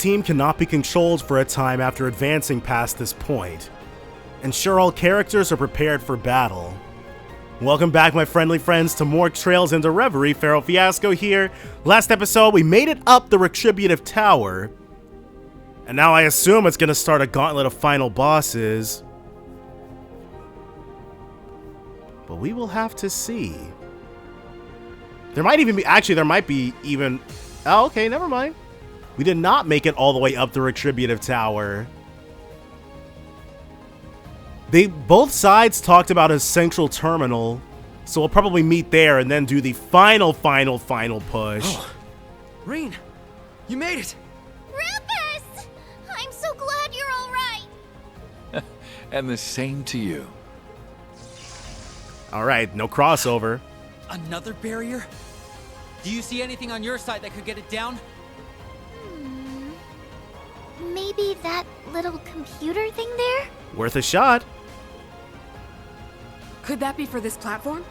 team cannot be controlled for a time after advancing past this point. Ensure all characters are prepared for battle. Welcome back, my friendly friends, to more Trails into Reverie. Feral Fiasco here. Last episode, we made it up the Retributive Tower. And now I assume it's going to start a gauntlet of final bosses. But we will have to see. There might even be... Actually, there might be even... Oh, okay, never mind. We did not make it all the way up the Retributive Tower. Both sides talked about a central terminal, so we'll probably meet there and then do the final push. Oh, Rean, you made it! Rufus! I'm so glad you're all right. And the same to you. All right, no crossover. Another barrier? Do you see anything on your side that could get it down? Maybe that little computer thing there? Worth a shot. Could that be for this platform?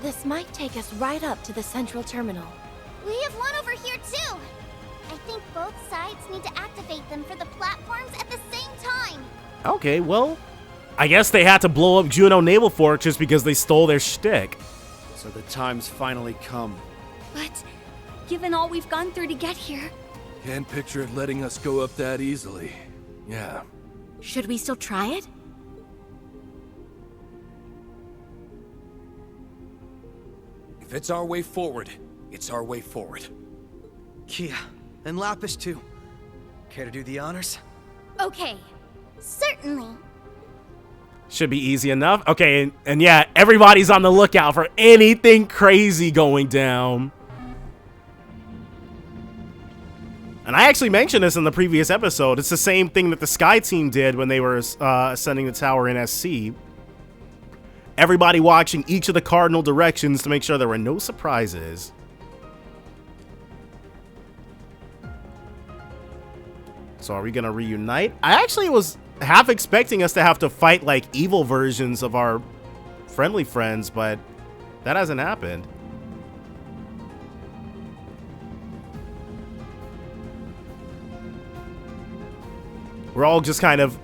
This might take us right up to the central terminal. We have one over here too. I think both sides need to activate them for the platforms at the same time. Okay, well, I guess they had to blow up Juno Naval Fortress because they stole their shtick. So the time's finally come. But given all we've gone through to get here... Can't picture it letting us go up that easily. Yeah. Should we still try it? If it's our way forward, it's our way forward. Kia, and Lapis too. Care to do the honors? Okay, certainly. Should be easy enough. Okay, and yeah, everybody's on the lookout for anything crazy going down. And I actually mentioned this in the previous episode. It's the same thing that the Sky Team did when they were ascending the tower in SC. Everybody watching each of the cardinal directions to make sure there were no surprises. So are we gonna reunite? I actually was half expecting us to have to fight like evil versions of our friendly friends, but that hasn't happened. We're all just kind of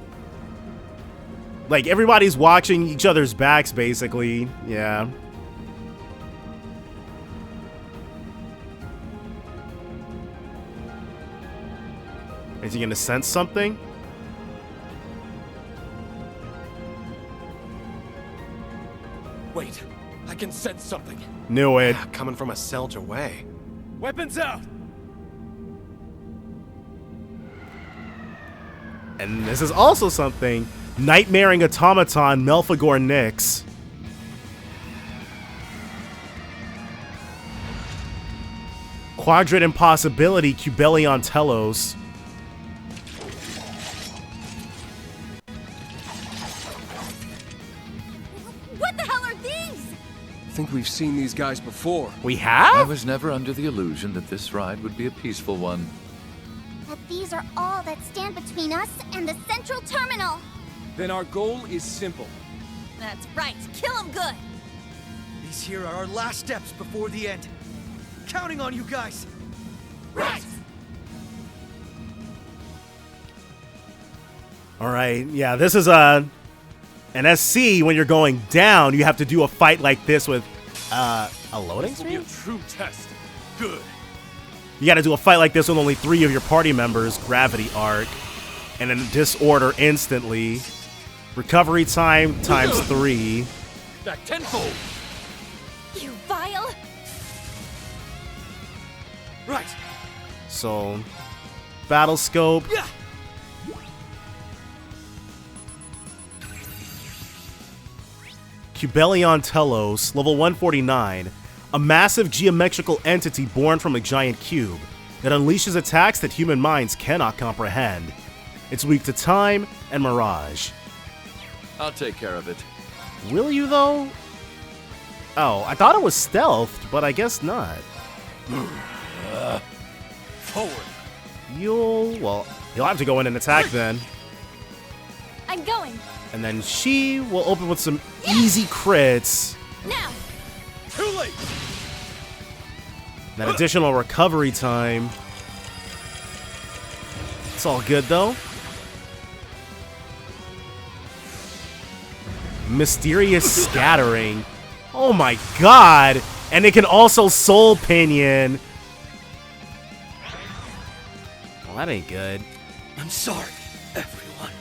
like everybody's watching each other's backs, basically. Yeah. Is he gonna sense something? Wait, I can sense something. Knew it. Coming from a Selja away. Weapons out! And this is also something. Nightmaring Automaton, Malagor Nix. Quadrant Impossibility, Cubellonos. What the hell are these? I think we've seen these guys before. We I have? was never under the illusion that this ride would be a peaceful one. But these are all that stand between us and the central terminal. Then our goal is simple. That's right, kill them good. These here are our last steps before the end. Counting on you guys. Right. All right. Yeah, this is an SC. When you're going down, you have to do a fight like this with a loading This will be a screen. true test. Good. You got to do a fight like this with only 3 of your party members. Gravity arc, and then disorder instantly. Recovery time times 3. Back tenfold. You vile. Right. So, battle scope. Yeah. Cubellonos, level 149. A massive geometrical entity born from a giant cube that unleashes attacks that human minds cannot comprehend. It's weak to time and mirage. I'll take care of it. Will you, though? Oh, I thought it was stealthed, but I guess not. Forward. You'll have to go in and attack then. I'm going. And then she will open with some easy crits. Now. Too late. That additional recovery time. It's all good, though. Mysterious scattering. Oh my god! And it can also soul pinion. Well, that ain't good. I'm sorry, everyone.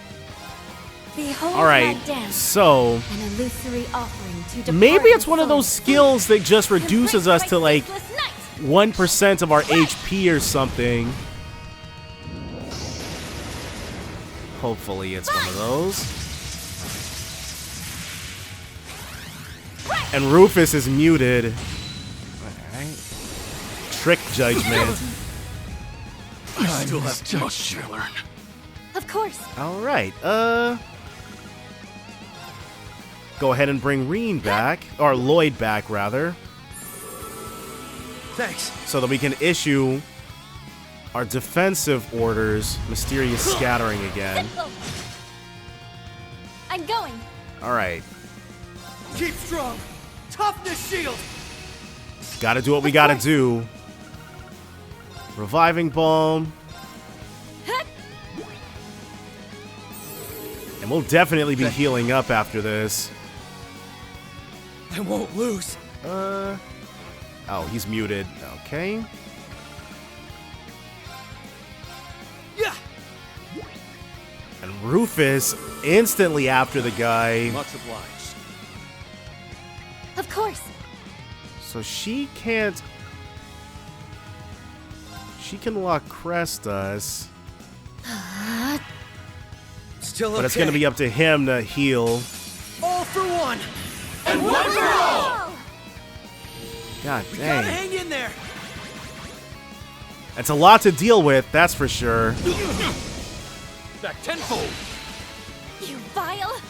Behold Alright, my dance, so an illusory offering to maybe it's one of departing those skills that just souls. reduces us to like Embrace my faithless night. 1% of our HP or something. Hopefully it's one of those. And Rufus is muted. Alright. Trick judgment. I still have much to learn. Of course. Alright, go ahead and bring Rean back. Or Lloyd back, rather. Thanks. So that we can issue our defensive orders. Mysterious scattering again. I'm going. Alright. Keep strong. Toughness shield. Gotta do what we gotta do. Reviving Balm. And we'll definitely be healing up after this. I won't lose. Oh, he's muted. Okay. Yeah. And Rufus instantly after the guy. Much obliged. Of course. So she can't. She can lock crest us. Still okay. But it's gonna be up to him to heal. All for one. And one for all! God Gotta dang. hang in there. It's a lot to deal with, that's for sure. Back tenfold. You vile.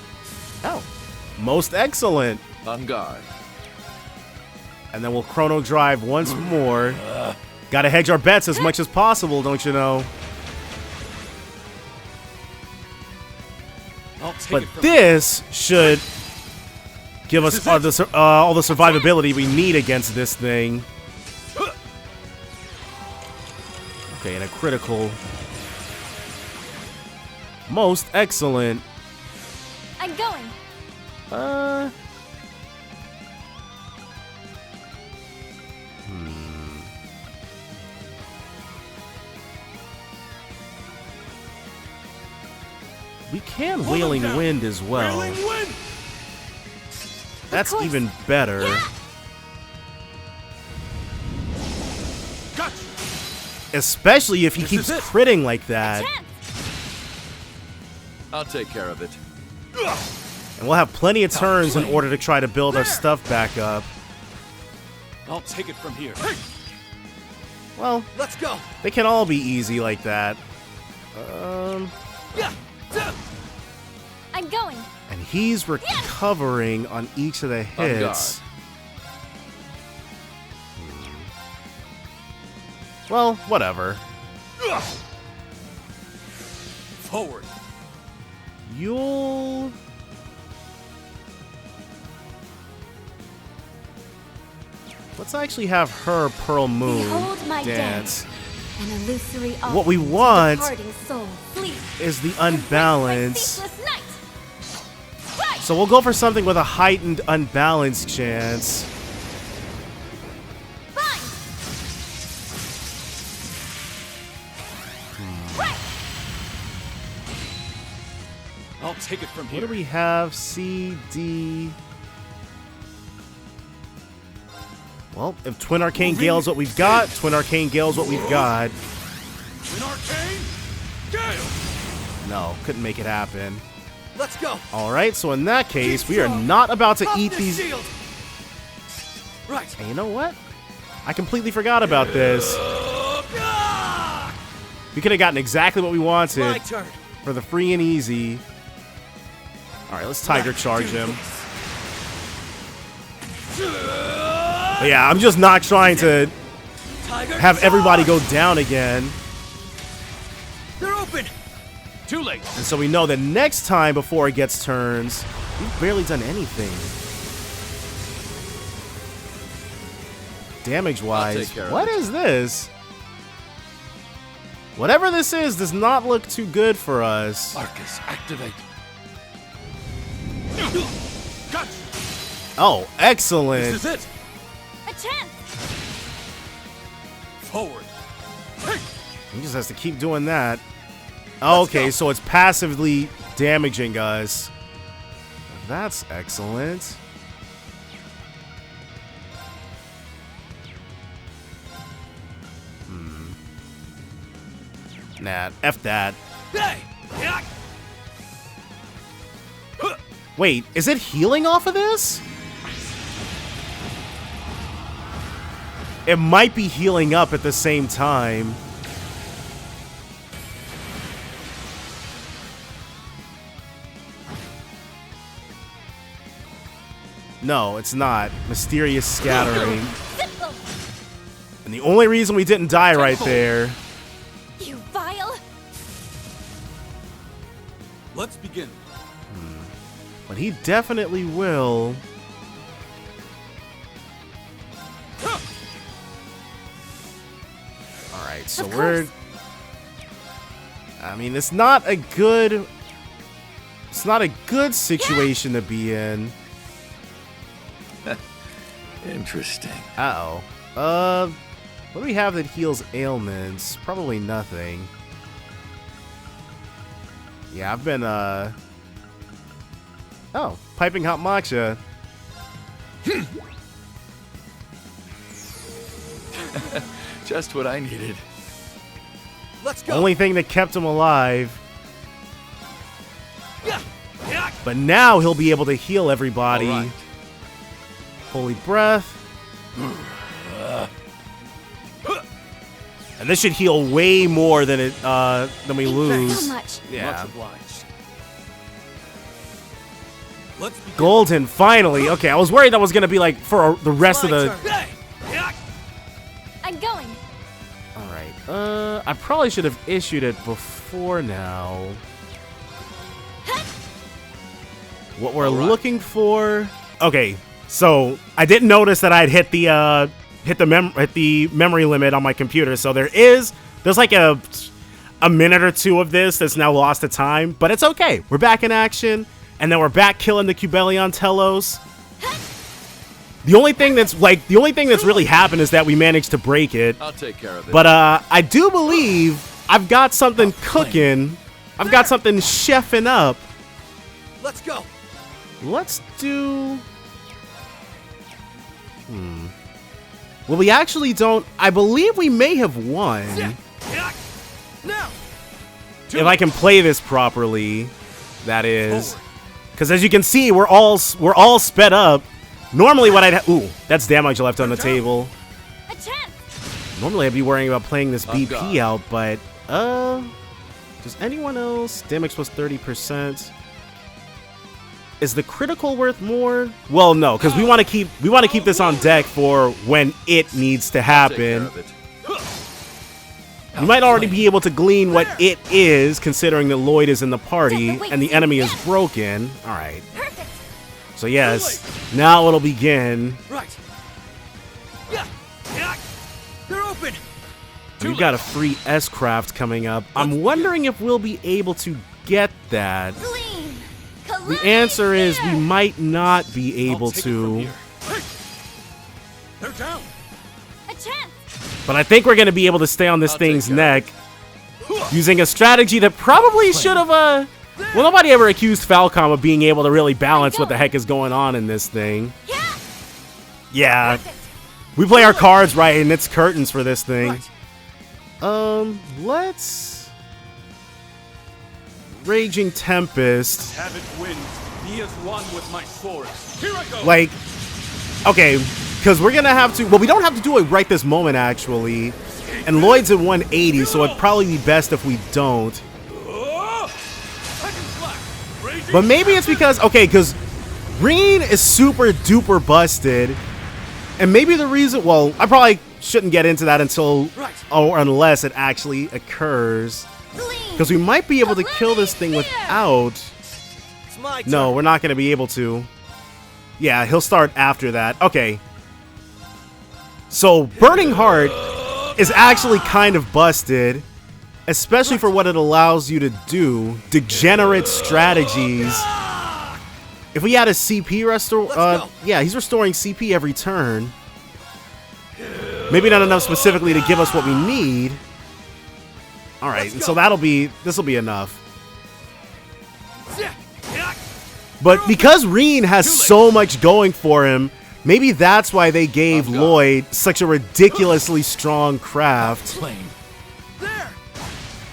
Oh. Most excellent. On guard. And then we'll chrono drive once more. Gotta hedge our bets as much as possible, don't you know? I'll take But it from this should give us all the survivability we need against this thing. Okay, and a critical. Most excellent. I'm going. We can Wailing Wind as well. Wailing wind. That's course. even better. Gotcha. Especially if he keeps is it. critting like that. Chance. I'll take care of it. And we'll have plenty of turns in order to try to build our stuff back up. I'll take it from here. Well, Let's go. they can all be easy like that. Yeah. I'm going. And he's recovering on each of the hits. Well, whatever. Forward. You'll... Let's actually have her Pearl Moon Behold my dance. An illusory offering What we to want departing soul. Flee. is the Embrace my unbalance. faithless night. Right. So we'll go for something with a heightened unbalanced chance. Fine. Right. I'll take it from What here. do we have? C, D. Well, if Twin Arcane Gale's what we've got, Twin Arcane Gale's what we've got. Twin arcane. Gale. No, couldn't make it happen. Let's go. Alright, so in that case, we are not about to eat Toughness these. shield. Right. And you know what? I completely forgot about this. Ah! We could have gotten exactly what we My wanted turn. for the free and easy. Alright, let's Tiger Charge him. But yeah, I'm just not trying to Tiger have everybody go charge! down again. They're open. Too late. And so we know that next time before it gets turns, we've barely done anything. I'll Damage-wise, take care of what it. is this? Whatever this is does not look too good for us. Marcus, activate. Gotcha. Oh, excellent. This is it. A chance! Forward. He just has to keep doing that. Okay, so it's passively damaging us. That's excellent. Nah, F that. Hey! Wait, is it healing off of this? It might be healing up at the same time. No, it's not. Mysterious scattering. And the only reason we didn't die right there. You vile! Let's begin. But he definitely will. Alright, so we're... I mean, it's not a good... It's not a good situation to be in. Interesting. Uh-oh. What do we have that heals ailments? Probably nothing. Yeah, I've been, Oh, piping hot matcha. Just what I needed. Let's go. Only thing that kept him alive. But now he'll be able to heal everybody. All right. Holy breath. And this should heal way more than it than we lose. So much. Yeah. Much obliged. Let's begin. Golden, finally. Okay, I was worried that was gonna be like for the rest of the. Hey! I'm going. All right. I probably should have issued it before now. What we're looking for. Okay, so I didn't notice that I'd hit the memory limit on my computer. So there's like a minute or two of this that's now lost to time, but it's okay. We're back in action, and then we're back killing the Cubellonos Telos. The only thing that's really happened is that we managed to break it. I'll take care of it. But I do believe I've got something cooking. I've got something chefing up. Let's go. Let's do... Well, we actually don't... I believe we may have won. Now. If I can play this properly, that is. Because as you can see, we're all sped up. Normally what I'd... Ooh, that's damage left on the table. A chance! Normally I'd be worrying about playing this Oh, BP God. out, but... Does anyone else? Damage plus 30%. Is the critical worth more? Well, no, because we want to keep this on deck for when it needs to Take care happen. of it. You might already be able to glean what it is, considering that Lloyd is in the party and the enemy is broken. All right. Perfect! So yes, now it'll begin. Right. Yeah. They're open. We've got a free S-Craft coming up. I'm wondering if we'll be able to get that. Gleam. The answer is we might not be I'll able take it from to. here. They're down. A chance! But I think we're going to be able to stay on this I'll take thing's care neck using a strategy that probably should have, well, nobody ever accused Falcom of being able to really balance what the heck is going on in this thing. Yeah! Yeah, Perfect! we play our cards right, and it's curtains for this thing. Right. Let's... Raging Tempest. Have it win. Be as one with my sword. Here I go. Like, okay, because we're going to have to... Well, we don't have to do it right this moment, actually. And Lloyd's at 180, so it'd probably be best if we don't. Second slash. Raging But maybe it's because... Okay, because Rean is super duper busted. And maybe the reason... Well, I probably shouldn't get into that until... Or unless it actually occurs. Because we might be able to kill this thing without... It's my turn. No, we're not going to be able to. Yeah, he'll start after that. Okay. So, Burning Heart is actually kind of busted. especially for what it allows you to do. Degenerate strategies. If we had a CP restore, yeah, he's restoring CP every turn. Maybe not enough specifically to give us what we need. All right, and so this will be enough. But because Rean has so much going for him, maybe that's why they gave Lloyd such a ridiculously strong craft.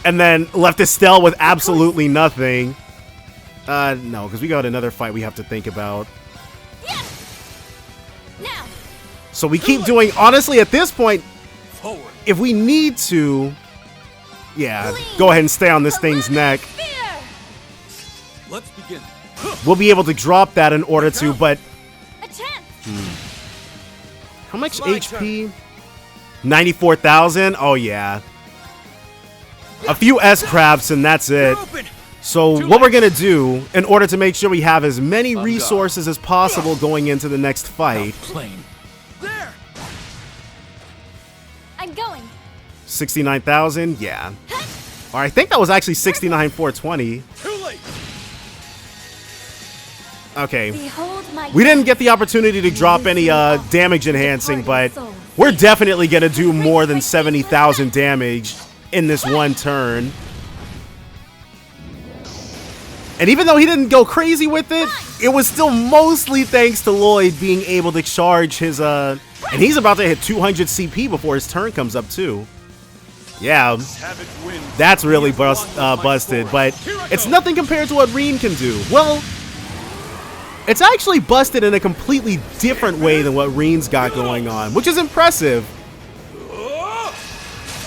And then left Estelle with absolutely nothing. No, because we got another fight we have to think about. So we keep doing, honestly, at this point, if we need to, yeah, go ahead and stay on this thing's neck. Let's begin. We'll be able to drop that in order to, but how much HP? 94,000? Oh, yeah. A few S-crafts and that's it. So what we're going to do, in order to make sure we have as many resources as possible going into the next fight. I'm going. 69,000? Yeah. Or I think that was actually 69,420. Okay. We didn't get the opportunity to drop any damage enhancing, but we're definitely going to do more than 70,000 damage in this one turn. And even though he didn't go crazy with it, it was still mostly thanks to Lloyd being able to charge his, and he's about to hit 200 CP before his turn comes up too. Yeah, that's really busted, but it's nothing compared to what Rean can do. Well, it's actually busted in a completely different way than what Rean's got going on, which is impressive.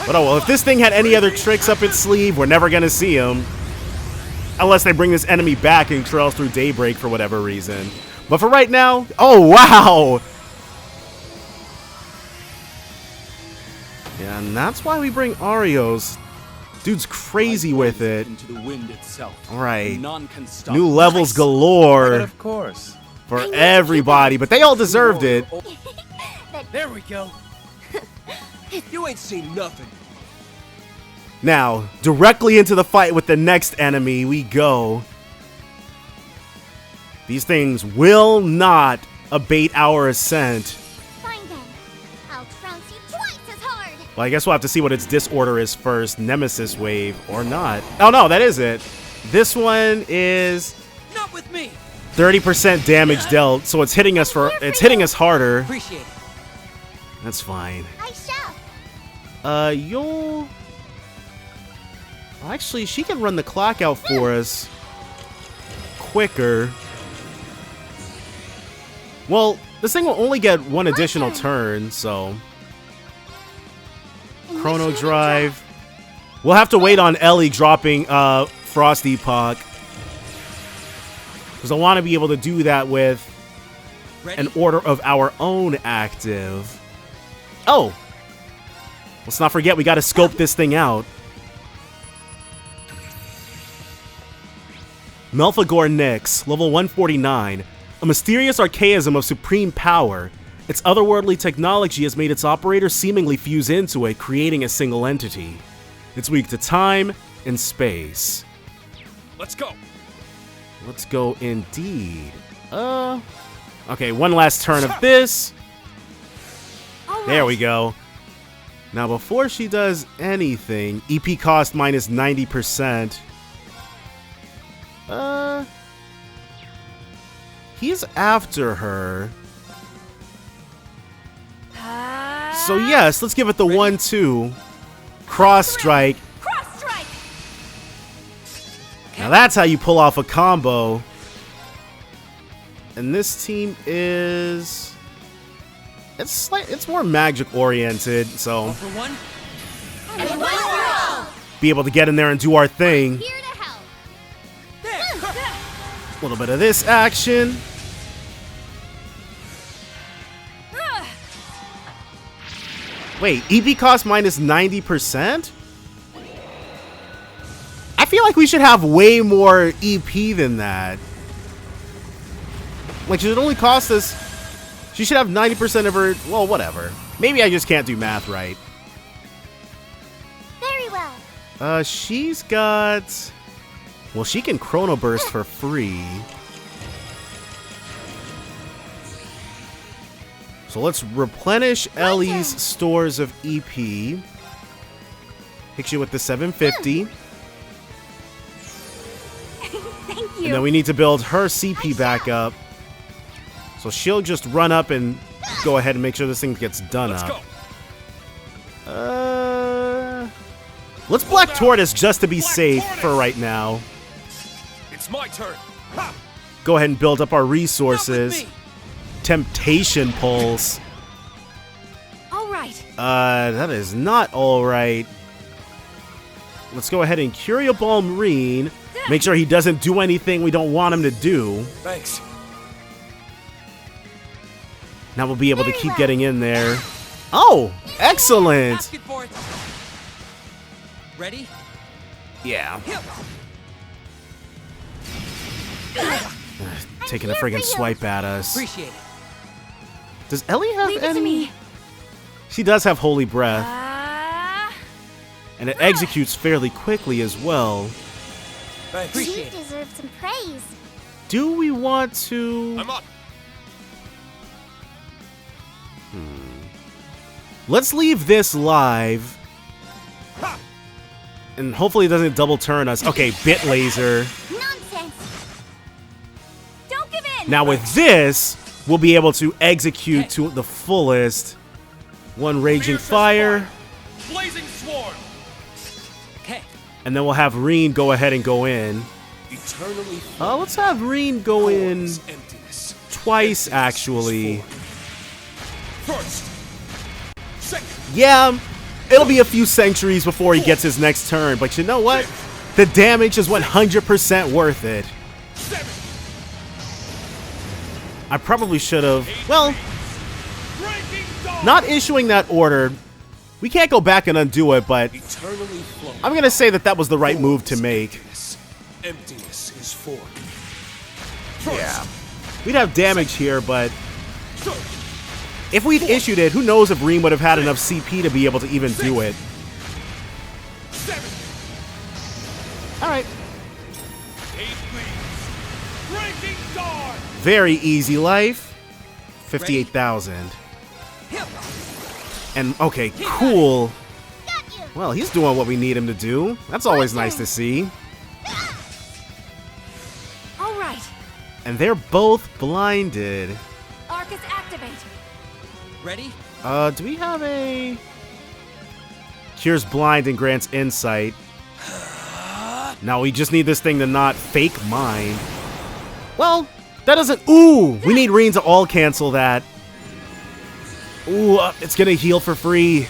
But oh well, if this thing had any other tricks up its sleeve, we're never gonna see them. Unless they bring this enemy back and trails through Daybreak for whatever reason. But for right now, oh wow! Yeah, and that's why we bring Arios. Dude's crazy with it. Alright. New levels galore. But of course. For everybody, but they all deserved it. There we go. You ain't seen nothing. Now, directly into the fight with the next enemy we go. These things will not abate our ascent. Fine then. I'll trounce you twice as hard. Well, I guess we'll have to see what its disorder is first. Nemesis wave or not. Oh no, that is it. This one is Not with me. 30% damage dealt, so it's hitting us hitting us harder. Appreciate it. That's fine. I shall. You'll actually, she can run the clock out for us quicker. Well, this thing will only get one additional turn, so Chrono Drive. We'll have to wait on Ellie dropping Frost Epoch, because I want to be able to do that with an order of our own active. Oh, let's not forget we got to scope this thing out. Malagor Nix, level 149. A mysterious archaism of supreme power. Its otherworldly technology has made its operator seemingly fuse into it, creating a single entity. It's weak to time and space. Let's go. Let's go indeed. Okay, one last turn of this. There we go. Now, before she does anything, EP cost minus 90%. He's after her. So yes, let's give it the 1-2. Cross strike. Cross strike. Now that's how you pull off a combo. And this team is... It's more magic oriented, so... For one. And one for all. Be able to get in there and do our thing. Here to help. A little bit of this action. Wait, EP cost minus 90%? I feel like we should have way more EP than that. Like, should it only cost us... She should have 90% of her... Well, whatever. Maybe I just can't do math right. Very well. She's got... Well, she can Chrono Burst for free. So let's replenish Ellie's stores of EP. Hit you with the 750. Thank you. And then we need to build her CP back up. So she'll just run up and go ahead and make sure this thing gets done Let's up. go. Let's Black Tortoise just to be safe for right now. It's my turn. Ha! Go ahead and build up our Not with resources. me. Temptation Pulse. All right. That is not alright. Let's go ahead and Curio Balm Rean. Make sure he doesn't do anything we don't want him to do. Thanks. Now we'll be able to Very keep well. getting in there. Oh, excellent. Ask it for it. Ready? Yeah. Hip. Taking a here for friggin' you. swipe at us. Appreciate it. Does Ellie have Leave it any? to me. She does have Holy Breath. Ah. And it executes fairly quickly as well. Thanks. You Appreciate it. deserve some praise. Do we want to... I'm up. Let's leave this live. Ha! And hopefully it doesn't double turn us. Okay, Bit Laser. Nonsense. Don't give in. Now with this, we'll be able to execute to the fullest. One Raging Fiercest Fire. Blazing swarm. Okay. And then we'll have Rean go ahead and go in. Eternally Let's have Rean go in emptiness. twice, Emptiness actually. is form. First. Second. Yeah, it'll be a few centuries before he gets his next turn, but you know what? The damage is 100% worth it. Seven. I probably should have... Well, Breaking dawn. not issuing that order. We can't go back and undo it, but Eternally flowing. I'm going to say that that was the right move to make. Emptiness is form. First. Yeah. We'd have damage here, but Third. if we'd issued it, who knows if Rean would have had enough CP to be able to even do it. Seven. Alright. 8 leaves. Breaking dawn. Very easy life. 58,000. Hip. And, okay, cool. Got you. Well, he's doing what we need him to do. That's always nice to see. All right. And they're both blinded. Arcus activate. Ready? Do we have a... Cures blind and grants insight. Now we just need this thing to not fake mind. Well, that doesn't... Ooh! We need Rean to all cancel that. Ooh, it's gonna heal for free.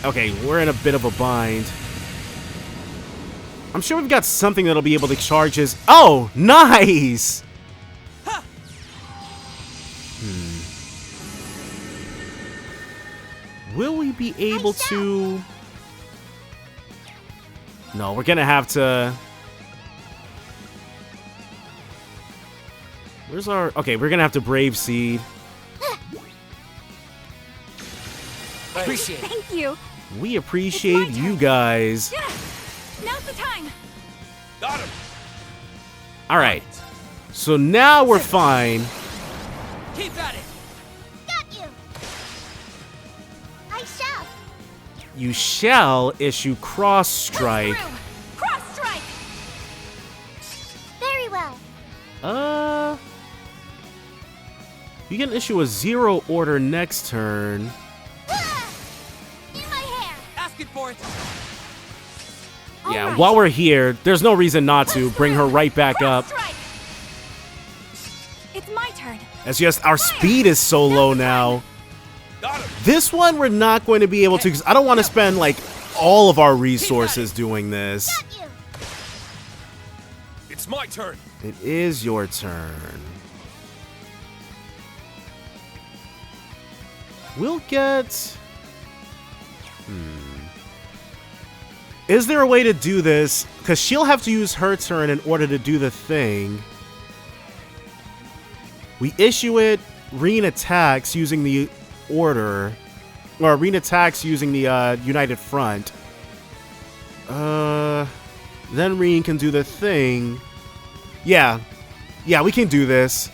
Okay, we're in a bit of a bind. I'm sure we've got something that'll be able to charge his... Oh, nice! Will we be able to... No, we're gonna have to... Where's our... Okay, we're gonna have to Brave Seed. Appreciate it. Thank you. We appreciate you guys. Yeah. Now's the time. Got him. Alright. So now we're fine. Keep at it. Got you. I shall. You shall issue Cross Strike. Through. Cross strike. Very well. You can issue a 0 order next turn. In my hair. Ask it for it. All Yeah, right. while we're here, there's no reason not to bring her right back up. Cross strike. It's my turn. It's just our speed is so low now. Got him. This one we're not going to be able to, because I don't want to spend like all of our resources doing this. Got you. It's my turn. It is your turn. We'll get... Is there a way to do this? Because she'll have to use her turn in order to do the thing. We issue it. Rean attacks using the Order, or Rean attacks using the United Front, then Rean can do the thing. Yeah, we can do this.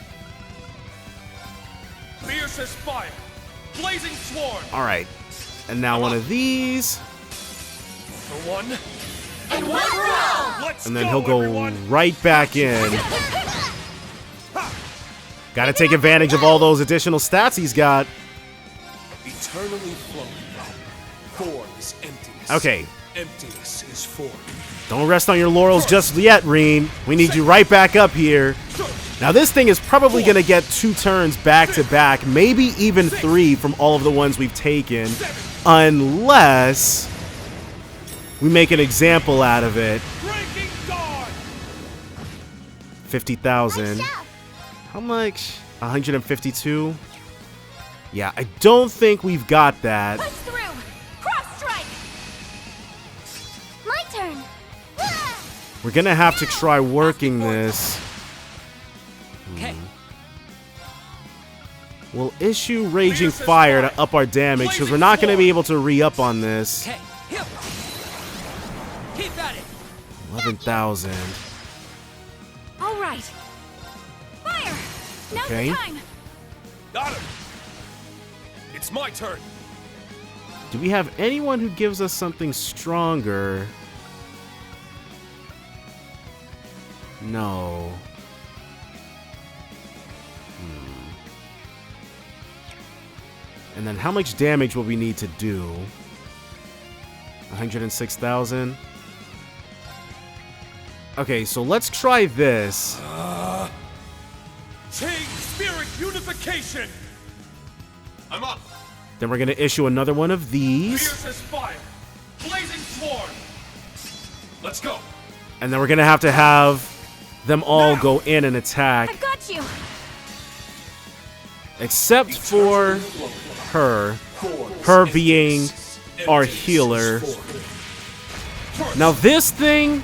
Fiercest fire, blazing swarm. All right, and now one of these. For one. And one round! Let's And then go, he'll go everyone. right back in. Gotta take advantage of all those additional stats he's got. Eternally flowing. Form is emptiness. Okay, Emptiness is form. don't rest on your laurels just yet, Rean. We need you right back up here. Now this thing is probably gonna get 2 turns back to back, maybe even 3 from all of the ones we've taken, unless we make an example out of it. Breaking guard. 50,000. Nice job. How much? 152? Yeah, I don't think we've got that. Push through! Cross strike! My turn. We're gonna have to try working this. Okay. We'll issue Raging Fire to up our damage, because we're not gonna be able to re-up on this. Okay. Here. Keep at it. 11,000. All right. Fire! Now's Okay. the time! Got him. It's my turn. Do we have anyone who gives us something stronger? No. And then how much damage will we need to do? 106,000. Okay, so let's try this. Change spirit unification. I'm up. Then we're gonna issue another one of these. Fiercest fire, blazing swarm. Let's go. And then we're gonna have to have them all go in and attack. I've got you! Except for her. Her being our healer. Now this thing,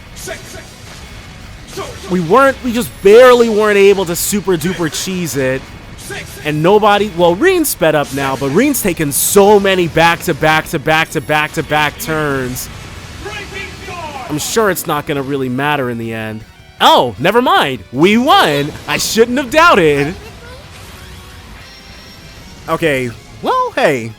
we just barely weren't able to super duper cheese it. And nobody, well, Rean's sped up now, but Rean's taken so many back to back turns. I'm sure it's not gonna really matter in the end. Oh, never mind. We won. I shouldn't have doubted. Okay, well, hey.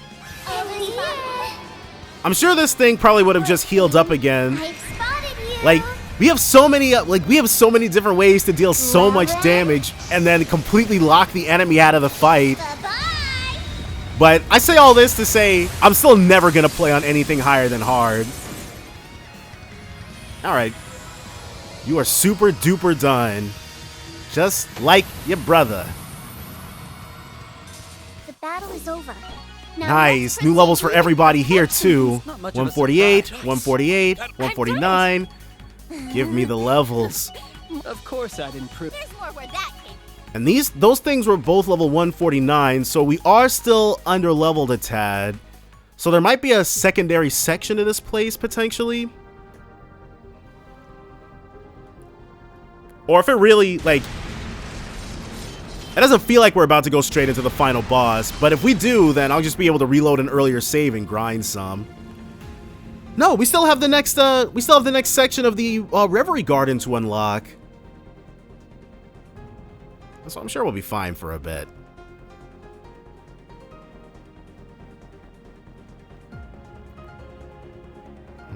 I'm sure this thing probably would have just healed up again. I've spotted you. Like, we have so many different ways to deal so much damage and then completely lock the enemy out of the fight. Bye-bye. But I say all this to say I'm still never gonna play on anything higher than hard. Alright. You are super duper done. Just like your brother. The battle is over. Now Nice. let's New levels for proceed. everybody here too. Not much of a 148, surprise. 148, 149. Give me the levels. Of course I'd improve. There's more where that came. And those things were both level 149, so we are still under leveled a tad. So there might be a secondary section to this place potentially. Or if it really, like, it doesn't feel like we're about to go straight into the final boss, but if we do, then I'll just be able to reload an earlier save and grind some. No, we still have the next section of the Reverie Garden to unlock. So I'm sure we'll be fine for a bit.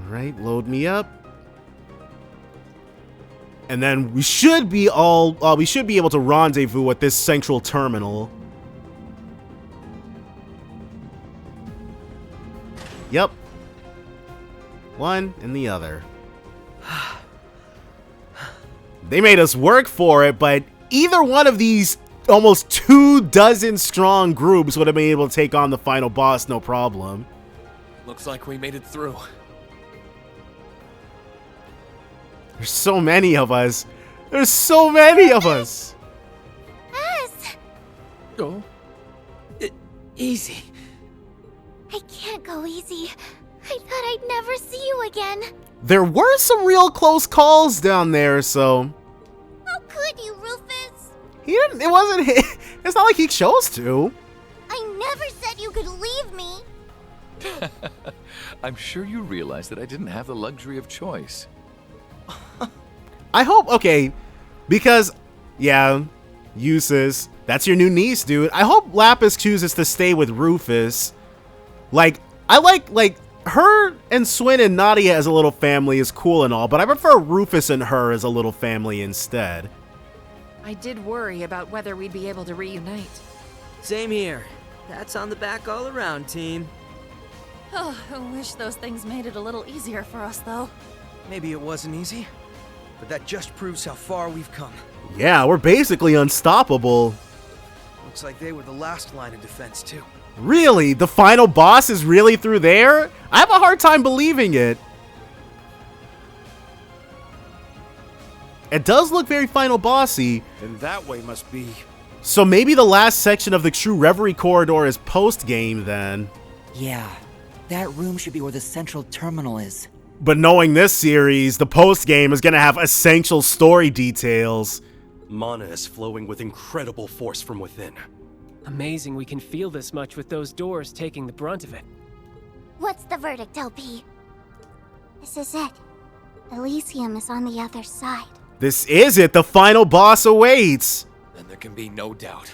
Alright, load me up. And then we should be able to rendezvous at this central terminal. Yep. One and the other. They made us work for it, but either one of these almost 24 strong groups would have been able to take on the final boss no problem. Looks like we made it through. There's so many of us. There's so many of us. Yes. Go. Easy. I can't go easy. I thought I'd never see you again. There were some real close calls down there, so How could you, Rufus? he didn't. It wasn't. It's not like he chose to. I never said you could leave me. I'm sure you realize that I didn't have the luxury of choice. I hope, okay, because, yeah, Usis, that's your new niece, dude. I hope Lapis chooses to stay with Rufus. Like, I like, her and Swin and Nadia as a little family is cool and all, but I prefer Rufus and her as a little family instead. I did worry about whether we'd be able to reunite. Same here. That's on the back all around, team. Oh, I wish those things made it a little easier for us, though. Maybe it wasn't easy, but that just proves how far we've come. Yeah, we're basically unstoppable. Looks like they were the last line of defense, too. Really? The final boss is really through there? I have a hard time believing it. It does look very final bossy. Then that way must be... So maybe the last section of the true Reverie corridor is post-game then. Yeah, that room should be where the central terminal is. But knowing this series, the post-game is gonna have essential story details. Mana is flowing with incredible force from within. Amazing we can feel this much with those doors taking the brunt of it. What's the verdict, LP? This is it. Elysium is on the other side. This is it. The final boss awaits. Then there can be no doubt.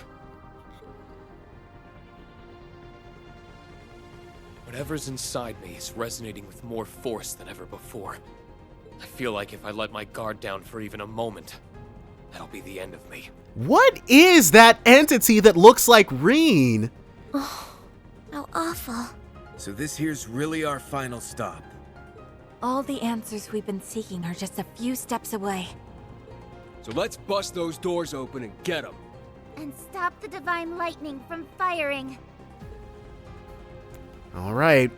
Whatever's inside me is resonating with more force than ever before. I feel like if I let my guard down for even a moment, that'll be the end of me. What is that entity that looks like Rean? Oh, how awful. So this here's really our final stop. All the answers we've been seeking are just a few steps away. So let's bust those doors open and get them. And stop the divine lightning from firing. All right.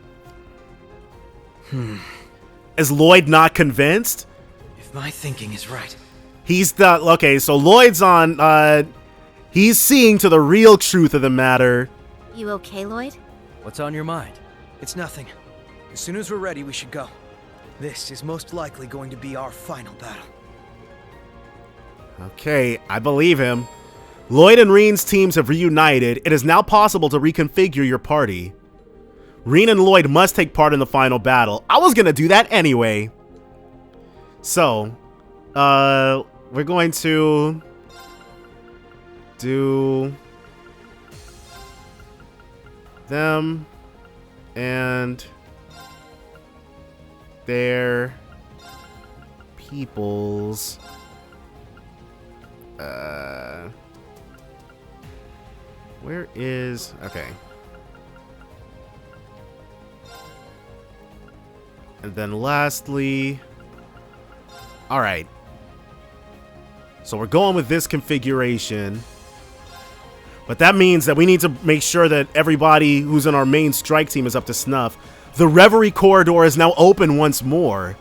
Is Lloyd not convinced? If my thinking is right. He's the... Okay, so Lloyd's on... he's seeing to the real truth of the matter. You okay, Lloyd? What's on your mind? It's nothing. As soon as we're ready, we should go. This is most likely going to be our final battle. Okay, I believe him. Lloyd and Rean's teams have reunited. It is now possible to reconfigure your party. Rean and Lloyd must take part in the final battle. I was gonna do that anyway. So, we're going to do them and their peoples. Where is... Okay. And then lastly... Alright. So we're going with this configuration. But that means that we need to make sure that everybody who's in our main strike team is up to snuff. The Reverie corridor is now open once more.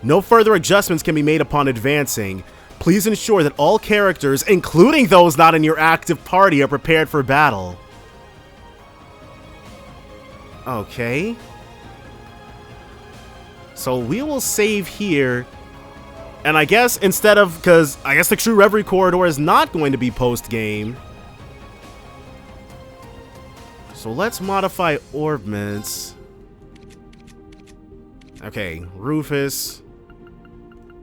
No further adjustments can be made upon advancing. Please ensure that all characters, including those not in your active party, are prepared for battle. Okay. So we will save here. And I guess instead of... Because I guess the true Reverie corridor is not going to be post-game. So let's modify orbments. Okay, Rufus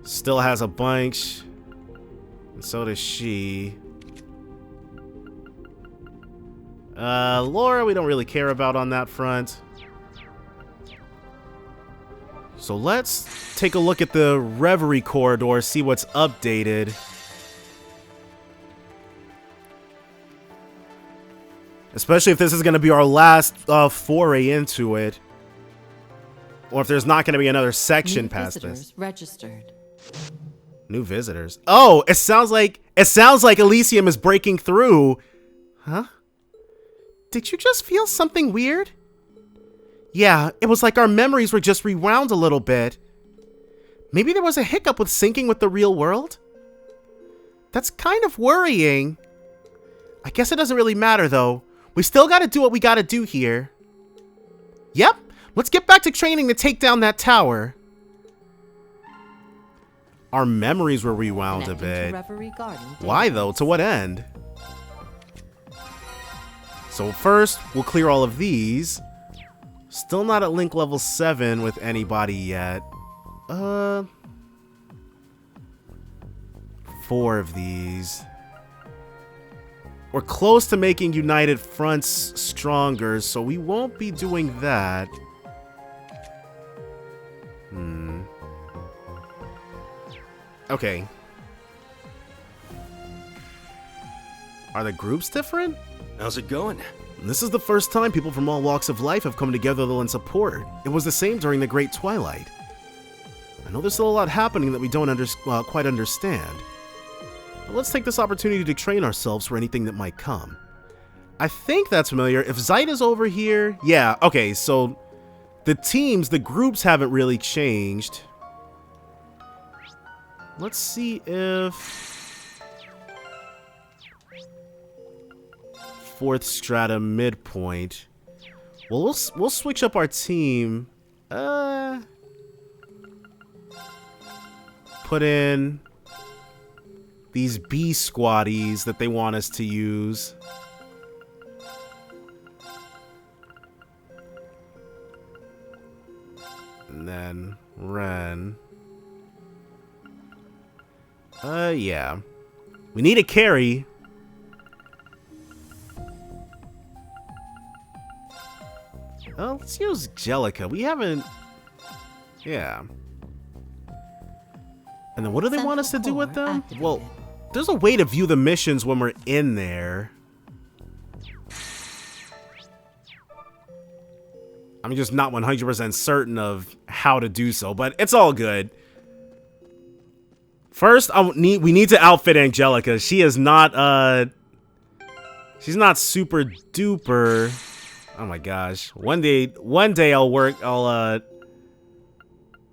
still has a bunch. And so does she. Laura, we don't really care about on that front. So let's take a look at the Reverie corridor, see what's updated. Especially if this is going to be our last foray into it. Or if there's not going to be another section past this. Registered. New visitors. Oh, it sounds like Elysium is breaking through. Huh? Did you just feel something weird? Yeah, it was like our memories were just rewound a little bit. Maybe there was a hiccup with syncing with the real world? That's kind of worrying. I guess it doesn't really matter though. We still gotta do what we gotta do here. Yep, let's get back to training to take down that tower. Our memories were rewound a bit. Why though? To what end? So first, we'll clear all of these. Still not at link level 7 with anybody yet. 4 of these. We're close to making united fronts stronger, so we won't be doing that. Okay. Are the groups different? How's it going? This is the first time people from all walks of life have come together to lend support. It was the same during the Great Twilight. I know there's still a lot happening that we don't quite understand. But let's take this opportunity to train ourselves for anything that might come. I think that's familiar. If Zyda's over here... Yeah, okay, so... the groups haven't really changed. Let's see if... 4th strata midpoint. Well, we'll switch up our team. Put in these B squaddies that they want us to use. And then Rean. Yeah. We need a carry. Let's use Jellica. We haven't... Yeah. And then what do they want us to do with them? Well, there's a way to view the missions when we're in there. I'm just not 100% certain of how to do so, but it's all good. First, we need to outfit Angelica. She is not, she's not super duper. Oh my gosh. One day I'll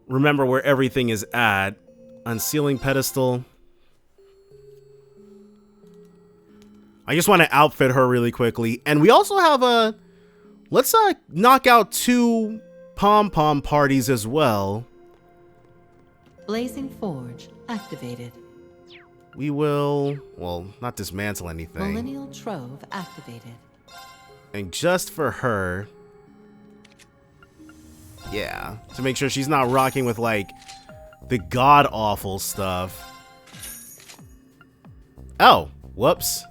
remember where everything is at. Unsealing pedestal. I just want to outfit her really quickly. And we also have let's knock out 2 pom-pom parties as well. Blazing Forge activated. We will, well, not dismantle anything. Millennial Trove activated. And just for her, yeah, to make sure she's not rocking with, like, the god-awful stuff. Oh, whoops.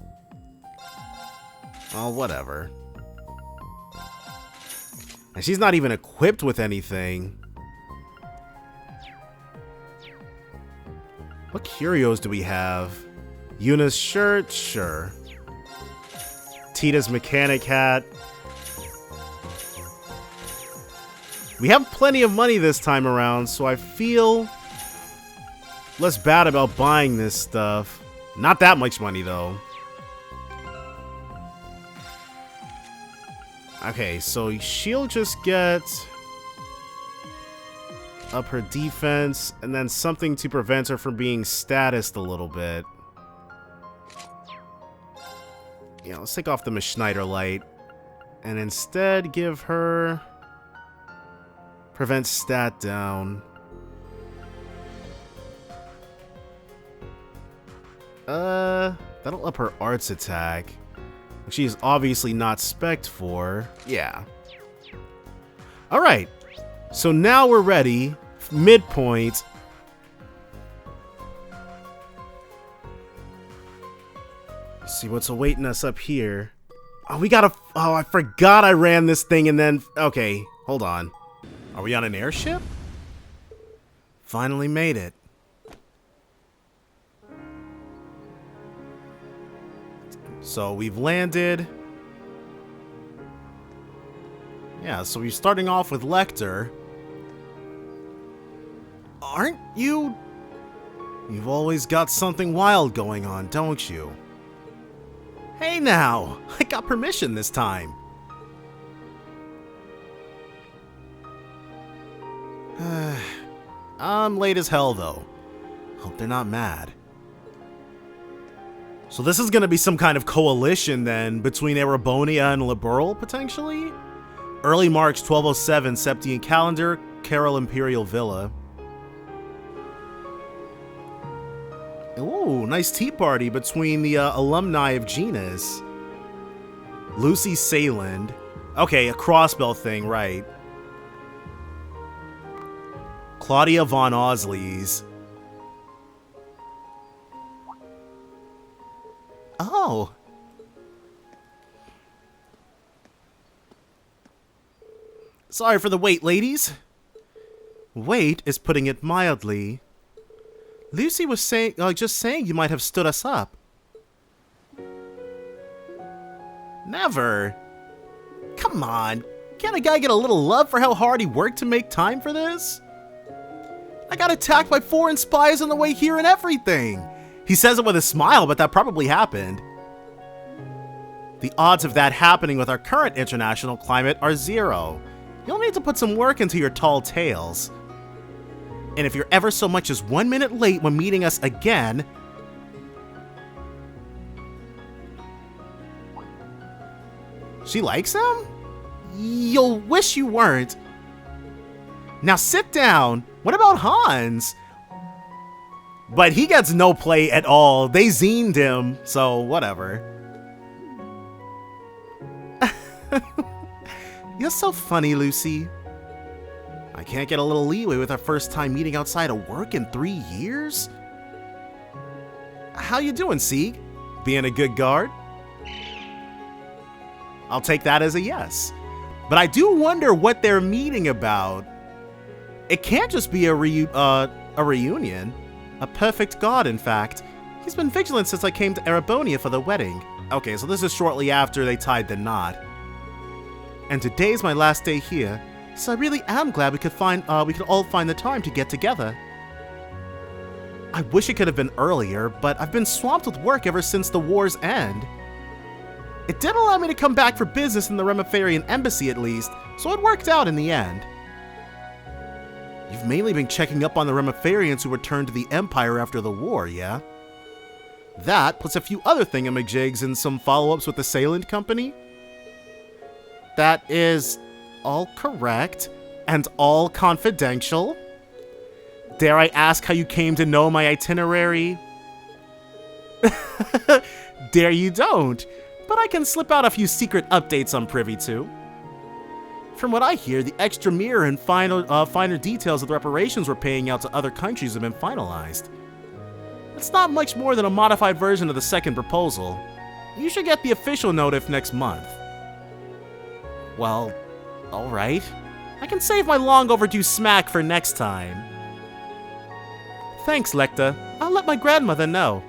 Oh, whatever. And she's not even equipped with anything. What curios do we have? Yuna's shirt? Sure. Tita's mechanic hat. We have plenty of money this time around, so I feel less bad about buying this stuff. Not that much money, though. Okay, so she'll just get up her defense, and then something to prevent her from being statused a little bit. Yeah, let's take off the Schneider light, and instead give her prevent stat down. That'll up her arts attack, which she is obviously not spec'd for. Yeah. Alright, so now we're ready. Midpoint. Let's see what's awaiting us up here. Oh, we gotta... Oh, I forgot I ran this thing and then... Okay, hold on. Are we on an airship? Finally made it. So we've landed. Yeah, so we're starting off with Lecter. Aren't you? You've always got something wild going on, don't you? Hey now, I got permission this time. I'm late as hell though. Hope they're not mad. So this is gonna be some kind of coalition then between Erebonia and Liberal, potentially? Early March 1207, Septian Calendar, Carol Imperial Villa. Ooh, nice tea party between the alumni of Genus. Lucy Sayland. Okay, a crossbow thing, right. Claudia von Osleys. Oh. Sorry for the wait, ladies. Wait is putting it mildly. Lucy was just saying you might have stood us up. Never. Come on. Can't a guy get a little love for how hard he worked to make time for this? I got attacked by foreign spies on the way here and everything. He says it with a smile, but that probably happened. The odds of that happening with our current international climate are 0. You'll need to put some work into your tall tales. And if you're ever so much as 1 minute late when meeting us again... She likes him? You'll wish you weren't. Now sit down. What about Hans? But he gets no play at all. They zined him, so whatever. You're so funny, Lucy. I can't get a little leeway with our first time meeting outside of work in 3 years? How you doing, Sieg? Being a good guard? I'll take that as a yes. But I do wonder what they're meeting about. It can't just be a reunion. A perfect god, in fact. He's been vigilant since I came to Erebonia for the wedding. Okay, so this is shortly after they tied the knot. And today's my last day here, so I really am glad we could all find the time to get together. I wish it could have been earlier, but I've been swamped with work ever since the war's end. It did allow me to come back for business in the Remiferian embassy at least, so it worked out in the end. You've mainly been checking up on the Remiferians who returned to the Empire after the war, yeah? That, plus a few other thingamajigs and some follow-ups with the Sayland Company? That is all correct, and all confidential. Dare I ask how you came to know my itinerary? Dare you don't, but I can slip out a few secret updates I'm privy to. From what I hear, the extra mirror and finer details of the reparations we're paying out to other countries have been finalized. It's not much more than a modified version of the second proposal. You should get the official notice next month. Well, alright. I can save my long overdue smack for next time. Thanks, Lecter. I'll let my grandmother know.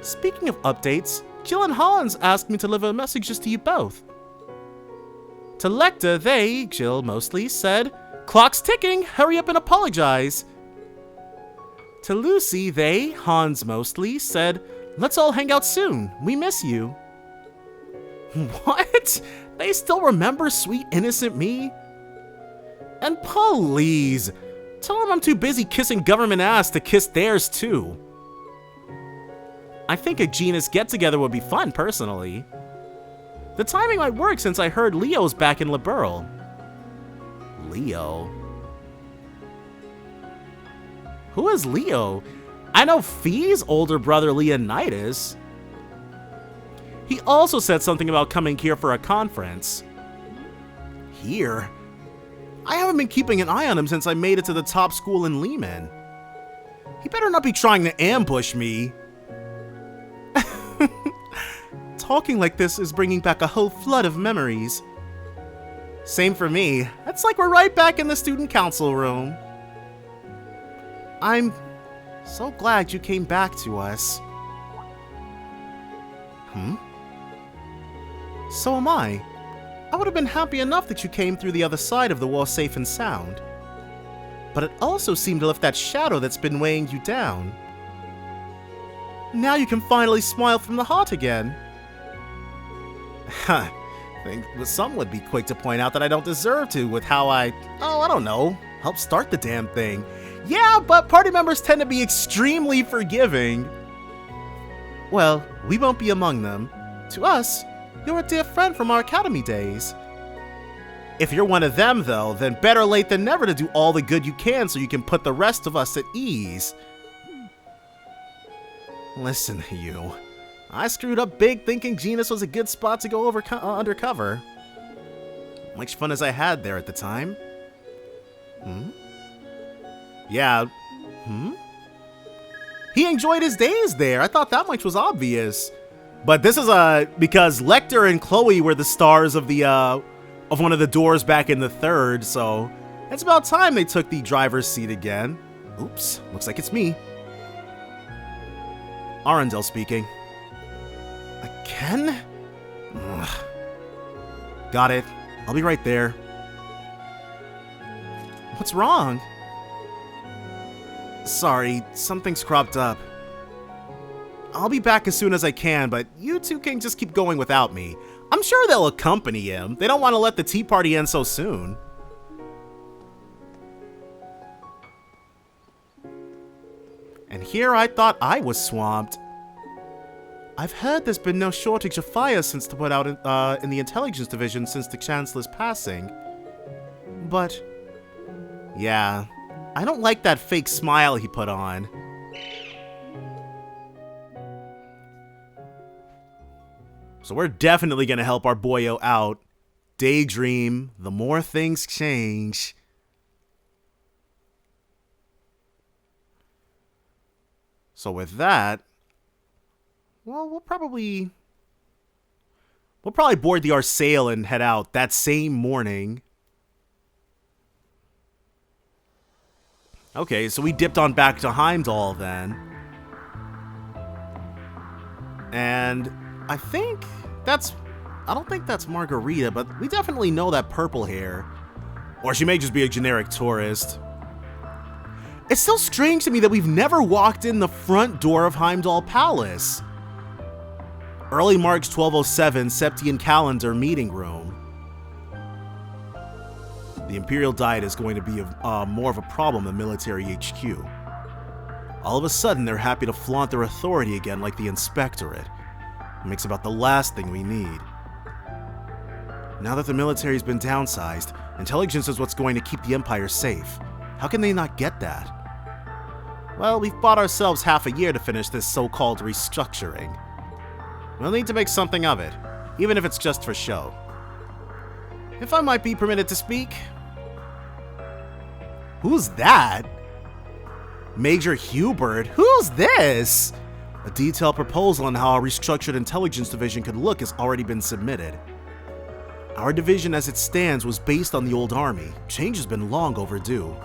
Speaking of updates, Jill and Hollins asked me to deliver a message just to you both. To Lecter, they, Jill mostly, said, "Clock's ticking, hurry up and apologize." To Lucy, they, Hans mostly, said, "Let's all hang out soon, we miss you." What? They still remember sweet innocent me? And please, tell them I'm too busy kissing government ass to kiss theirs too. I think a genus get-together would be fun, personally. The timing might work since I heard Leo's back in Liberl. Leo? Who is Leo? I know Fee's older brother Leonidas. He also said something about coming here for a conference. Here? I haven't been keeping an eye on him since I made it to the top school in Lehman. He better not be trying to ambush me. Talking like this is bringing back a whole flood of memories. Same for me. It's like we're right back in the student council room. I'm so glad you came back to us. So am I. I would have been happy enough that you came through the other side of the wall safe and sound. But it also seemed to lift that shadow that's been weighing you down. Now you can finally smile from the heart again. I think some would be quick to point out that I don't deserve to with how I don't know, help start the damn thing. Yeah, but party members tend to be extremely forgiving. Well, we won't be among them. To us, you're a dear friend from our academy days. If you're one of them, though, then better late than never to do all the good you can so you can put the rest of us at ease. Listen, you. I screwed up big thinking Genus was a good spot to go undercover. Much fun as I had there at the time. Yeah. He enjoyed his days there. I thought that much was obvious. But this is because Lecter and Chloe were the stars of the of one of the doors back in the third, so it's about time they took the driver's seat again. Oops, looks like it's me. Arundel speaking. Again? Ugh. Got it. I'll be right there. What's wrong? Sorry, something's cropped up. I'll be back as soon as I can, but you two can just keep going without me. I'm sure they'll accompany him. They don't want to let the tea party end so soon. And here I thought I was swamped. I've heard there's been no shortage of fires since to put out in the intelligence division since the Chancellor's passing. But, yeah, I don't like that fake smile he put on. So we're definitely going to help our boyo out. Daydream, the more things change. So with that, well, we'll probably board the Arsail and head out that same morning. Okay, so we dipped on back to Heimdall then. And I don't think that's Margarita, but we definitely know that purple hair. Or she may just be a generic tourist. It's still strange to me that we've never walked in the front door of Heimdall Palace. Early March 1207, Septian calendar meeting room. The Imperial Diet is going to be more of a problem than military HQ. All of a sudden, they're happy to flaunt their authority again like the Inspectorate. It makes about the last thing we need. Now that the military's been downsized, intelligence is what's going to keep the Empire safe. How can they not get that? Well, we've bought ourselves half a year to finish this so-called restructuring. We'll need to make something of it, even if it's just for show. If I might be permitted to speak. Who's that? Major Hubert? Who's this? A detailed proposal on how a restructured intelligence division could look has already been submitted. Our division as it stands was based on the old army. Change has been long overdue.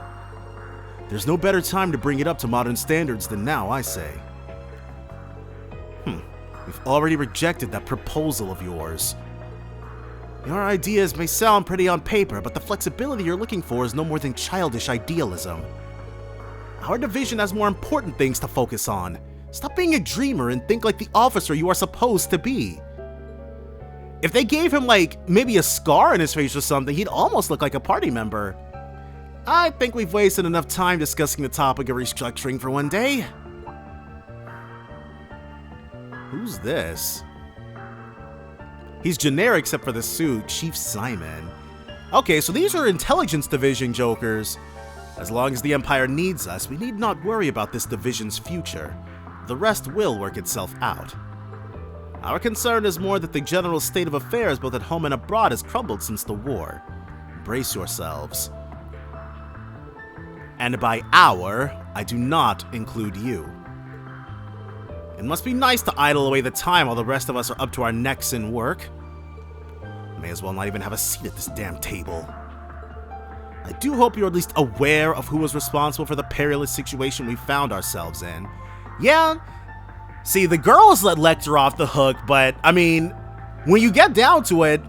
There's no better time to bring it up to modern standards than now, I say. We've already rejected that proposal of yours. Your ideas may sound pretty on paper, but the flexibility you're looking for is no more than childish idealism. Our division has more important things to focus on. Stop being a dreamer and think like the officer you are supposed to be. If they gave him, like, maybe a scar on his face or something, he'd almost look like a party member. I think we've wasted enough time discussing the topic of restructuring for one day. Who's this? He's generic except for the suit, Chief Simon. Okay, so these are intelligence division jokers. As long as the Empire needs us, we need not worry about this division's future. The rest will work itself out. Our concern is more that the general state of affairs both at home and abroad has crumbled since the war. Brace yourselves. And by our, I do not include you. It must be nice to idle away the time while the rest of us are up to our necks in work. May as well not even have a seat at this damn table. I do hope you're at least aware of who was responsible for the perilous situation we found ourselves in. Yeah, see, the girls let Lecter off the hook, but, I mean, when you get down to it,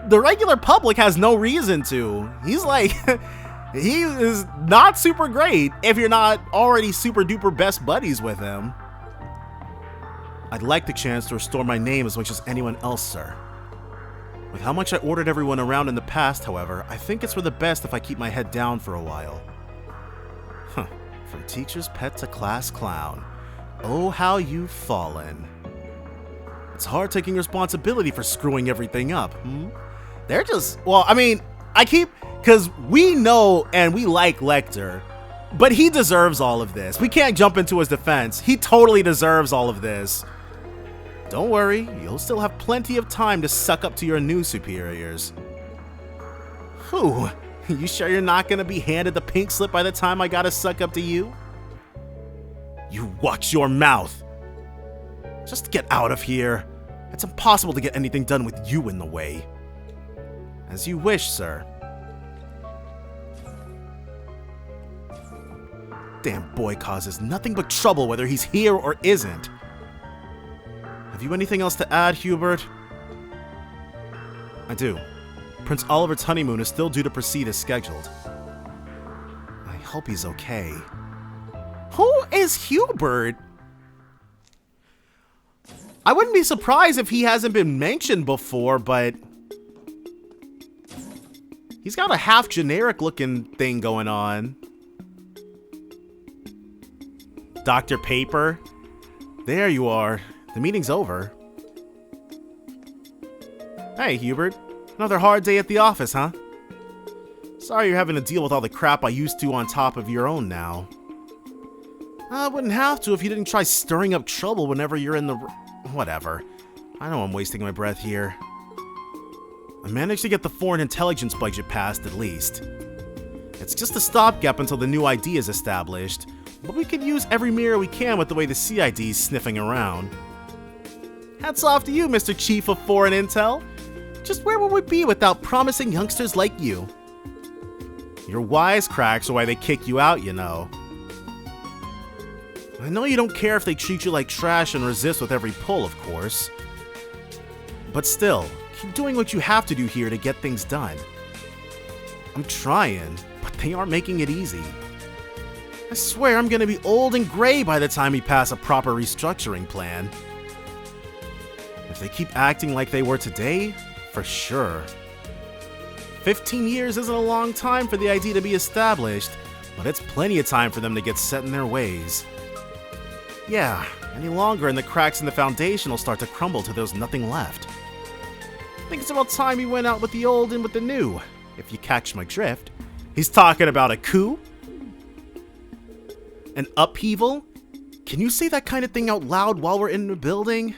the regular public has no reason to. He's like, he is not super great if you're not already super duper best buddies with him. I'd like the chance to restore my name as much as anyone else, sir. With how much I ordered everyone around in the past, however, I think it's for the best if I keep my head down for a while. From teacher's pet to class clown. Oh, how you've fallen. It's hard taking responsibility for screwing everything up, They're just, well, I mean, because we know and we like Lecter, but he deserves all of this. We can't jump into his defense. He totally deserves all of this. Don't worry, you'll still have plenty of time to suck up to your new superiors. Whew, you sure you're not gonna be handed the pink slip by the time I gotta suck up to you? You watch your mouth! Just get out of here. It's impossible to get anything done with you in the way. As you wish, sir. Damn boy causes nothing but trouble whether he's here or isn't. Have you anything else to add, Hubert? I do. Prince Oliver's honeymoon is still due to proceed as scheduled. I hope he's okay. Who is Hubert? I wouldn't be surprised if he hasn't been mentioned before, but he's got a half generic looking thing going on. Dr. Paper? There you are. The meeting's over. Hey, Hubert. Another hard day at the office, huh? Sorry you're having to deal with all the crap I used to on top of your own now. I wouldn't have to if you didn't try stirring up trouble whenever you're in the... Whatever. I know I'm wasting my breath here. I managed to get the foreign intelligence budget passed at least. It's just a stopgap until the new ID is established, but we could use every mirror we can with the way the CID's sniffing around. Hats off to you, Mr. Chief of Foreign Intel. Just where would we be without promising youngsters like you? Your wisecracks are why they kick you out, you know. I know you don't care if they treat you like trash and resist with every pull, of course. But still, keep doing what you have to do here to get things done. I'm trying, but they aren't making it easy. I swear I'm gonna be old and gray by the time we pass a proper restructuring plan. If they keep acting like they were today, for sure. 15 years isn't a long time for the ID to be established, but it's plenty of time for them to get set in their ways. Yeah, any longer and the cracks in the foundation will start to crumble till there's nothing left. I think it's about time we went out with the old and with the new, if you catch my drift. He's talking about a coup? An upheaval? Can you say that kind of thing out loud while we're in the building?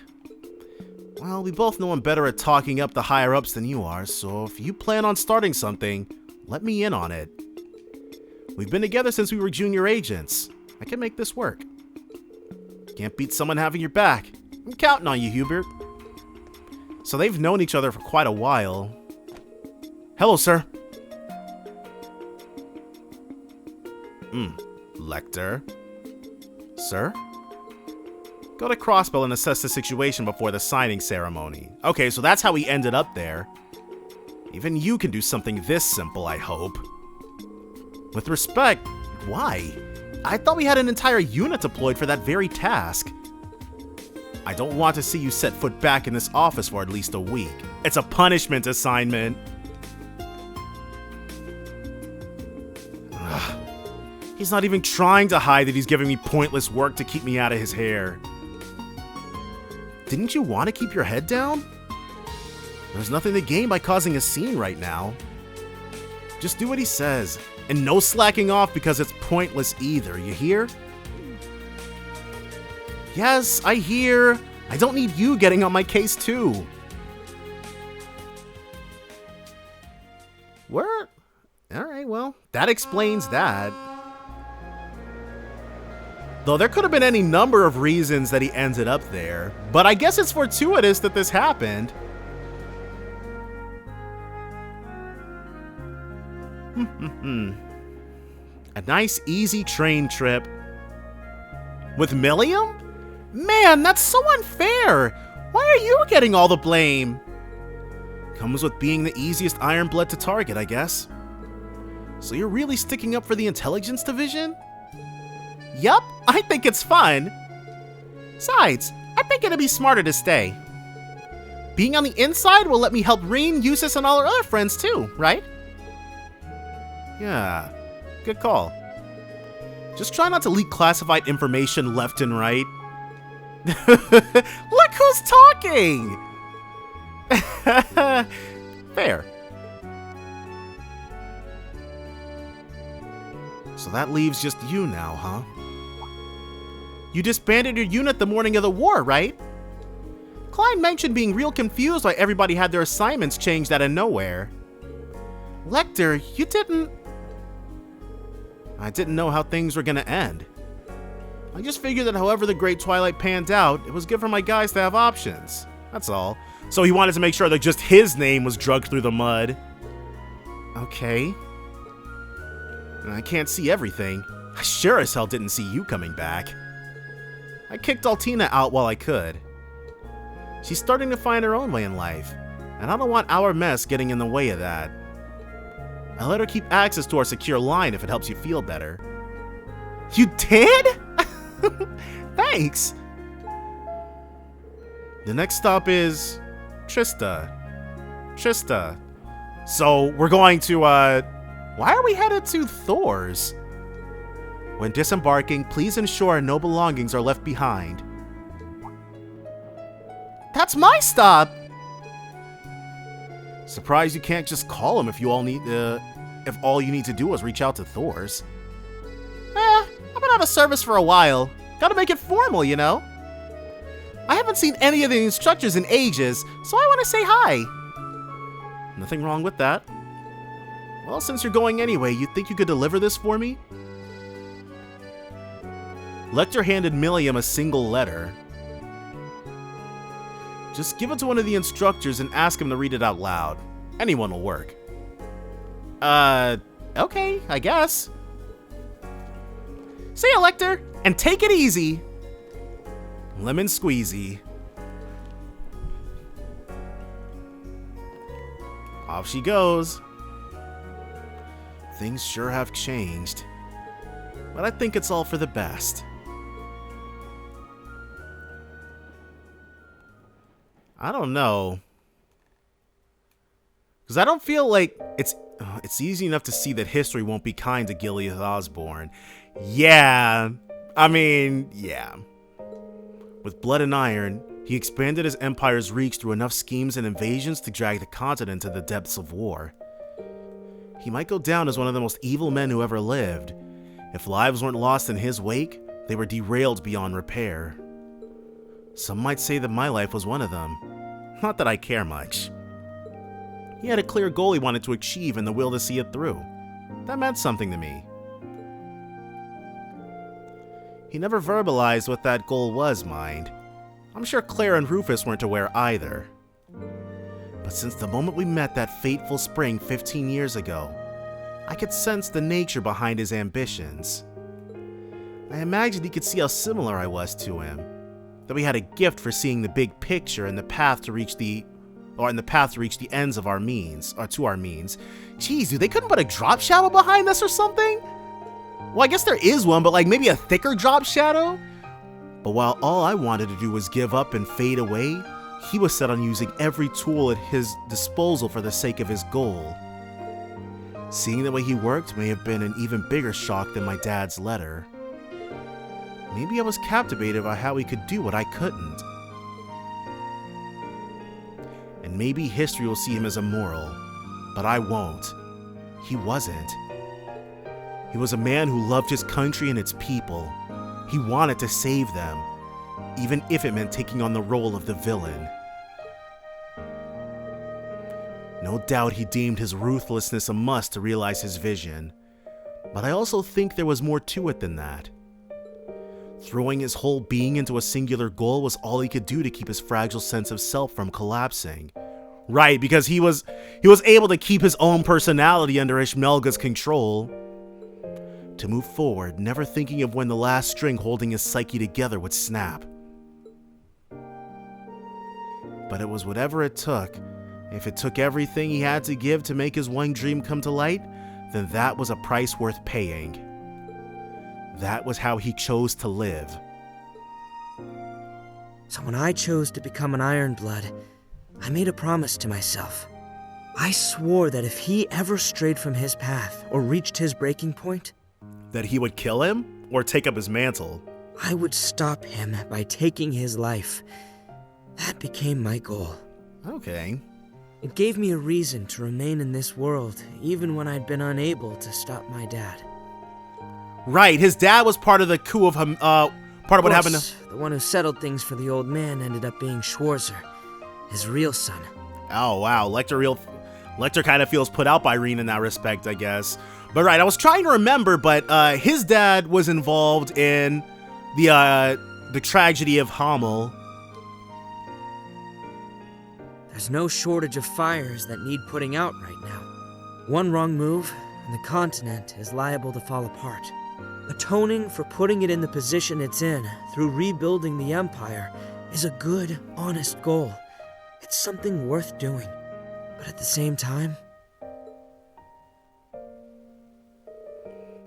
Well, we both know I'm better at talking up the higher-ups than you are, so if you plan on starting something, let me in on it. We've been together since we were junior agents. I can make this work. Can't beat someone having your back. I'm counting on you, Hubert. So they've known each other for quite a while. Hello, sir. Lecter. Sir? Go to Crossbell and assess the situation before the signing ceremony. Okay, so that's how we ended up there. Even you can do something this simple, I hope. With respect, why? I thought we had an entire unit deployed for that very task. I don't want to see you set foot back in this office for at least a week. It's a punishment assignment. Ugh. He's not even trying to hide that he's giving me pointless work to keep me out of his hair. Didn't you want to keep your head down? There's nothing to gain by causing a scene right now. Just do what he says, and no slacking off because it's pointless either, you hear? Yes, I hear. I don't need you getting on my case too. What? Alright, well, that explains that. Though there could have been any number of reasons that he ended up there, but I guess it's fortuitous that this happened. A nice, easy train trip. With Millium? Man, that's so unfair! Why are you getting all the blame? Comes with being the easiest Ironblood to target, I guess. So you're really sticking up for the Intelligence Division? Yup, I think it's fun. Besides, I think it'd be smarter to stay. Being on the inside will let me help Rean, Eustace, and all our other friends too, right? Yeah, good call. Just try not to leak classified information left and right. Look who's talking! Fair. So that leaves just you now, huh? You disbanded your unit the morning of the war, right? Klein mentioned being real confused why everybody had their assignments changed out of nowhere. Lecter, you didn't... I didn't know how things were gonna end. I just figured that however the Great Twilight panned out, it was good for my guys to have options. That's all. So he wanted to make sure that just his name was dragged through the mud. Okay. I can't see everything. I sure as hell didn't see you coming back. I kicked Altina out while I could. She's starting to find her own way in life, and I don't want our mess getting in the way of that. I let her keep access to our secure line if it helps you feel better. You did? Thanks! The next stop is... Trista. So, we're going to, why are we headed to Thor's? When disembarking, please ensure no belongings are left behind. That's my stop! Surprised you can't just call him if all you need to do is reach out to Thor's. I've been out of service for a while. Gotta make it formal, you know? I haven't seen any of the instructors in ages, so I want to say hi. Nothing wrong with that. Well, since you're going anyway, you think you could deliver this for me? Lecter handed Milliam a single letter. Just give it to one of the instructors and ask him to read it out loud. Anyone will work. Okay, I guess. See ya, Lecter, and take it easy. Lemon squeezy. Off she goes. Things sure have changed. But I think it's all for the best. I don't know. Because I don't feel like it's easy enough to see that history won't be kind to Gilead Osborne. Yeah. I mean, yeah. With blood and iron, he expanded his empire's reach through enough schemes and invasions to drag the continent to the depths of war. He might go down as one of the most evil men who ever lived. If lives weren't lost in his wake, they were derailed beyond repair. Some might say that my life was one of them. Not that I care much. He had a clear goal he wanted to achieve and the will to see it through. That meant something to me. He never verbalized what that goal was, mind. I'm sure Claire and Rufus weren't aware either. But since the moment we met that fateful spring 15 years ago, I could sense the nature behind his ambitions. I imagined he could see how similar I was to him, that we had a gift for seeing the big picture and the path to reach the ends of our means, or to our means. Jeez, dude, they couldn't put a drop shadow behind us or something? Well, I guess there is one, but like maybe a thicker drop shadow? But while all I wanted to do was give up and fade away, he was set on using every tool at his disposal for the sake of his goal. Seeing the way he worked may have been an even bigger shock than my dad's letter. Maybe I was captivated by how he could do what I couldn't. And maybe history will see him as immoral, but I won't. He wasn't. He was a man who loved his country and its people. He wanted to save them, even if it meant taking on the role of the villain. No doubt he deemed his ruthlessness a must to realize his vision, but I also think there was more to it than that. Throwing his whole being into a singular goal was all he could do to keep his fragile sense of self from collapsing. Right, because he was able to keep his own personality under Ishmelga's control. To move forward, never thinking of when the last string holding his psyche together would snap. But it was whatever it took. If it took everything he had to give to make his one dream come to light, then that was a price worth paying. That was how he chose to live. So when I chose to become an Ironblood, I made a promise to myself. I swore that if he ever strayed from his path or reached his breaking point, that he would kill him or take up his mantle. I would stop him by taking his life. That became my goal. Okay. It gave me a reason to remain in this world, even when I'd been unable to stop my dad. Right, his dad was part of the coup of Part of what happened to... The one who settled things for the old man ended up being Schwarzer, his real son. Oh, wow. Lecter kind of feels put out by Rean in that respect, I guess. But right, I was trying to remember, but his dad was involved in the tragedy of Hamel. There's no shortage of fires that need putting out right now. One wrong move, and the continent is liable to fall apart. Atoning for putting it in the position it's in through rebuilding the Empire is a good, honest goal. It's something worth doing. But at the same time...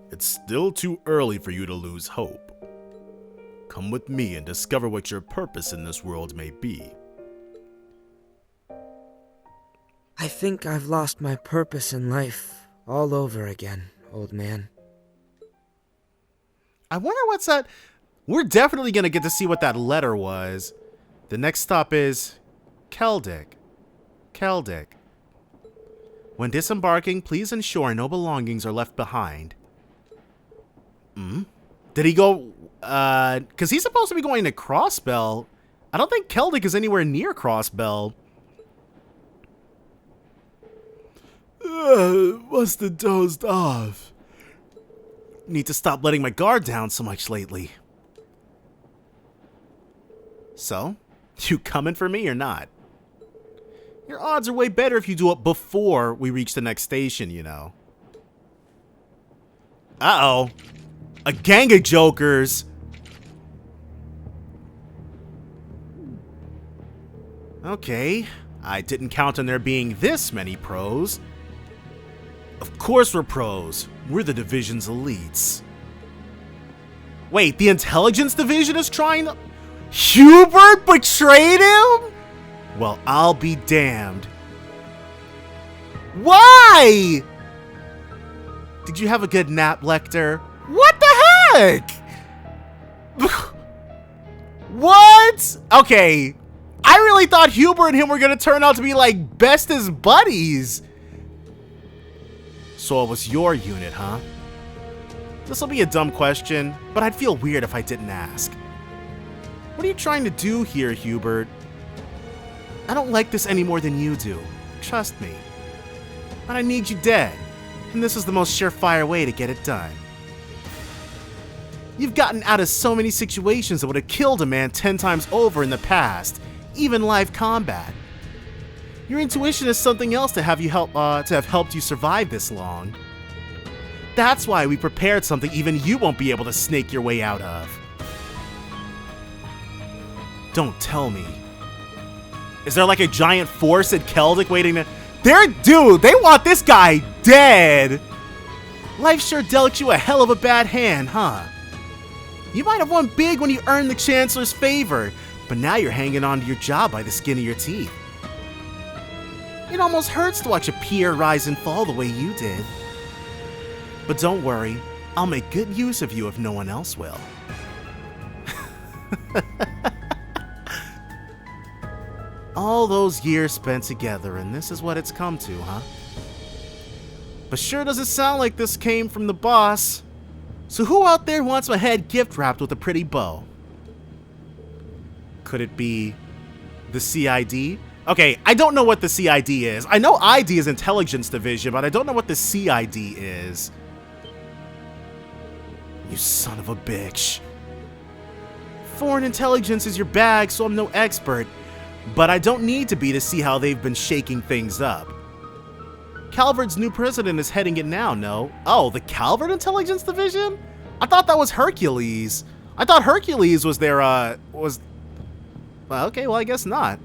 It's still too early for you to lose hope. Come with me and discover what your purpose in this world may be. I think I've lost my purpose in life all over again, old man. I wonder what's that... We're definitely going to get to see what that letter was. The next stop is... Keldic. When disembarking, please ensure no belongings are left behind. Did he go... Because he's supposed to be going to Crossbell. I don't think Keldic is anywhere near Crossbell. Must have dozed off. Need to stop letting my guard down so much lately. So, you coming for me or not? Your odds are way better if you do it before we reach the next station, you know. Uh-oh. A gang of jokers. Okay. I didn't count on there being this many pros. Of course we're pros. We're the division's elites. Wait, the intelligence division is trying to... Hubert betrayed him? Well, I'll be damned. Why? Did you have a good nap, Lecter? What the heck? What? Okay. I really thought Hubert and him were going to turn out to be like best as buddies. So it was your unit, huh? This will be a dumb question, but I'd feel weird if I didn't ask. What are you trying to do here, Hubert? I don't like this any more than you do. Trust me. But I need you dead, and this is the most surefire way to get it done. You've gotten out of so many situations that would have killed a man 10 times over in the past, even live combat. Your intuition is something else to have helped you survive this long. That's why we prepared something even you won't be able to snake your way out of. Don't tell me. Is there like a giant force at Keldic waiting to... Dude, they want this guy dead! Life sure dealt you a hell of a bad hand, huh? You might have won big when you earned the Chancellor's favor, but now you're hanging on to your job by the skin of your teeth. It almost hurts to watch a peer rise and fall the way you did. But don't worry, I'll make good use of you if no one else will. All those years spent together, and this is what it's come to, huh? But sure doesn't sound like this came from the boss. So who out there wants my head gift wrapped with a pretty bow? Could it be the CID? Okay, I don't know what the CID is. I know ID is Intelligence Division, but I don't know what the CID is. You son of a bitch. Foreign intelligence is your bag, so I'm no expert. But I don't need to be to see how they've been shaking things up. Calvard's new president is heading it now, no? Oh, the Calvard Intelligence Division? I thought that was Hercules. I thought Hercules was their, Well, okay, well, I guess not.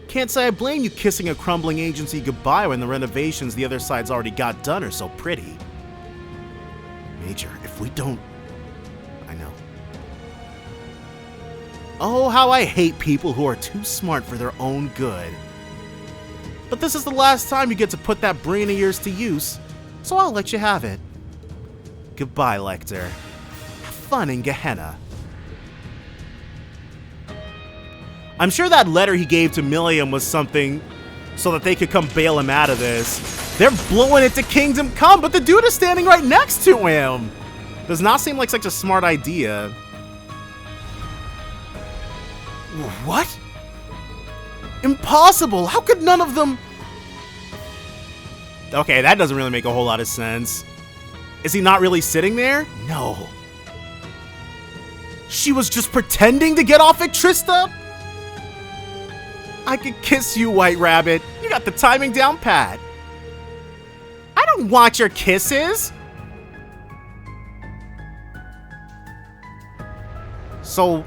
Can't say I blame you kissing a crumbling agency goodbye when the renovations the other side's already got done are so pretty. Major, if we don't... I know. Oh, how I hate people who are too smart for their own good. But this is the last time you get to put that brain of yours to use, so I'll let you have it. Goodbye, Lecter. Have fun in Gehenna. I'm sure that letter he gave to Milliam was something so that they could come bail him out of this. They're blowing it to Kingdom Come, but the dude is standing right next to him. Does not seem like such a smart idea. What? Impossible! How could none of them... Okay, that doesn't really make a whole lot of sense. Is he not really sitting there? No. She was just pretending to get off at Trista? I could kiss you, White Rabbit. You got the timing down pat. I don't want your kisses. So,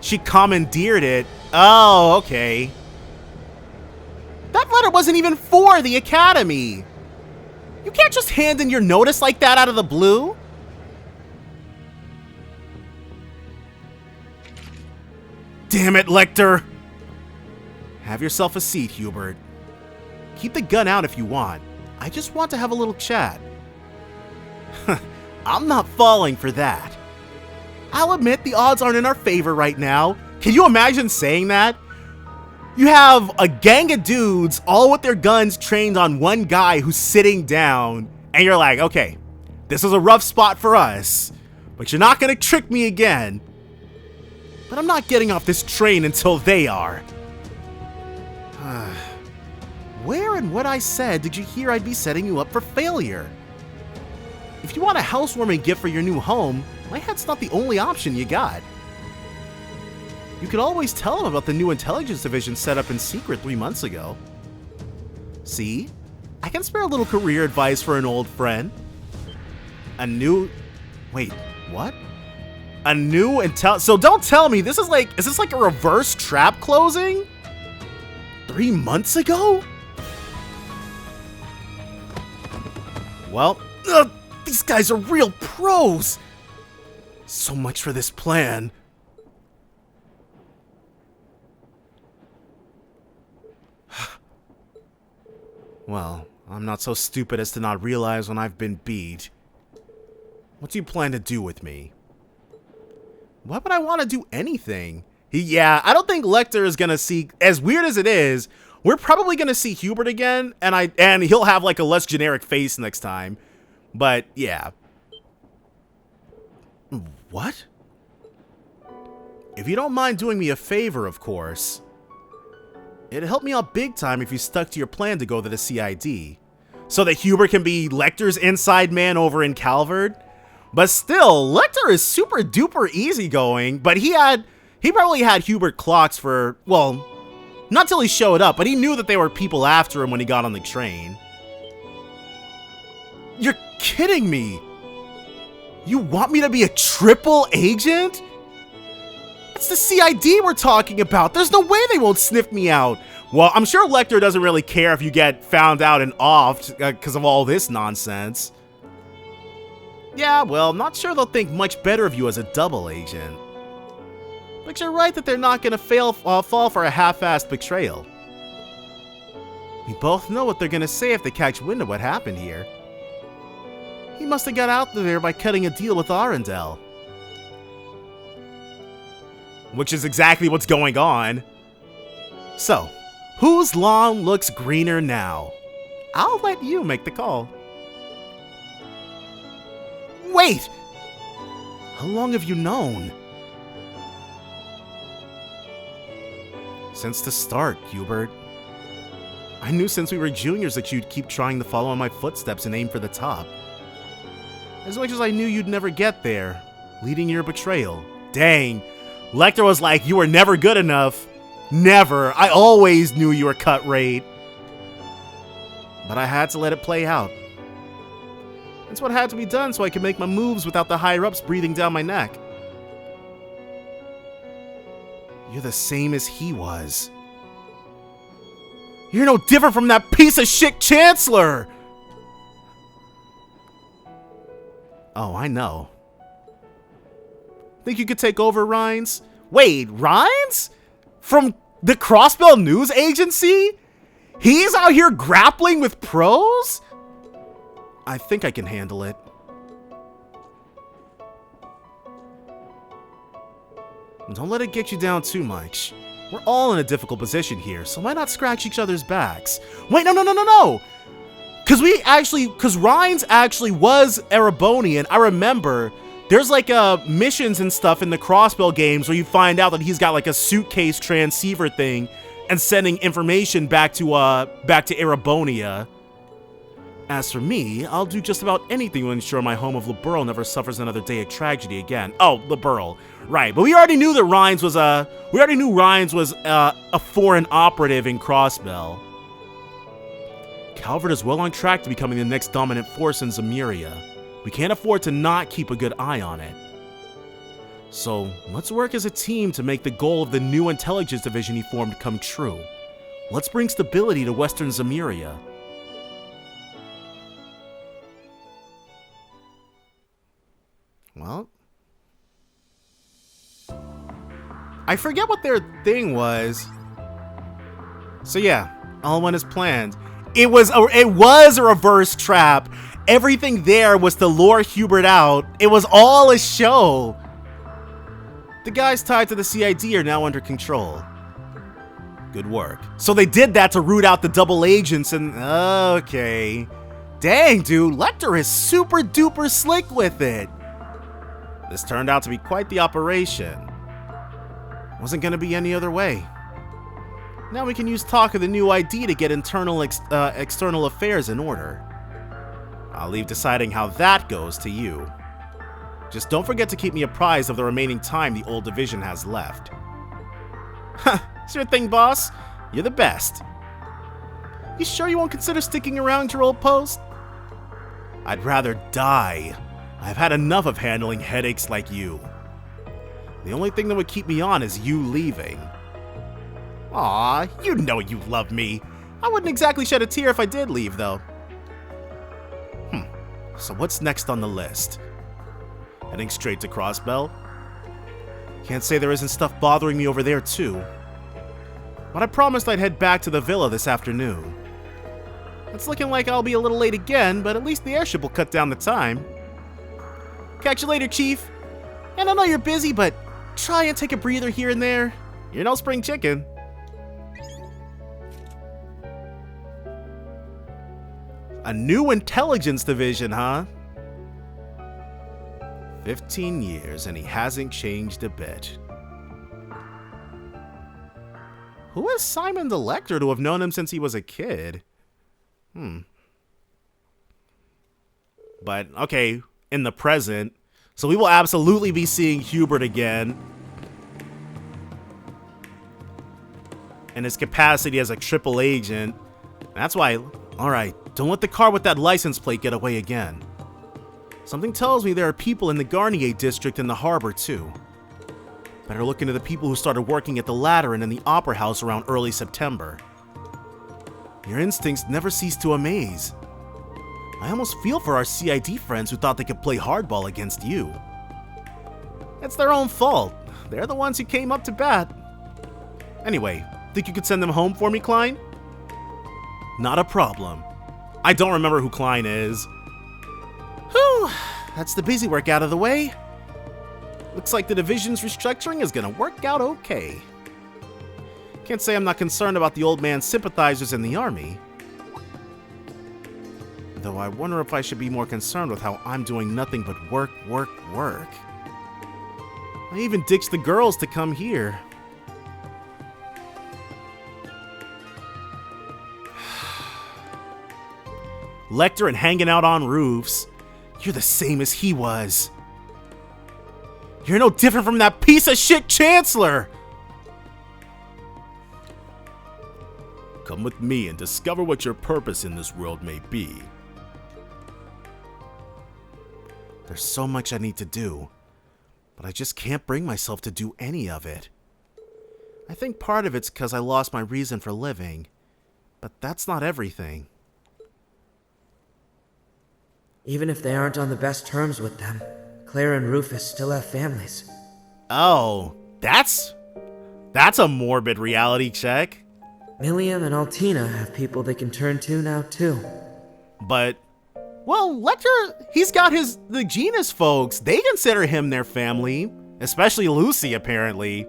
she commandeered it. Oh, okay. That letter wasn't even for the Academy. You can't just hand in your notice like that out of the blue. Damn it, Lecter. Have yourself a seat, Hubert. Keep the gun out if you want. I just want to have a little chat. I'm not falling for that. I'll admit the odds aren't in our favor right now. Can you imagine saying that? You have a gang of dudes, all with their guns trained on one guy who's sitting down, and you're like, okay, this is a rough spot for us, but you're not gonna trick me again. But I'm not getting off this train until they are. Where in what I said did you hear I'd be setting you up for failure? If you want a housewarming gift for your new home, my head's not the only option you got. You could always tell them about the new intelligence division set up in secret 3 months ago. See? I can spare a little career advice for an old friend. Wait, what? So don't tell me, is this like a reverse trap closing? 3 months ago? Well, these guys are real pros. So much for this plan. Well, I'm not so stupid as to not realize when I've been beat. What do you plan to do with me? Why would I want to do anything? Yeah, I don't think Lecter is gonna see, as weird as it is, we're probably gonna see Hubert again, and he'll have like a less generic face next time. But yeah. What? If you don't mind doing me a favor, of course. It'd help me out big time if you stuck to your plan to go to the CID. So that Hubert can be Lecter's inside man over in Calvard. But still, Lecter is super duper easygoing, but he probably had Hubert clocked for, well, not till he showed up, but he knew that there were people after him when he got on the train. You're kidding me! You want me to be a triple agent? It's the CID we're talking about. There's no way they won't sniff me out. Well, I'm sure Lecter doesn't really care if you get found out and offed because of all this nonsense. Yeah, well, not sure they'll think much better of you as a double agent. But you're right that they're not going to fall for a half-assed betrayal. We both know what they're going to say if they catch wind of what happened here. He must have got out there by cutting a deal with Arundel. Which is exactly what's going on. So, whose lawn looks greener now? I'll let you make the call. Wait! How long have you known? Since the start, Hubert. I knew since we were juniors that you'd keep trying to follow in my footsteps and aim for the top. As much as I knew you'd never get there, leading your betrayal. Dang. Lecter was like, you were never good enough. Never. I always knew you were cut rate. But I had to let it play out. That's what had to be done so I could make my moves without the higher-ups breathing down my neck. You're the same as he was. You're no different from that piece of shit Chancellor! Oh, I know. Think you could take over, Rhines? Wait, Rhines? From the Crossbell News Agency? He's out here grappling with pros? I think I can handle it. Don't let it get you down too much. We're all in a difficult position here, so why not scratch each other's backs? Wait, no! Because Rhines actually was Erebonian. I remember There's like missions and stuff in the Crossbell games where you find out that he's got like a suitcase transceiver thing and sending information back to Erebonia. As for me, I'll do just about anything to ensure my home of Liberl never suffers another day of tragedy again. Oh, Liberl, right? But we already knew that Rhines was a foreign operative in Crossbell. Calvert is well on track to becoming the next dominant force in Zemuria. We can't afford to not keep a good eye on it. So, let's work as a team to make the goal of the new intelligence division he formed come true. Let's bring stability to Western Zemuria. Well, I forget what their thing was. So yeah, all went as planned. It was a reverse trap. Everything there was to lure Hubert out. It was all a show. The guys tied to the CID are now under control. Good work. So they did that to root out the double agents and... Okay. Dang, dude. Lecter is super duper slick with it. This turned out to be quite the operation. Wasn't gonna be any other way. Now we can use talk of the new ID to get external affairs in order. I'll leave deciding how that goes to you. Just don't forget to keep me apprised of the remaining time the old division has left. Ha! Sure thing, boss. You're the best. You sure you won't consider sticking around your old post? I'd rather die. I've had enough of handling headaches like you. The only thing that would keep me on is you leaving. Aw, you know you love me. I wouldn't exactly shed a tear if I did leave, though. So what's next on the list? Heading straight to Crossbell? Can't say there isn't stuff bothering me over there, too. But I promised I'd head back to the villa this afternoon. It's looking like I'll be a little late again, but at least the airship will cut down the time. Catch you later, Chief. And I know you're busy, but try and take a breather here and there. You're no spring chicken. A new intelligence division, huh? 15 years and he hasn't changed a bit. Who is Simon the Lecter to have known him since he was a kid? But, okay, in the present. So we will absolutely be seeing Hubert again. In his capacity as a triple agent. That's why... Alright, don't let the car with that license plate get away again. Something tells me there are people in the Garnier district in the harbor, too. Better look into the people who started working at the Lateran and the Opera House around early September. Your instincts never cease to amaze. I almost feel for our CID friends who thought they could play hardball against you. It's their own fault. They're the ones who came up to bat. Anyway, think you could send them home for me, Klein? Not a problem. I don't remember who Klein is. Whew, that's the busy work out of the way. Looks like the division's restructuring is gonna work out okay. Can't say I'm not concerned about the old man's sympathizers in the army. Though I wonder if I should be more concerned with how I'm doing nothing but work, work, work. I even ditched the girls to come here. Lecter and hanging out on roofs. You're the same as he was. You're no different from that piece of shit Chancellor! Come with me and discover what your purpose in this world may be. There's so much I need to do, but I just can't bring myself to do any of it. I think part of it's because I lost my reason for living, but that's not everything. Even if they aren't on the best terms with them, Claire and Rufus still have families. Oh, that's a morbid reality check. Milliam and Altina have people they can turn to now, too. But, well, Lecter, he's got the Genus folks. They consider him their family. Especially Lucy, apparently.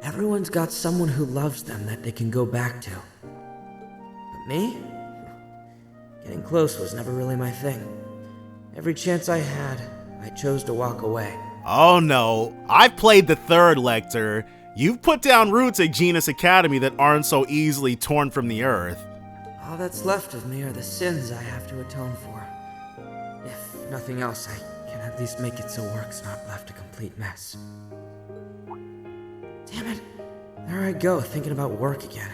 Everyone's got someone who loves them that they can go back to. But me? Getting close was never really my thing. Every chance I had, I chose to walk away. Oh no, I've played the third Lecter. You've put down roots at Genus Academy that aren't so easily torn from the earth. All that's left of me are the sins I have to atone for. If nothing else, I can at least make it so work's not left a complete mess. Damn it. There I go, thinking about work again.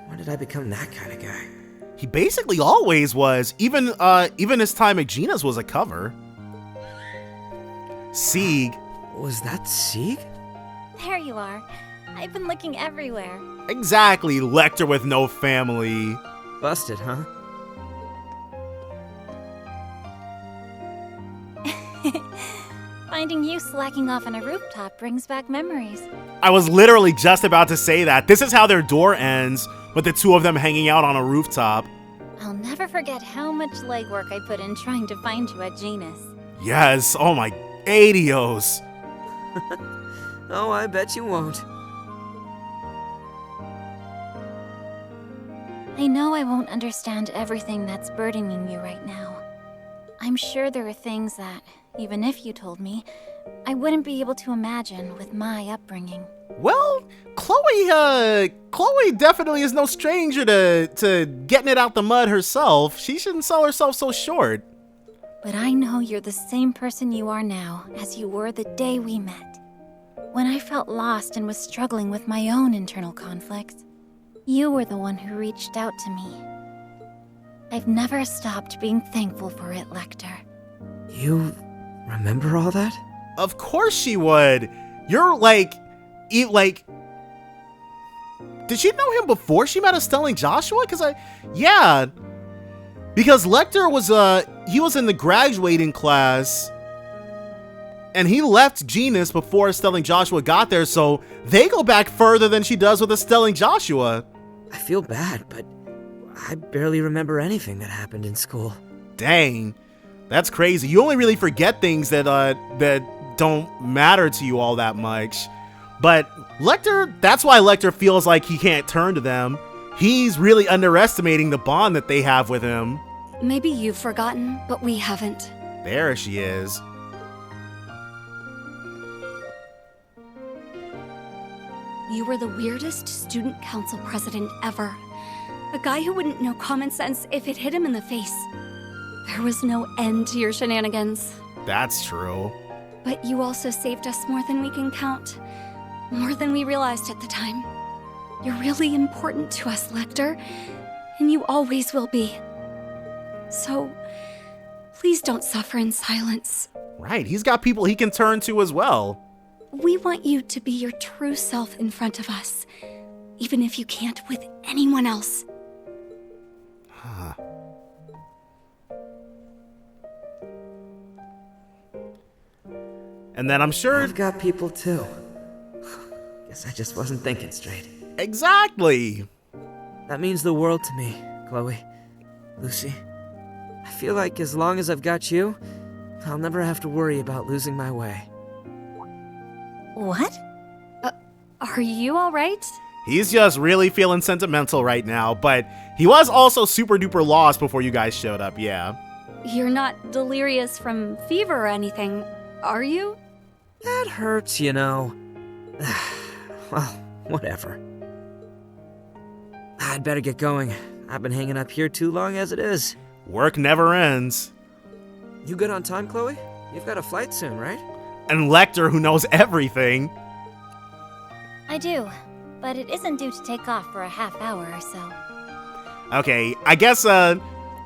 When did I become that kind of guy? He basically always was. Even his time at Genus was a cover. Sieg. Was that Sieg? There you are. I've been looking everywhere. Exactly, Lecter with no family. Busted, huh? Finding you slacking off on a rooftop brings back memories. I was literally just about to say that. This is how their door ends, with the two of them hanging out on a rooftop. I'll never forget how much legwork I put in trying to find you at Genus. Yes, oh my adios. Oh, I bet you won't. I know I won't understand everything that's burdening you right now. I'm sure there are things that, even if you told me, I wouldn't be able to imagine with my upbringing. Well, Chloe definitely is no stranger to getting it out the mud herself. She shouldn't sell herself so short. But I know you're the same person you are now as you were the day we met. When I felt lost and was struggling with my own internal conflicts, you were the one who reached out to me. I've never stopped being thankful for it, Lecter. You remember all that? Of course she would. You're like, did she know him before she met Estelle and Joshua? Yeah. Because Lecter was in the graduating class, and he left Genus before Estelle and Joshua got there, so they go back further than she does with Estelle and Joshua. I feel bad, but I barely remember anything that happened in school. Dang, that's crazy. You only really forget things that don't matter to you all that much. But Lecter, that's why Lecter feels like he can't turn to them. He's really underestimating the bond that they have with him. Maybe you've forgotten, but we haven't. There she is. You were the weirdest student council president ever. A guy who wouldn't know common sense if it hit him in the face. There was no end to your shenanigans. That's true. But you also saved us more than we can count. More than we realized at the time. You're really important to us, Lecter. And you always will be. So, please don't suffer in silence. Right, he's got people he can turn to as well. We want you to be your true self in front of us. Even if you can't with anyone else. Huh. And then I'm sure... I've got people too. Guess I just wasn't thinking straight. Exactly. That means the world to me, Chloe. Lucy. I feel like as long as I've got you, I'll never have to worry about losing my way. What? Are you alright? He's just really feeling sentimental right now, but he was also super duper lost before you guys showed up, yeah. You're not delirious from fever or anything, are you? That hurts, you know. Well, whatever. I'd better get going. I've been hanging up here too long as it is. Work never ends. You good on time, Chloe? You've got a flight soon, right? And Lecter, who knows everything. I do, but it isn't due to take off for a half hour or so. Okay, I guess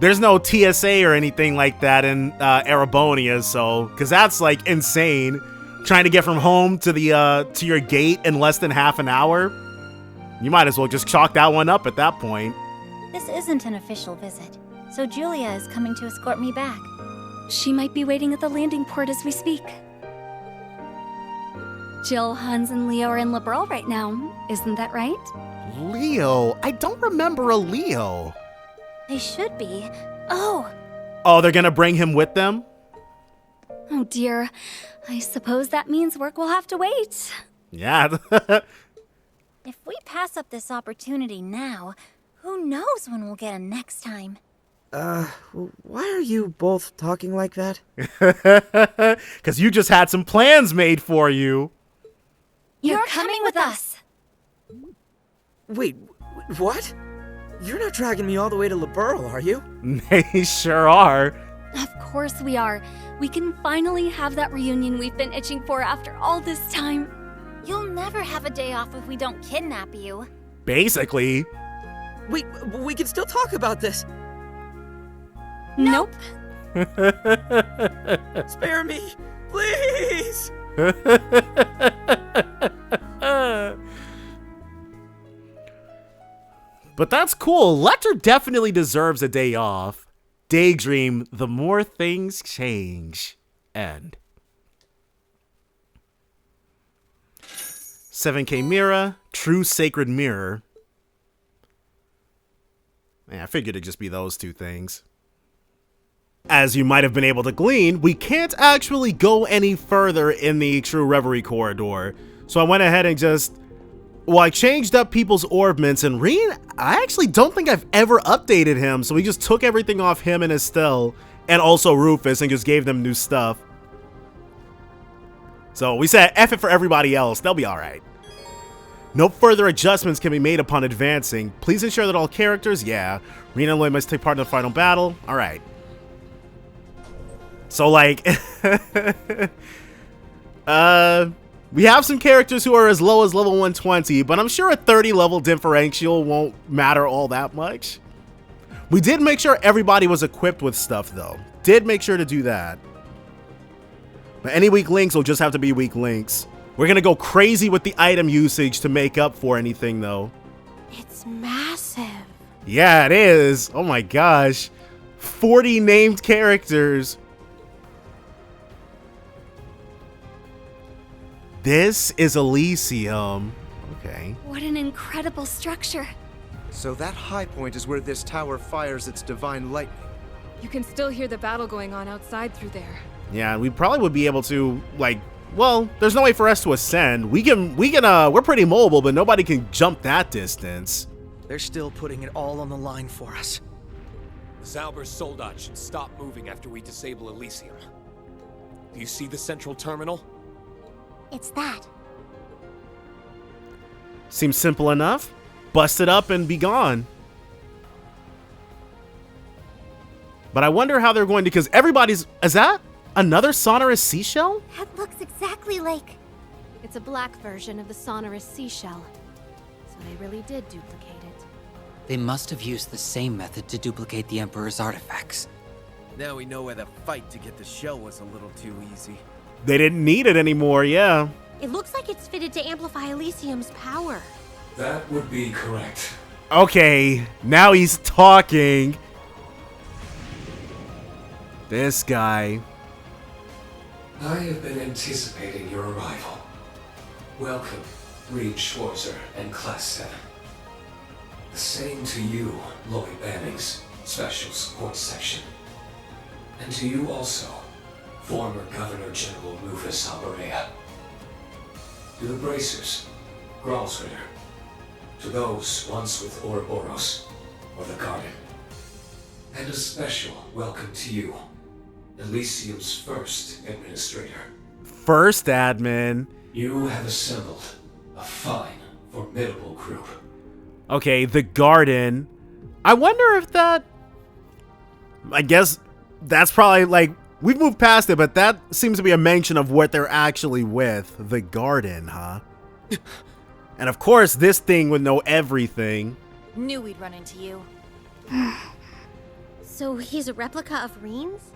there's no TSA or anything like that in Erebonia, so because that's like insane. Trying to get from home to the to your gate in less than half an hour. You might as well just chalk that one up at that point. This isn't an official visit, so Julia is coming to escort me back. She might be waiting at the landing port as we speak. Jill, Hans, and Leo are in Liberal right now. Isn't that right? Leo? I don't remember a Leo. They should be. Oh, They're gonna bring him with them? Oh dear. I suppose that means work will have to wait. Yeah. if we pass up this opportunity now, who knows when we'll get him next time? Why are you both talking like that? Because you just had some plans made for you. You're coming with us. Wait, what? You're not dragging me all the way to Liberl, are you? They sure are. Of course we are. We can finally have that reunion we've been itching for after all this time. You'll never have a day off if we don't kidnap you. Basically. Wait, we can still talk about this. Nope. Spare me, please! But that's cool. Lecter definitely deserves a day off. Daydream, the more things change. End. 7K Mirror, True Sacred Mirror. Yeah, I figured it'd just be those two things. As you might have been able to glean, we can't actually go any further in the True Reverie corridor. So I went ahead and I changed up people's orbments, and Rean, I actually don't think I've ever updated him, so we just took everything off him and Estelle, and also Rufus, and just gave them new stuff. So we said F it for everybody else, they'll be alright. No further adjustments can be made upon advancing. Please ensure that all characters, yeah. Rean and Lloyd must take part in the final battle, alright. So like, we have some characters who are as low as level 120, but I'm sure a 30 level differential won't matter all that much. We did make sure everybody was equipped with stuff though. Did make sure to do that. But any weak links will just have to be weak links. We're gonna go crazy with the item usage to make up for anything though. It's massive. Yeah, it is. Oh my gosh. 40 named characters. This is Elysium. Okay. What an incredible structure. So that high point is where this tower fires its divine lightning. You can still hear the battle going on outside through there. Yeah, we probably would be able to, like, well, there's no way for us to ascend. We're pretty mobile, but nobody can jump that distance. They're still putting it all on the line for us. Zauber's soldat should stop moving after we disable Elysium. Do you see the central terminal? It's that. Seems simple enough. Bust it up and be gone. But I wonder how they're going to, because everybody's, is that another sonorous seashell? That looks exactly like... It's a black version of the sonorous seashell. So they really did duplicate it. They must have used the same method to duplicate the Emperor's artifacts. Now we know why the fight to get the shell was a little too easy. They didn't need it anymore, yeah. It looks like it's fitted to amplify Elysium's power. That would be correct. Okay, now he's talking. This guy. I have been anticipating your arrival. Welcome, Rean Schwarzer and Class 7. The same to you, Lloyd Bannings, Special Support Section. And to you also, former Governor General Rufus Alberea. To the Bracers, Gralsritter. To those once with Ouroboros, or the Garden. And a special welcome to you, Elysium's first administrator. First admin. You have assembled a fine, formidable group. Okay, the Garden. I wonder if that... I guess that's probably like... We've moved past it, but that seems to be a mention of what they're actually with. The Garden, huh? And of course, this thing would know everything. Knew we'd run into you. So he's a replica of Rean's?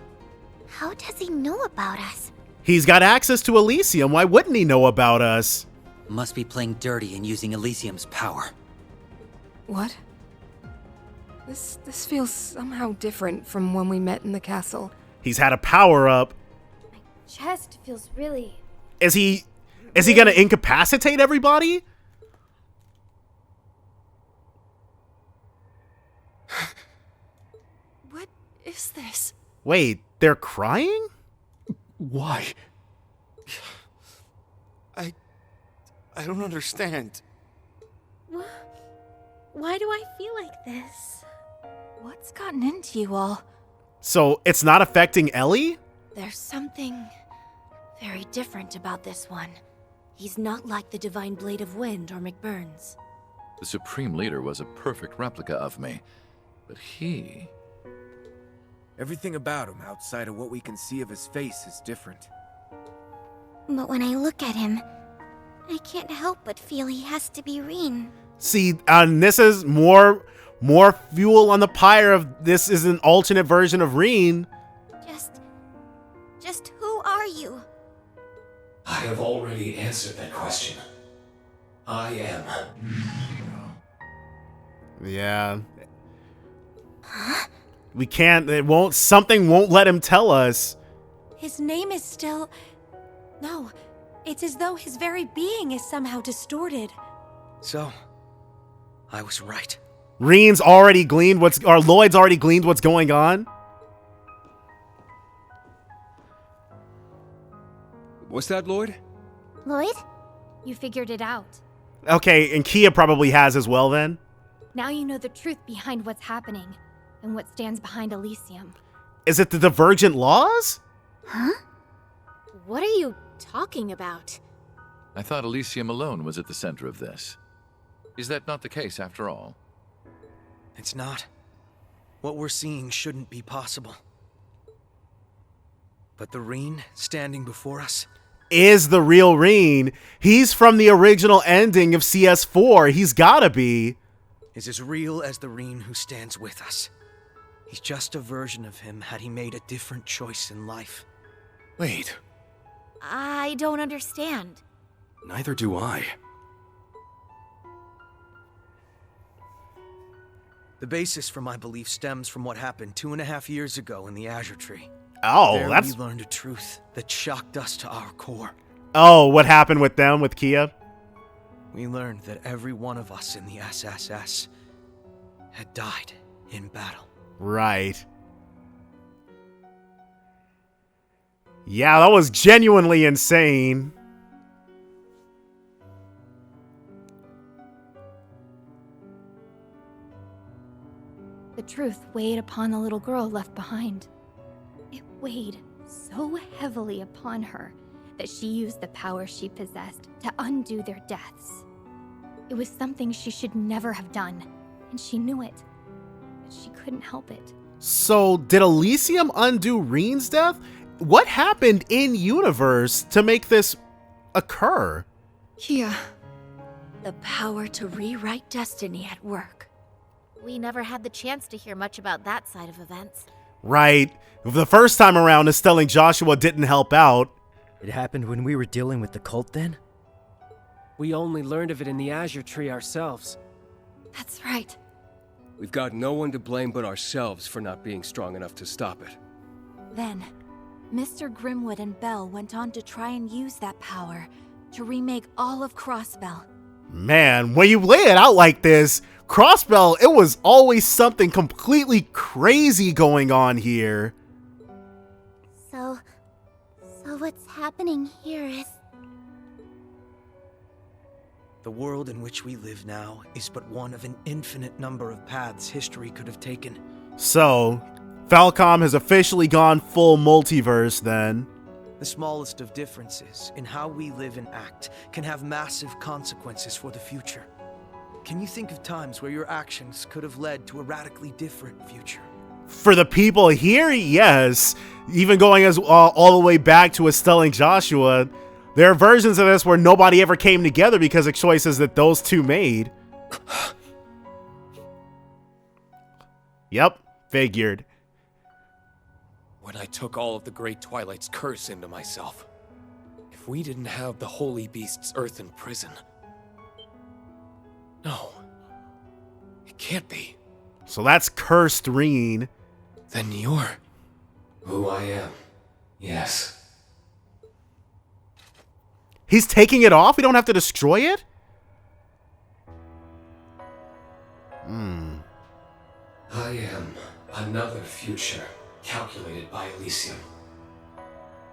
How does he know about us? He's got access to Elysium. Why wouldn't he know about us? Must be playing dirty and using Elysium's power. What? This feels somehow different from when we met in the castle. He's had a power-up. Chest feels really... Is he gonna incapacitate everybody? What is this? Wait, they're crying? Why? I don't understand. Why do I feel like this? What's gotten into you all? So it's not affecting Ellie? There's something very different about this one. He's not like the Divine Blade of Wind or McBurn's. The Supreme Leader was a perfect replica of me, but he... Everything about him, outside of what we can see of his face, is different. But when I look at him, I can't help but feel he has to be Rean. See, this is more fuel on the pyre of this is an alternate version of Rean. Just who are you? I have already answered that question. I am. Yeah. We can't, something won't let him tell us. His name is still... No, it's as though his very being is somehow distorted. So, I was right. Rean's already gleaned Lloyd's already gleaned what's going on. What's that, Lloyd? Lloyd? You figured it out. Okay, and Kia probably has as well then. Now you know the truth behind what's happening, and what stands behind Elysium. Is it the divergent laws? Huh? What are you talking about? I thought Elysium alone was at the center of this. Is that not the case after all? It's not. What we're seeing shouldn't be possible. But the Rean standing before us is the real Rean. He's from the original ending of CS4. He's gotta be. Is as real as the Rean who stands with us. He's just a version of him had he made a different choice in life. Wait. I don't understand. Neither do I. The basis for my belief stems from what happened 2.5 years ago in the Azure Tree. Oh, there that's... we learned a truth that shocked us to our core. Oh, what happened with them, with Kia? We learned that every one of us in the SSS had died in battle. Right. Yeah, that was genuinely insane. The truth weighed upon the little girl left behind. It weighed so heavily upon her that she used the power she possessed to undo their deaths. It was something she should never have done, and she knew it, but she couldn't help it. So, did Elysium undo Rean's death? What happened in universe to make this occur? Kia. The power to rewrite destiny at work. We never had the chance to hear much about that side of events. Right. The first time around, Estelle and Joshua didn't help out. It happened when we were dealing with the cult then? We only learned of it in the Azure Tree ourselves. That's right. We've got no one to blame but ourselves for not being strong enough to stop it. Then, Mr. Grimwood and Bell went on to try and use that power to remake all of Crossbell. Man, when you lay it out like this, Crossbell, it was always something completely crazy going on here. So what's happening here is... The world in which we live now is but one of an infinite number of paths history could have taken. So, Falcom has officially gone full multiverse then. The smallest of differences in how we live and act can have massive consequences for the future. Can you think of times where your actions could have led to a radically different future? For the people here, yes. Even going as all the way back to Estelle and Joshua, there are versions of this where nobody ever came together because of choices that those two made. Yep, figured. When I took all of the Great Twilight's curse into myself, if we didn't have the Holy Beast's earthen prison... No. It can't be. So that's cursed Rean. Then you're... Who I am. Yes. He's taking it off? We don't have to destroy it? I am another future calculated by Elysium.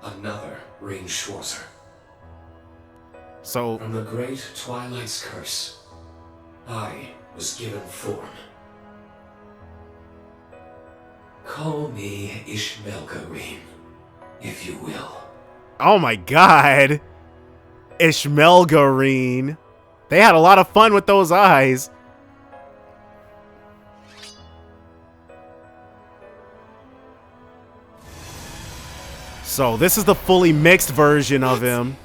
Another Rean Schwarzer. So... From the Great Twilight's curse, I was given form. Call me Ishmelga, Rean, if you will. Oh my god. Ishmelga. They had a lot of fun with those eyes. So this is the fully mixed version of him,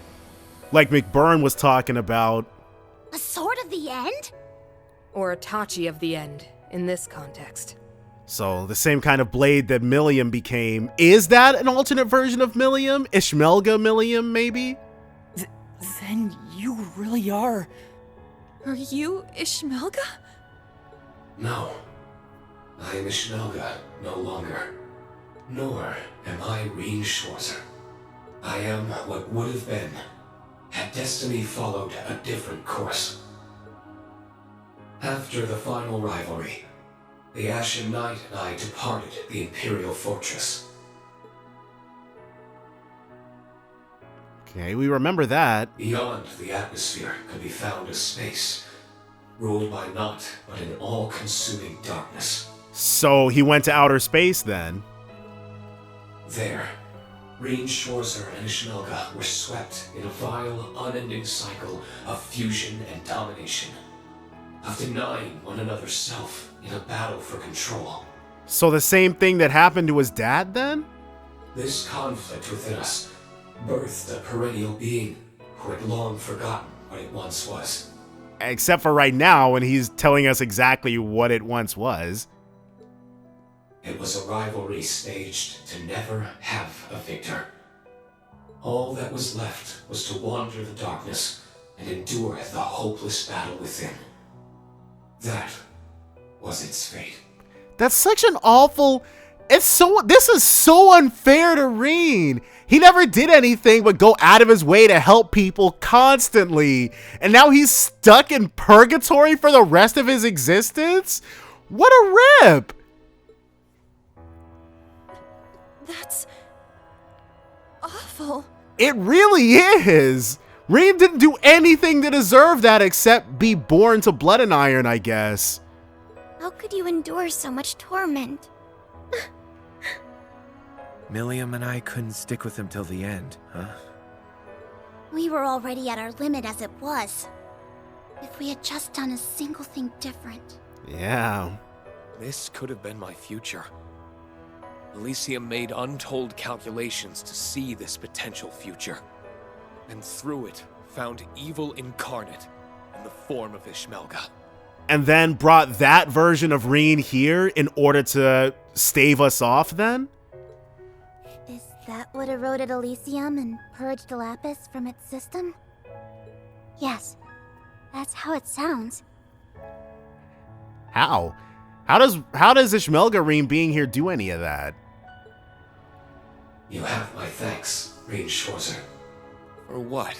like McBurn was talking about. A sword of the end? Or a Tachi of the end, in this context. So the same kind of blade that Millium became. Is that an alternate version of Millium? Ishmelga Millium, maybe? Then you really are... Are you Ishmelga? No. I am Ishmelga no longer. Nor am I Rean Schwarzer. I am what would have been, had destiny followed a different course. After the final rivalry, the Ashen Knight and I departed the Imperial Fortress. Okay, we remember that. Beyond the atmosphere could be found a space, ruled by naught but an all-consuming darkness. So he went to outer space then. There, Rean Schwarzer and Ishmelga were swept in a vile, unending cycle of fusion and domination, of denying one another's self in a battle for control. So the same thing that happened to his dad then? This conflict within us birthed a perennial being who had long forgotten what it once was. Except for right now when he's telling us exactly what it once was. It was a rivalry staged to never have a victor. All that was left was to wander the darkness and endure the hopeless battle within. That was its fate. That's such an awful... This is so unfair to Rean. He never did anything but go out of his way to help people constantly. And now he's stuck in purgatory for the rest of his existence? What a rip! That's... awful. It really is. Rean didn't do anything to deserve that except be born to blood and iron, I guess. How could you endure so much torment? Millium and I couldn't stick with him till the end, huh? We were already at our limit as it was. If we had just done a single thing different. Yeah. This could have been my future. Elysium made untold calculations to see this potential future. And through it, found evil incarnate in the form of Ishmelga. And then brought that version of Rean here in order to stave us off then? Is that what eroded Elysium and purged Lapis from its system? Yes, that's how it sounds. How? How does Ishmelga Rean being here do any of that? You have my thanks, Rean Schwarzer. For what?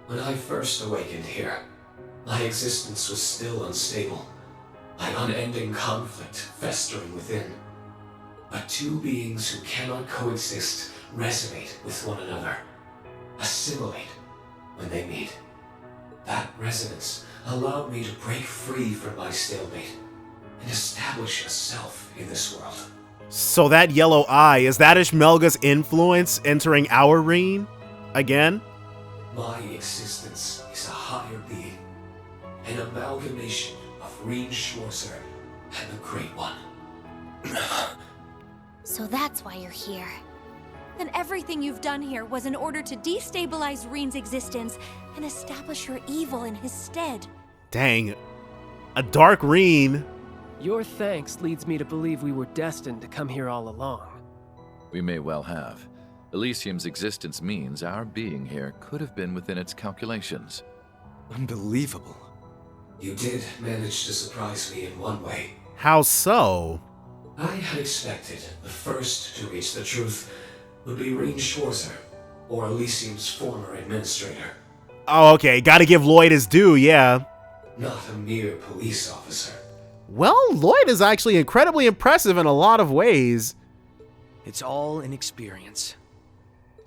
When I first awakened here, my existence was still unstable, my unending conflict festering within. But two beings who cannot coexist resonate with one another, assimilate when they meet. That resonance allowed me to break free from my stalemate and establish a self in this world. So that yellow eye, is that Ishmelga's influence entering our Rean again? My existence is a higher being, an amalgamation of Rean Schwarzer and the Great One. So that's why you're here. Then everything you've done here was in order to destabilize Rean's existence and establish your evil in his stead. Dang. A dark Rean. Your thanks leads me to believe we were destined to come here all along. We may well have. Elysium's existence means our being here could have been within its calculations. Unbelievable. You did manage to surprise me in one way. How so? I had expected the first to reach the truth would be Rean Schwarzer, or Elysium's former administrator. Oh, okay. Gotta give Lloyd his due, yeah. Not a mere police officer. Well, Lloyd is actually incredibly impressive in a lot of ways. It's all an experience.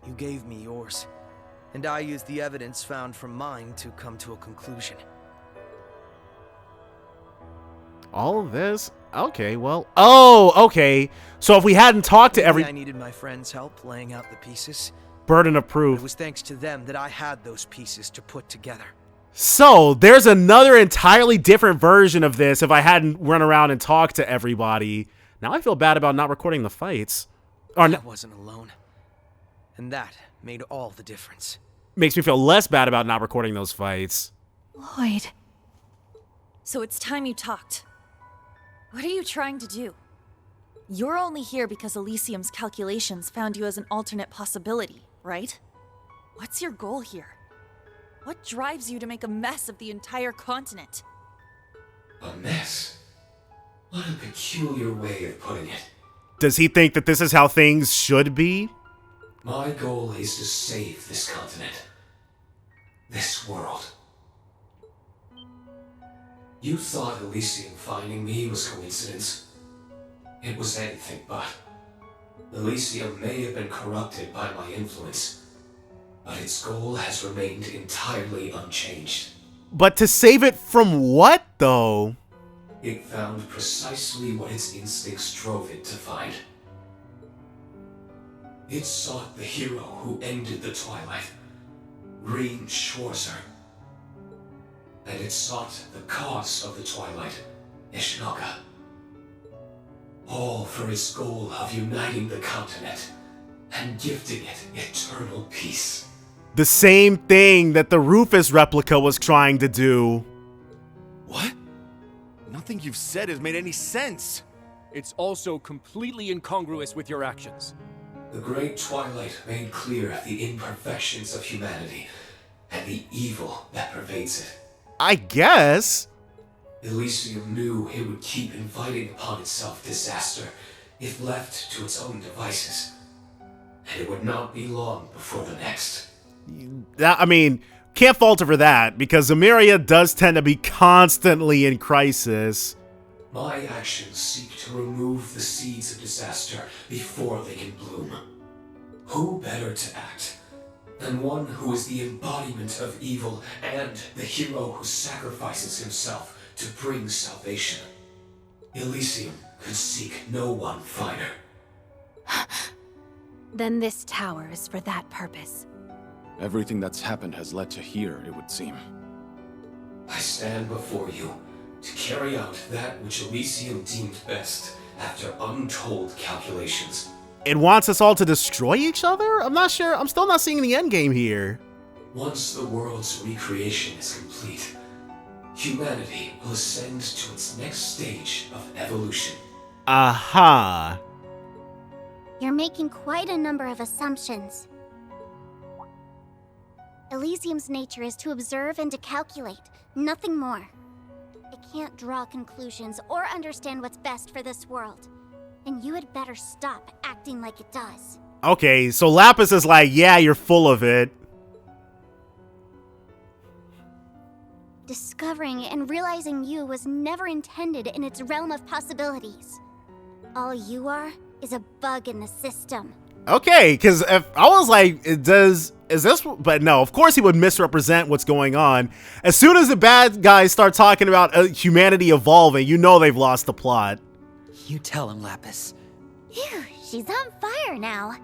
You gave me yours, and I used the evidence found from mine to come to a conclusion. All of this? Okay, well... Oh, okay. So if we hadn't talked to I needed my friend's help laying out the pieces. Burden of proof. It was thanks to them that I had those pieces to put together. So, there's another entirely different version of this if I hadn't run around and talked to everybody. Now I feel bad about not recording the fights. I wasn't alone. And that made all the difference. Makes me feel less bad about not recording those fights. Lloyd. So it's time you talked. What are you trying to do? You're only here because Elysium's calculations found you as an alternate possibility, right? What's your goal here? What drives you to make a mess of the entire continent? A mess? What a peculiar way of putting it. Does he think that this is how things should be? My goal is to save this continent. This world. You thought Elysium finding me was coincidence. It was anything but. Elysium may have been corrupted by my influence, but its goal has remained entirely unchanged. But to save it from what, though? It found precisely what its instincts drove it to find. It sought the hero who ended the Twilight, Rean. And it sought the cause of the Twilight, Ishmelga. All for its goal of uniting the continent and gifting it eternal peace. The same thing that the Rufus replica was trying to do. What? Nothing you've said has made any sense. It's also completely incongruous with your actions. The Great Twilight made clear the imperfections of humanity and the evil that pervades it. I guess. Elysium knew it would keep inviting upon itself disaster if left to its own devices. And it would not be long before the next. I mean, can't fault her for that, because Zamiria does tend to be constantly in crisis. My actions seek to remove the seeds of disaster before they can bloom. Who better to act than one who is the embodiment of evil and the hero who sacrifices himself to bring salvation? Elysium could seek no one finer. Then this tower is for that purpose. Everything that's happened has led to here, it would seem. I stand before you to carry out that which Elysium deemed best after untold calculations. It wants us all to destroy each other? I'm not sure. I'm still not seeing the end game here. Once the world's recreation is complete, humanity will ascend to its next stage of evolution. Aha. You're making quite a number of assumptions. Elysium's nature is to observe and to calculate, nothing more. It can't draw conclusions or understand what's best for this world. And you had better stop acting like it does. Okay, so Lapis is like, yeah, you're full of it. Discovering and realizing you was never intended in its realm of possibilities. All you are is a bug in the system. Okay, because if I was like, is this, but no, of course he would misrepresent what's going on. As soon as the bad guys start talking about humanity evolving, you know they've lost the plot. You tell him, Lapis. Phew, she's on fire now.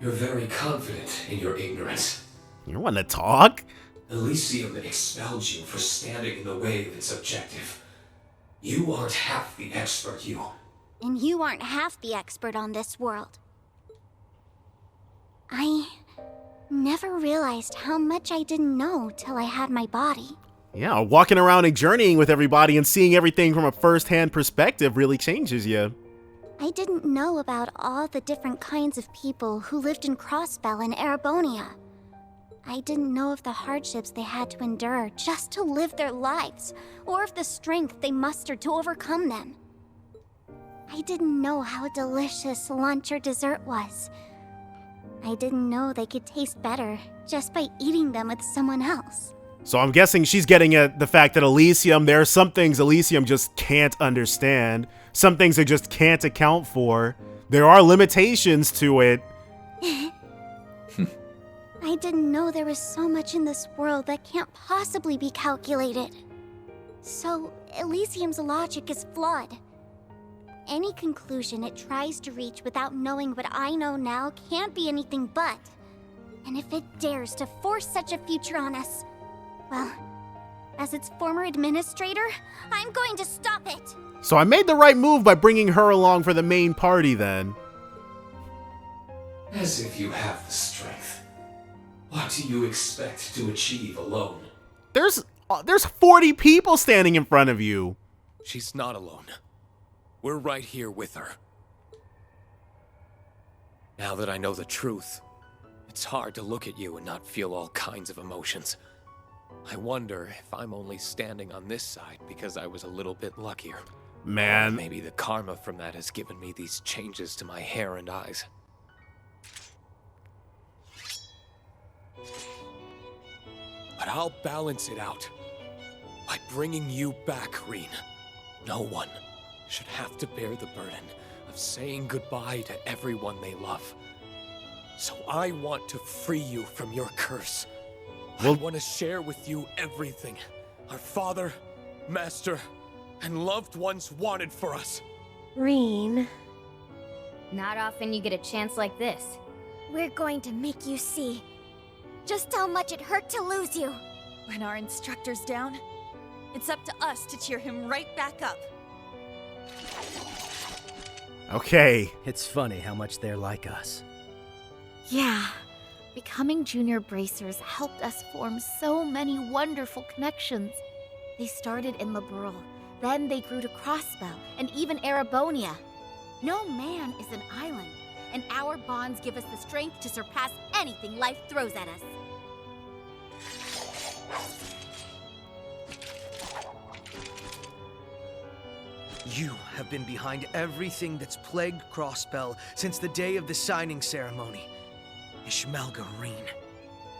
You're very confident in your ignorance. You want to talk? Elysium expelled you for standing in the way of its objective. You aren't half the expert, you. And you aren't half the expert on this world. I never realized how much I didn't know till I had my body. Yeah, walking around and journeying with everybody and seeing everything from a first-hand perspective really changes you. I didn't know about all the different kinds of people who lived in Crossbell and Erebonia. I didn't know of the hardships they had to endure just to live their lives, or of the strength they mustered to overcome them. I didn't know how delicious lunch or dessert was. I didn't know they could taste better just by eating them with someone else. So I'm guessing she's getting at the fact that Elysium, there are some things Elysium just can't understand. Some things they just can't account for. There are limitations to it. I didn't know there was so much in this world that can't possibly be calculated. So, Elysium's logic is flawed. Any conclusion it tries to reach without knowing what I know now can't be anything but. And if it dares to force such a future on us, well, as its former administrator, I'm going to stop it! So I made the right move by bringing her along for the main party then. As if you have the strength. What do you expect to achieve alone? There's 40 people standing in front of you. She's not alone. We're right here with her. Now that I know the truth, it's hard to look at you and not feel all kinds of emotions. I wonder if I'm only standing on this side because I was a little bit luckier. Man. Or maybe the karma from that has given me these changes to my hair and eyes. But I'll balance it out by bringing you back, Rean. No one should have to bear the burden of saying goodbye to everyone they love. So I want to free you from your curse. I want to share with you everything our father, master, and loved ones wanted for us. Rean. Not often you get a chance like this. We're going to make you see just how much it hurt to lose you. When our instructor's down, it's up to us to cheer him right back up. Okay. It's funny how much they're like us. Yeah. Becoming junior bracers helped us form so many wonderful connections. They started in Liberal, then they grew to Crossbell, and even Erebonia. No man is an island, and our bonds give us the strength to surpass anything life throws at us. You have been behind everything that's plagued Crossbell since the day of the signing ceremony. Ishmelga Rean.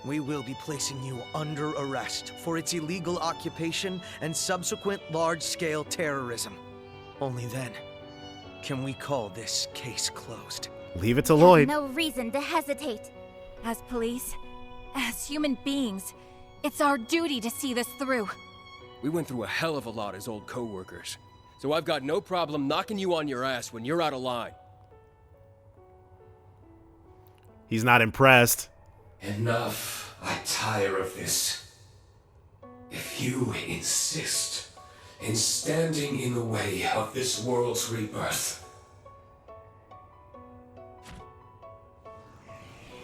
We will be placing you under arrest for its illegal occupation and subsequent large-scale terrorism. Only then can we call this case closed. Leave it to Lloyd. No reason to hesitate. As police, as human beings, it's our duty to see this through. We went through a hell of a lot as old co-workers, so I've got no problem knocking you on your ass when you're out of line. He's not impressed. Enough. I tire of this. If you insist in standing in the way of this world's rebirth.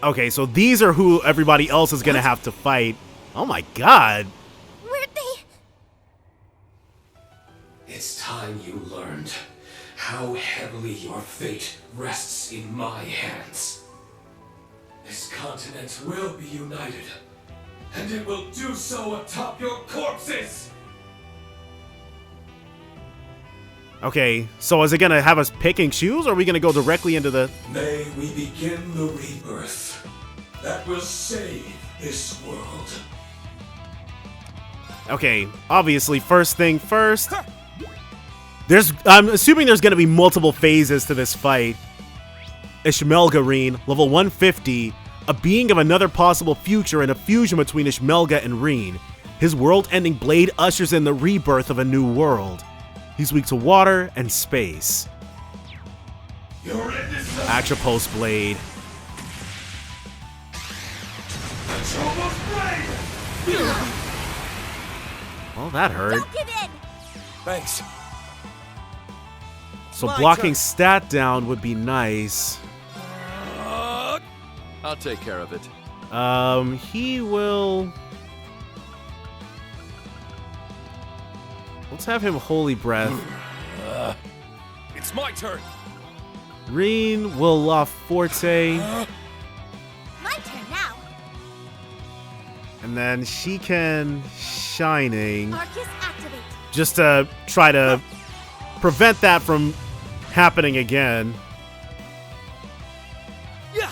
Okay, so these are who everybody else is gonna have to fight. Oh my god. Where'd they? It's time you learned how heavily your fate rests in my hands. This continent will be united, and it will do so atop your corpses! Okay, so is it gonna have us pick and choose, or are we gonna go directly into the... May we begin the rebirth that will save this world. Okay, obviously, first thing first. I'm assuming there's gonna be multiple phases to this fight. Ishmelga Rean, level 150, a being of another possible future and a fusion between Ishmelga and Rean. His world-ending blade ushers in the rebirth of a new world. He's weak to water and space. Action Pulse Blade. Well, that hurt. Don't give in! Thanks. So blocking stat down would be nice. I'll take care of it. He will... Let's have him Holy Breath. It's my turn. Rean will La Forte. My turn now. And then she can Shining. Arcus activate. Just to try to prevent that from happening again. Yeah.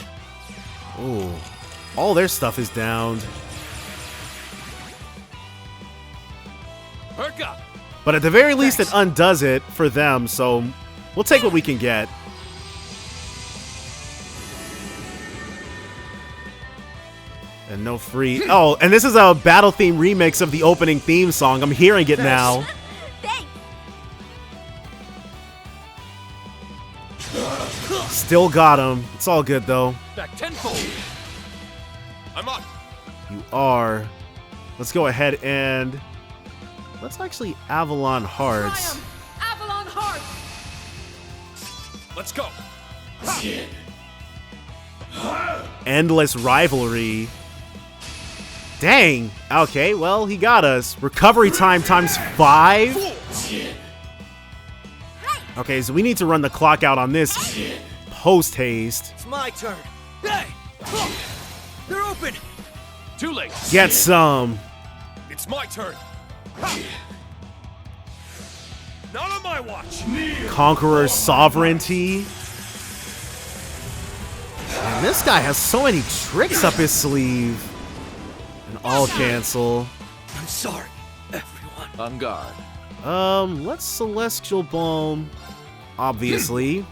Ooh. All their stuff is downed. Perk up. But at the very least, it undoes it for them, so we'll take what we can get. And no free... Oh, and this is a battle theme remix of the opening theme song. I'm hearing it now. Thanks. Still got him. It's all good, though. Back tenfold. I'm up. You are. Let's go ahead and... let's actually Avalon Hearts. Avalon Heart. Let's go. Endless Rivalry. Dang. Okay, well, he got us. Recovery time times 5. Okay, so we need to run the clock out on this post-haste. It's my turn. Hey! They're open! Too late. Get some. It's my turn. Not on my watch. Conqueror's Sovereignty. And this guy has so many tricks up his sleeve. And all cancel. I'm sorry, everyone. On guard. Let's Celestial Balm. Obviously.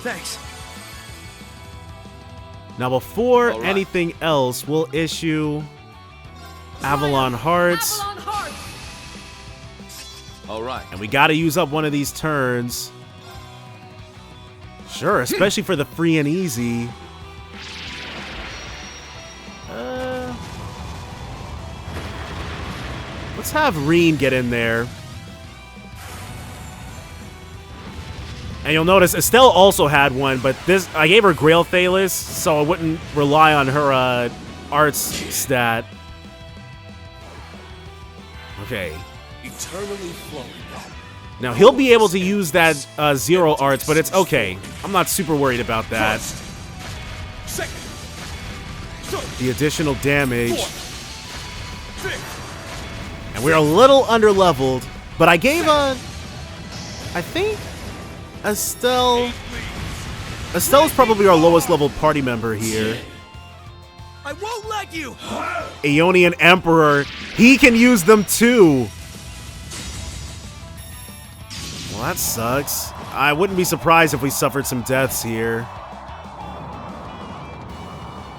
Thanks. Now, before anything else, we'll issue Avalon Hearts. Avalon Heart. All right. And we gotta use up one of these turns. Sure, especially for the free and easy. Let's have Rean get in there. And you'll notice Estelle also had one, but this I gave her Grail Thalis, so I wouldn't rely on her arts stat. Okay. Eternally flowing. Now he'll be able to use that 0 arts, but it's okay. I'm not super worried about that. The additional damage. And we're a little under-leveled, but I gave I think Estelle's probably our lowest level party member here. I won't let you. Aeonian Emperor, he can use them too. Well, that sucks. I wouldn't be surprised if we suffered some deaths here.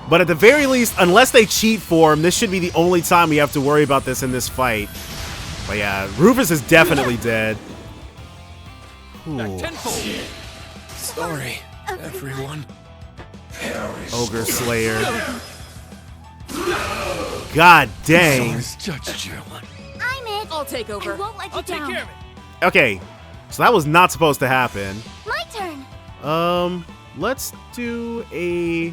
But at the very least, unless they cheat form, this should be the only time we have to worry about this in this fight. But yeah, Rufus is definitely dead. Sorry, everyone. Ogre Slayer. God dang. I'm it. I'll take over. I won't let you down. Take care of it. Okay, so that was not supposed to happen. My turn. Let's do a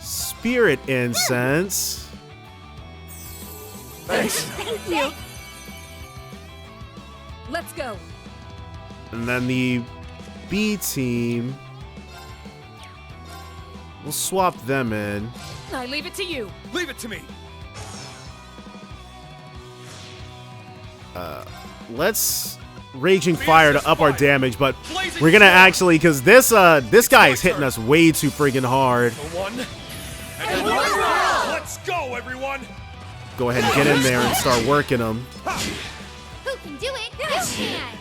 Spirit Incense. Thanks. Thank you. Let's go. And then the B team. We'll swap them in. I leave it to you. Leave it to me. Let's Raging Fire to up our damage, but we're gonna actually, because this guy is hitting us way too freaking hard. Let's go, everyone. Go ahead and get in there and start working them. Who can do it? You can.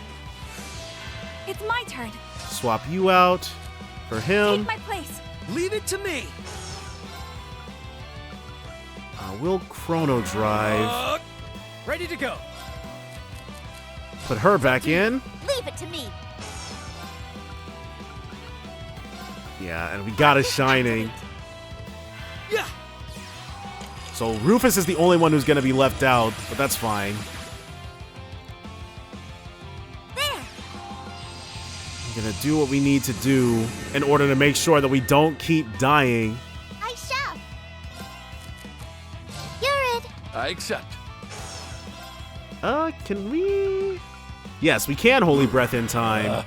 It's my turn. Swap you out for him. Take my place. Leave it to me. We'll Chrono Drive. Ready to go. Put her back in. Leave it to me. Yeah, and we got a Shining. Yeah. So Rufus is the only one who's going to be left out, but that's fine. There. I'm going to do what we need to do in order to make sure that we don't keep dying. I shall. You're it. I accept. Can we? Yes, we can Holy Breath in time.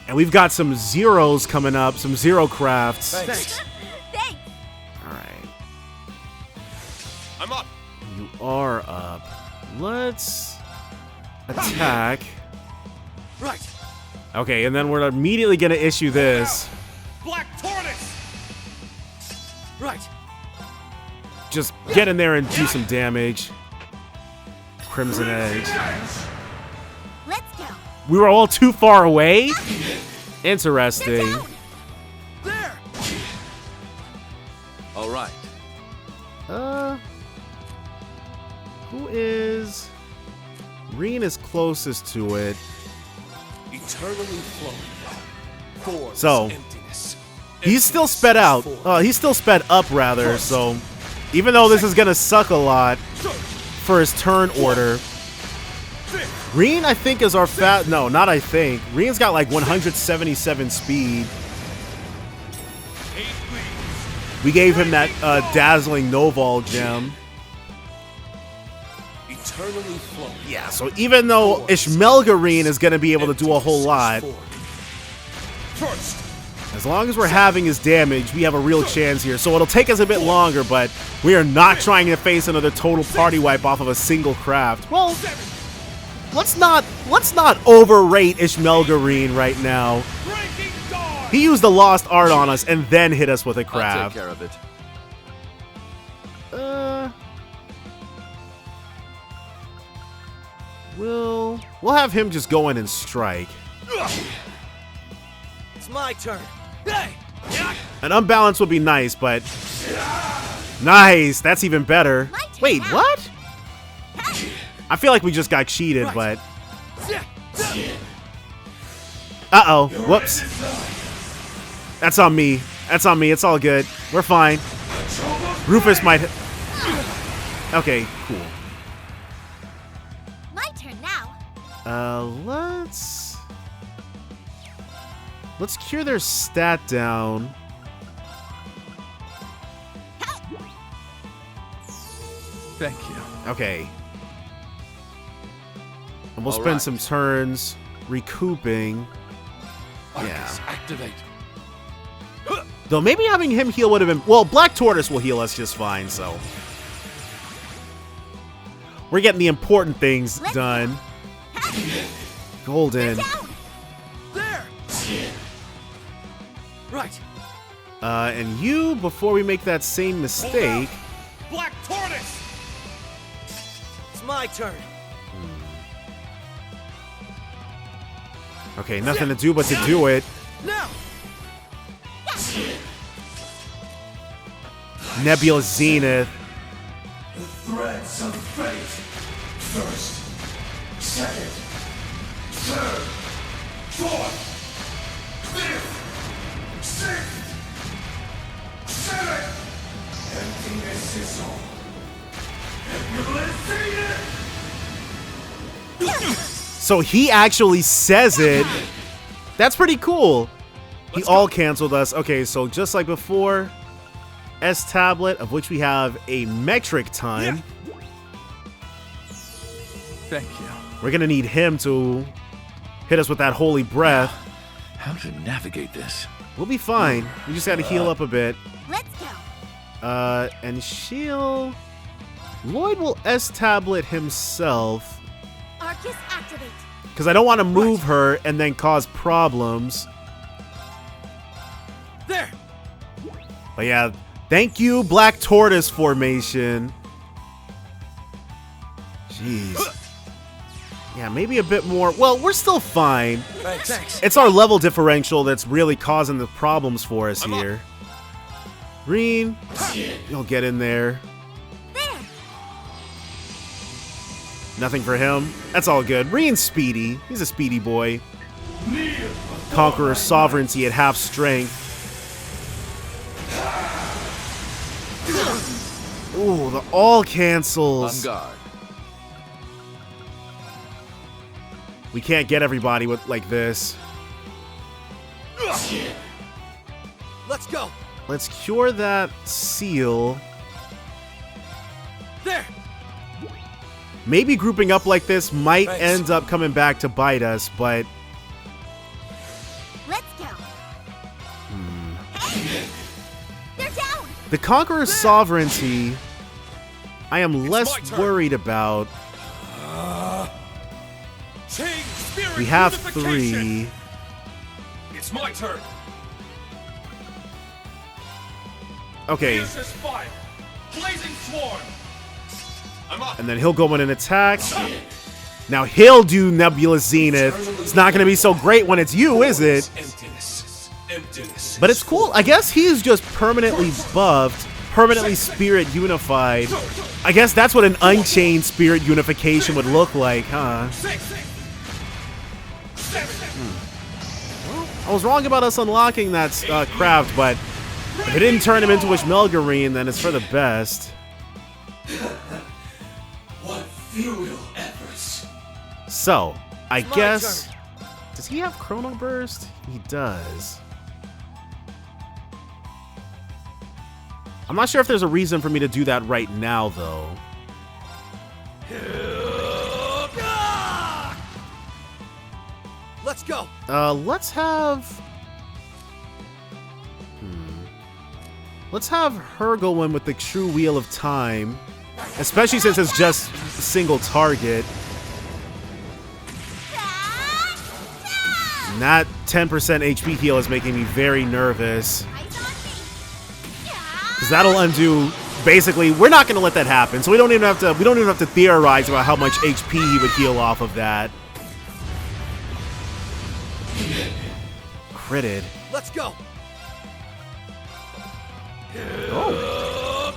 And we've got some zeros coming up, some zero crafts. Thanks. Thanks. All right. I'm up. You are up. Let's attack. Right. Okay, and then we're immediately going to issue this. Black Tortoise. Right. Just get in there and do some damage. Crimson Edge. Let's go. We were all too far away? Interesting. There. All right. Who is... Rean is closest to it. Eternally flowing. Formless So, emptiness. he's still sped out. He's still sped up, rather, so even though this is going to suck a lot for his turn order, Rean, I think, is our no, not I think. Rean's got like 177 speed. We gave him that dazzling Noval gem. Eternally flowing. Yeah, so even though Ishmelga Rean is going to be able to do a whole lot, as long as we're having his damage, we have a real chance here. So it'll take us a bit longer, but we are not trying to face another total party wipe off of a single craft. Well, let's not overrate Ishmelga Rean right now. He used the Lost Art on us and then hit us with a craft. I'll take care of it. We'll have him just go in and strike. It's my turn. An unbalance would be nice, but nice. That's even better. Wait, what? I feel like we just got cheated, but uh-oh. Whoops. That's on me. That's on me. It's all good. We're fine. Rufus might. Okay, cool. My turn now. Let's cure their stat down. Thank you. Okay. And we'll All spend right. some turns recouping. Arcus, activate. Though maybe having him heal would have been... Well, Black Tortoise will heal us just fine, so... We're getting the important things done. Golden. There. Right. And you, before we make that same mistake... Black Tortoise. It's my turn. Okay, nothing to do but to do it. Now. Nebula Zenith. The threads of fate. First, second, third, fourth, fifth, sixth, seventh. Emptiness is all. So he actually says it. That's pretty cool. He all canceled us. Okay, so just like before, S tablet, of which we have a metric time. Thank you. We're gonna need him to hit us with that holy breath. How to navigate this? We'll be fine. We just gotta heal up a bit. Let's go. And she'll... Lloyd will S tablet himself. Arcus activate. Because I don't want to move her and then cause problems. There. But yeah, thank you, Black Tortoise formation. Jeez. Yeah, maybe a bit more. Well, we're still fine. Thanks. It's our level differential that's really causing the problems for us here. Rean, you'll get in there. Nothing for him. That's all good. Rean's speedy. He's a speedy boy. Conqueror's sovereignty at half strength. Ooh, the all cancels. On guard. We can't get everybody with like this. Let's go. Let's cure that seal. There. Maybe grouping up like this might end up coming back to bite us, but... Let's go. They're down. The Conqueror's sovereignty, I am less worried about. We have 3. It's my turn. Okay. Fire. Blazing swarm. I'm up. And then he'll go in and attack. Now he'll do Nebula Zenith. It's not going to be so great when it's you, is it? But it's cool. I guess he's just permanently buffed, permanently spirit unified. I guess that's what an Unchained spirit unification would look like, huh? Well, I was wrong about us unlocking that craft, but if it didn't turn him into Ishmelga, then it's for the best. What futile efforts. So, I guess... Does he have Chrono Burst? He does. I'm not sure if there's a reason for me to do that right now, though. Let's go. Let's have... Let's have her go in with the True Wheel of Time. Especially since it's just a single target. And that 10% HP heal is making me very nervous. Because that'll undo... Basically, we're not going to let that happen. So we don't even have to theorize about how much HP he would heal off of that. Critted. Let's go. Oh.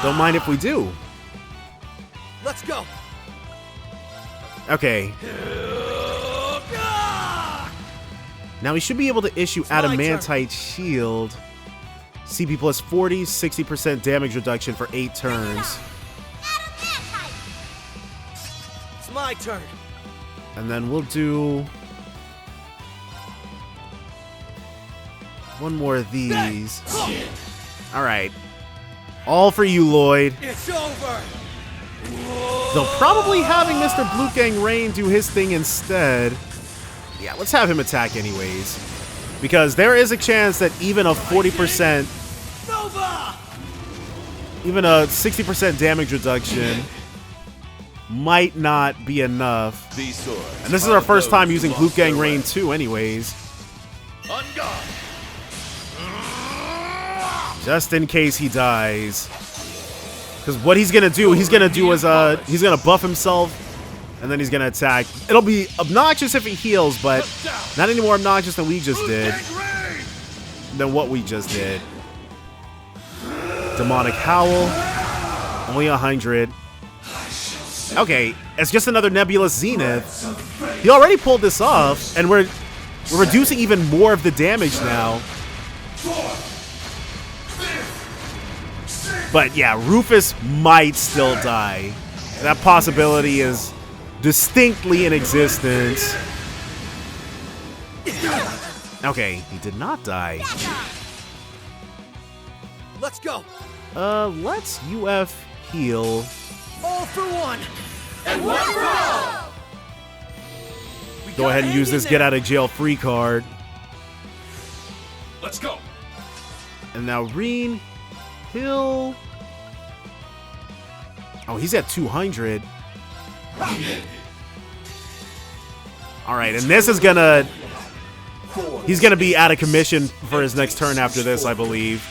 Don't mind if we do. Let's go. Okay. Now we should be able to issue Adamantite Shield. CP plus 40, 60% damage reduction for 8 turns. It's my turn. And then we'll do... one more of these. Alright. All for you, Lloyd. It's over. Though probably having Mr. Blue Gang Rain do his thing instead. Yeah, let's have him attack anyways. Because there is a chance that even a 40%, even a 60% damage reduction might not be enough. And this is our first time using Blue Gang Rain 2 anyways. Just in case he dies. Because what he's going to do is he's going to buff himself and then he's going to attack. It'll be obnoxious if he heals, but not any more obnoxious than we just did. Than what we just did. Demonic Howl. Only 100. Okay, it's just another Nebulous Zenith. He already pulled this off, and we're reducing even more of the damage now. But yeah, Rufus might still die. That possibility is distinctly in existence. Okay, he did not die. Let's go. Let's UF heal. All for one. And one for all. Go ahead and use this get out of jail free card. Let's go. And now Rean, he'll... Oh, he's at 200. Alright, and this is gonna... He's gonna be out of commission for his next turn after this, I believe.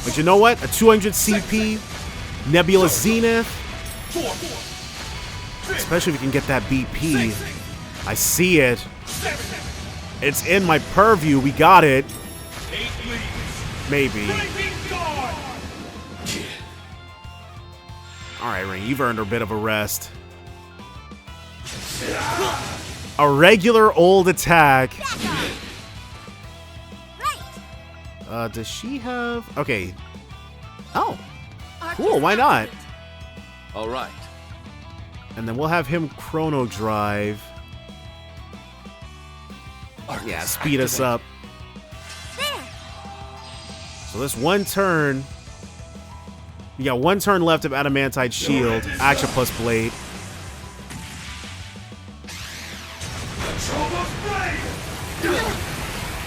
But you know what? A 200 CP Nebulous Zenith. Especially if we can get that BP. I see it. It's in my purview. We got it. Maybe. Alright, Rean, you've earned a bit of a rest. A regular old attack. Does she have... Okay. Oh. Cool, why not? Alright. And then we'll have him Chrono Drive. Yeah, speed us up. So this one turn... You got one turn left of Adamantite Shield. Action plus Blade.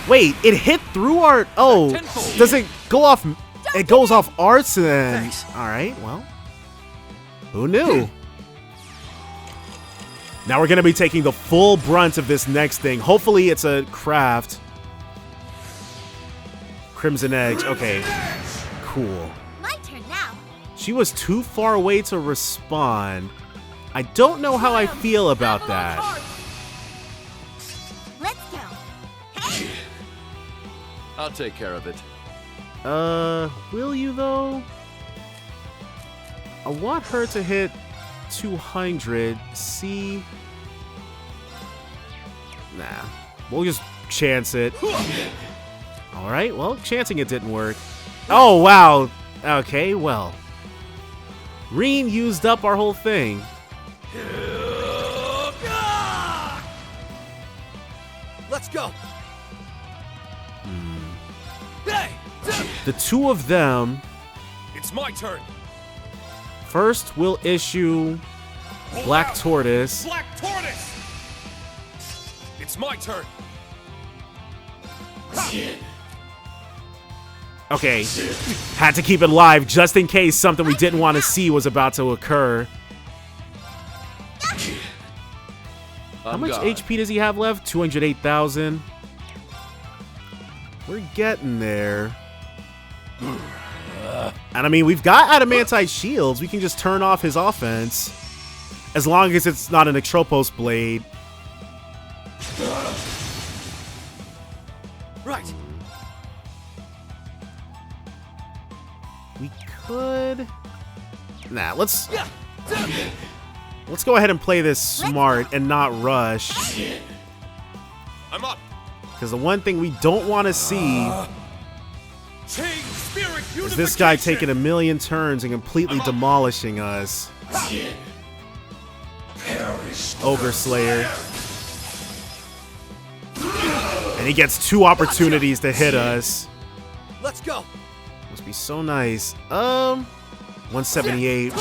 Wait, it hit through our... Oh, does it go off... It goes off Arson. Alright, well. Who knew? Now we're going to be taking the full brunt of this next thing. Hopefully it's a craft. Crimson Edge. Okay. Cool. My turn now. She was too far away to respond. I don't know how I feel about that. Let's go. Hey. I'll take care of it. Will you though? I want her to hit 200. See? Nah. We'll just chance it. Alright, well, chancing it didn't work. Oh, wow. Okay, well. Rean used up our whole thing. Let's go. The two of them. It's my turn. First, we'll issue Black Tortoise. Black Tortoise. It's my turn. Okay, had to keep it live just in case something we didn't want to see was about to occur. How much HP does he have left? 208,000. We're getting there. And I mean, we've got adamantite shields. We can just turn off his offense. As long as it's not an Atropos blade. Right. We could... Nah, let's go ahead and play this smart and not rush. I'm up. Because the one thing we don't want to see is this guy taking a million turns and completely demolishing us. Ogre Slayer. And he gets 2 opportunities to hit us. Let's go. Must be so nice. 178.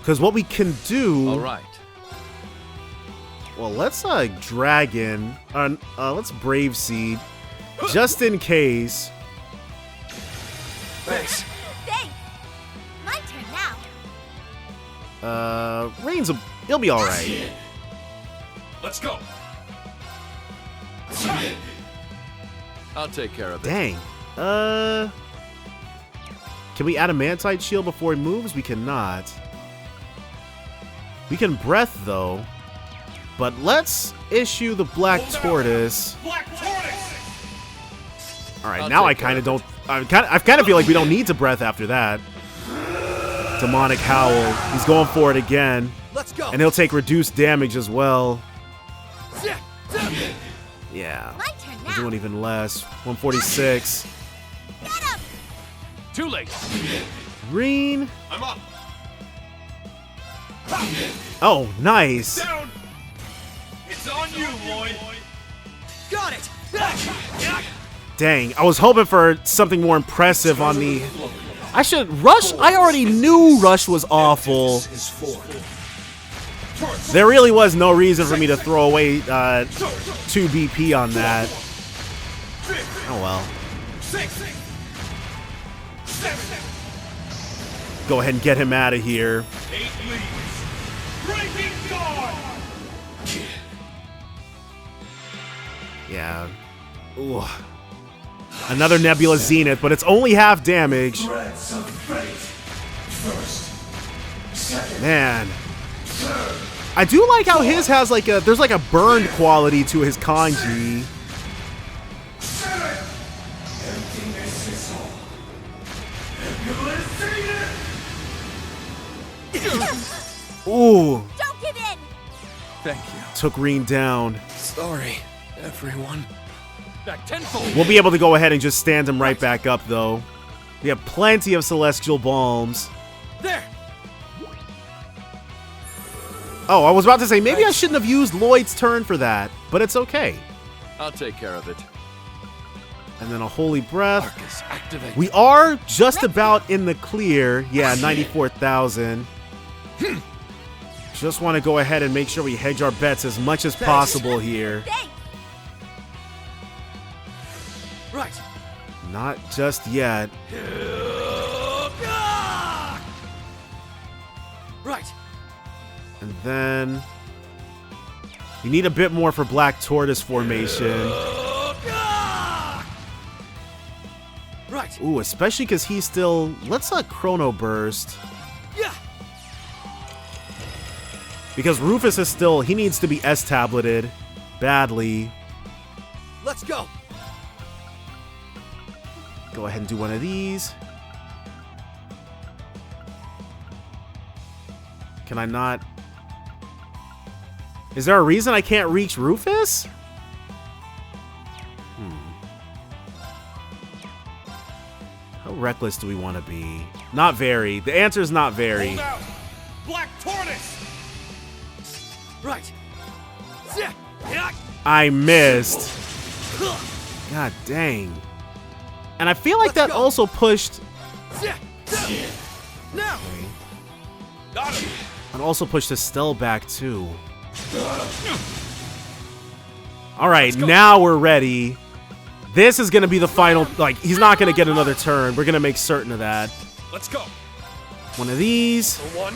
Because what we can do... All right. Well, let's Dragon. Let's Brave Seed. Just in case. Thanks. Thanks. My turn now. Rean's he'll be alright. Let's go. I'll take care of it. Dang. Can we adamantite shield before he moves? We cannot. We can breath though. But let's issue the Black Tortoise. Alright, now I kind of don't... I kind of feel like we don't need to breath after that. Demonic Howl. He's going for it again. Let's go. And he'll take reduced damage as well. Yeah. We're doing even less. 146. Too late. Rean. I'm up. Oh, nice. Down. It's on you, Lloyd. Got it. Dang, I was hoping for something more impressive on the... I should... Rush? I already knew Rush was awful. There really was no reason for me to throw away 2 BP on that. Oh well. Go ahead and get him out of here. Yeah. Ooh. Another Nebula Zenith, but it's only half damage. Man. I do like how his has like a... There's like a burned quality to his kanji. Ooh. Don't give in. Thank you. Took Rean down. Sorry, everyone. Back tenfold. We'll be able to go ahead and just stand him right back up, though. We have plenty of Celestial Balms. There. Oh, I was about to say, maybe I shouldn't have used Lloyd's turn for that, but it's okay. I'll take care of it. And then a Holy Breath. We are just about in the clear. Yeah, 94,000. Just want to go ahead and make sure we hedge our bets as much as possible here. Right. Not just yet. Right. And then we need a bit more for Black Tortoise formation. Right. Ooh, especially because he's still... Let's Chrono Burst. Yeah. Because Rufus is still... He needs to be S-tableted. Badly. Let's go. Go ahead and do one of these. Can I not... Is there a reason I can't reach Rufus? How reckless do we want to be? Not very. The answer is not very. Hold out! Black Tortoise! Right. I missed. God dang. And I feel like that also pushed... Now. Got him. And also pushed Estelle back too. Alright, now we're ready. This is gonna be the final, like, he's not gonna get another turn. We're gonna make certain of that. Let's go. One of these. For one.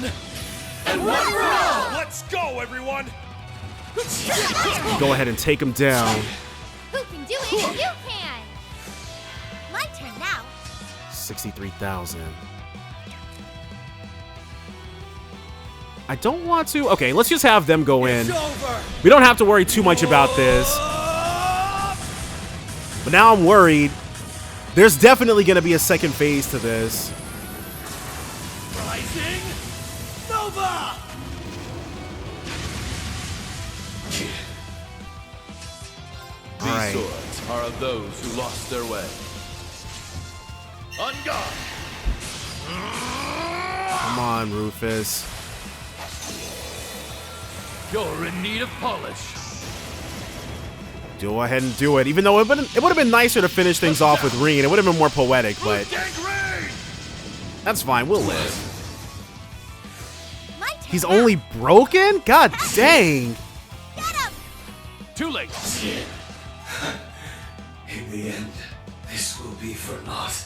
And one for all! Let's go, everyone! Go ahead and take him down. Who can do it? You can! My turn now. 63,000. I don't want to. Okay, let's just have them go in. We don't have to worry too much about this. But now I'm worried. There's definitely going to be a second phase to this. Rising Nova! These swords are of those who lost their way. On guard! Come on, Rufus. You're in need of polish. Go ahead and do it. Even though it would have been nicer to finish things off with Rean. It would have been more poetic, but that's fine. We'll live. He's only broken? God dang. Too late. In the end, this will be for naught.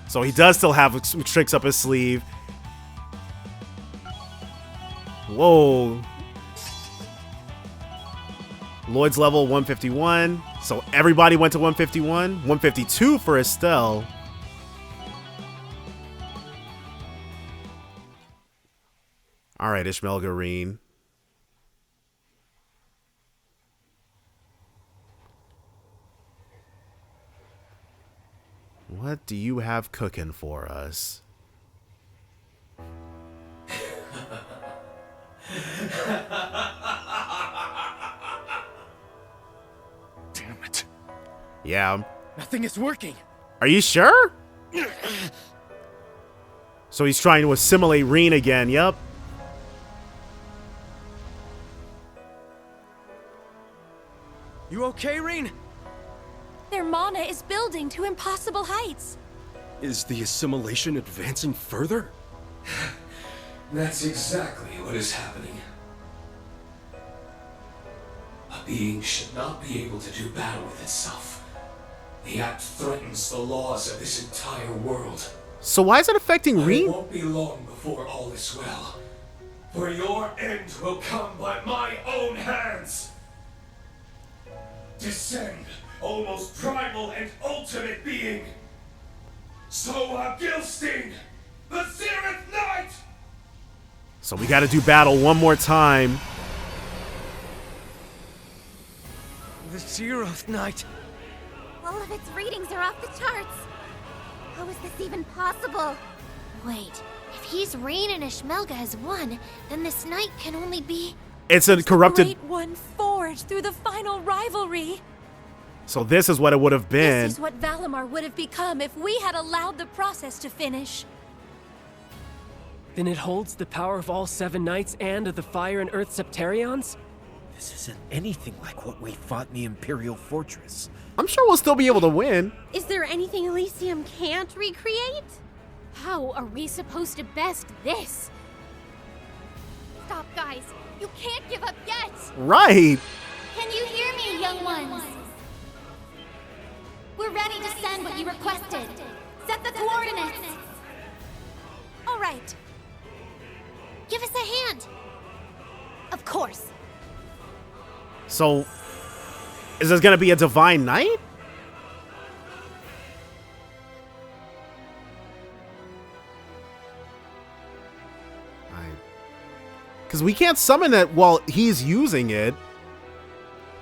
So he does still have some tricks up his sleeve. Whoa. Lloyd's level 151. So everybody went to 151. 152 for Estelle. All right, Ishmelga, Rean. What do you have cooking for us? Damn it. Yeah. Nothing is working. Are you sure? So he's trying to assimilate Rean again, yep. You okay, Rean? Their mana is building to impossible heights. Is the assimilation advancing further? That's exactly what is happening. A being should not be able to do battle with itself. The act threatens the laws of this entire world. So why is it affecting Rean? It won't be long before all is well. For your end will come by my own hands. Descend, almost primal and ultimate being. Soa Gilstein, the Zeroth Knight! So we gotta do battle one more time. The Zeroth Knight. All of its readings are off the charts. How is this even possible? Wait, if he's Rean and Ishmelga as one, then this knight can only be... It's a corrupted... Great one forged through the final rivalry. So this is what it would have been. This is what Valimar would have become if we had allowed the process to finish. Then it holds the power of all 7 knights and of the Fire and Earth Septarions? This isn't anything like what we fought in the Imperial Fortress. I'm sure we'll still be able to win. Is there anything Elysium can't recreate? How are we supposed to best this? Stop, guys. You can't give up yet. Right. Can you hear me, young ones? We're ready to send what you requested. Set the coordinates. All right. Give us a hand. Of course. So, is this gonna be a Divine Knight? Because we can't summon it while he's using it.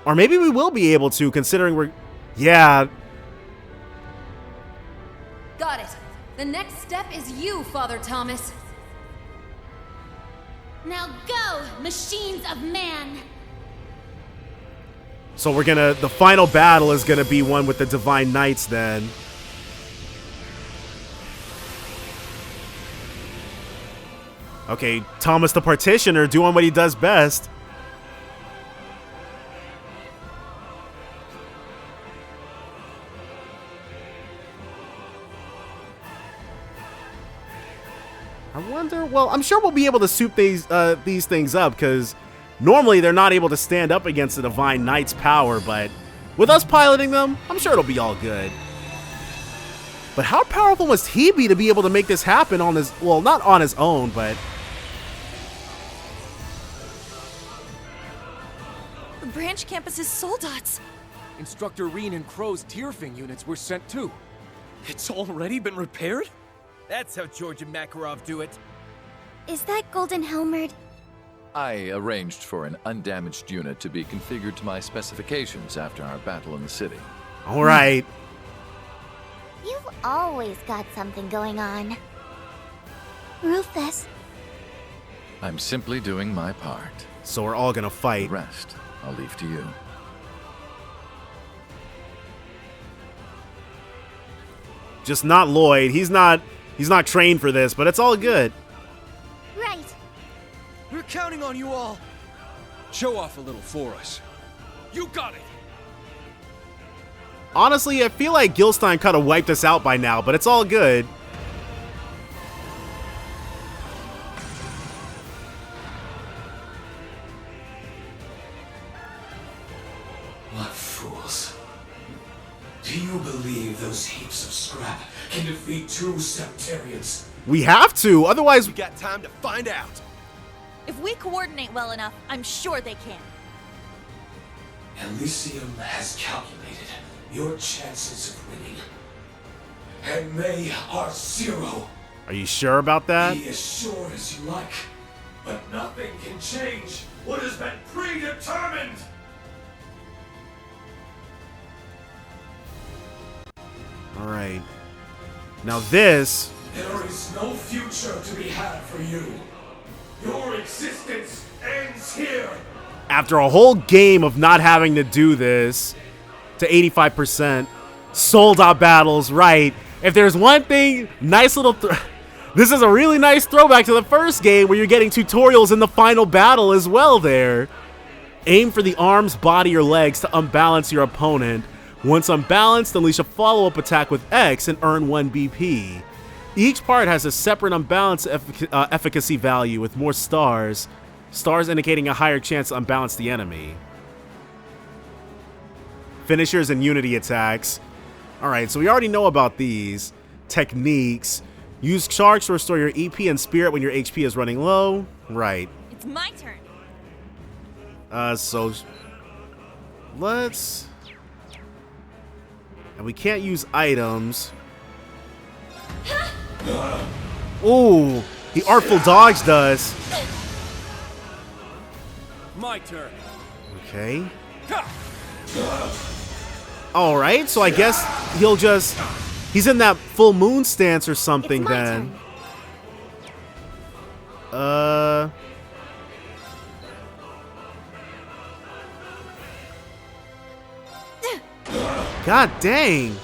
Or maybe we will be able to, considering we're... Yeah. Got it. The next step is you, Father Thomas. Now go, machines of man! So the final battle is gonna be one with the Divine Knights then. Okay, Thomas the Partitioner doing what he does best. I wonder, well, I'm sure we'll be able to soup these things up, because normally they're not able to stand up against the Divine Knight's power, but with us piloting them, I'm sure it'll be all good. But how powerful must he be to be able to make this happen on his, well, not on his own, but... The branch campus's soldats. Instructor Rean and Crow's Tierfing units were sent too. It's already been repaired? That's how George and Makarov do it. Is that Golden Helmered? I arranged for an undamaged unit to be configured to my specifications after our battle in the city. All right. You've always got something going on. Rufus. I'm simply doing my part. So we're all gonna fight. The rest, I'll leave to you. Just not Lloyd. He's not trained for this, but it's all good. Right. We're counting on you all. Show off a little for us. You got it. Honestly, I feel like Gilstein kind of wiped us out by now, but it's all good. What fools. Do you believe those heaps of scrap can defeat two Septarians? We have to, otherwise... We got time to find out. If we coordinate well enough, I'm sure they can. Elysium has calculated your chances of winning. And they are 0. Are you sure about that? Be as sure as you like, but nothing can change what has been predetermined! Alright. Now this... There is no future to be had for you. Your existence ends here. After a whole game of not having to do this, to 85%, sold out battles, right. If there's one thing, nice little... This is a really nice throwback to the first game where you're getting tutorials in the final battle as well there. Aim for the arms, body, or legs to unbalance your opponent. Once unbalanced, unleash a follow-up attack with X and earn 1 BP. Each part has a separate unbalanced efficacy value with more stars. Stars indicating a higher chance to unbalance the enemy. Finishers and unity attacks. Alright, so we already know about these. Techniques. Use charge to restore your EP and spirit when your HP is running low. Right. It's my turn. So... Let's... And we can't use items. Ooh, the Artful Dodge does. My turn. Okay. Alright, so I guess he'll just... He's in that full moon stance or something then. God dang.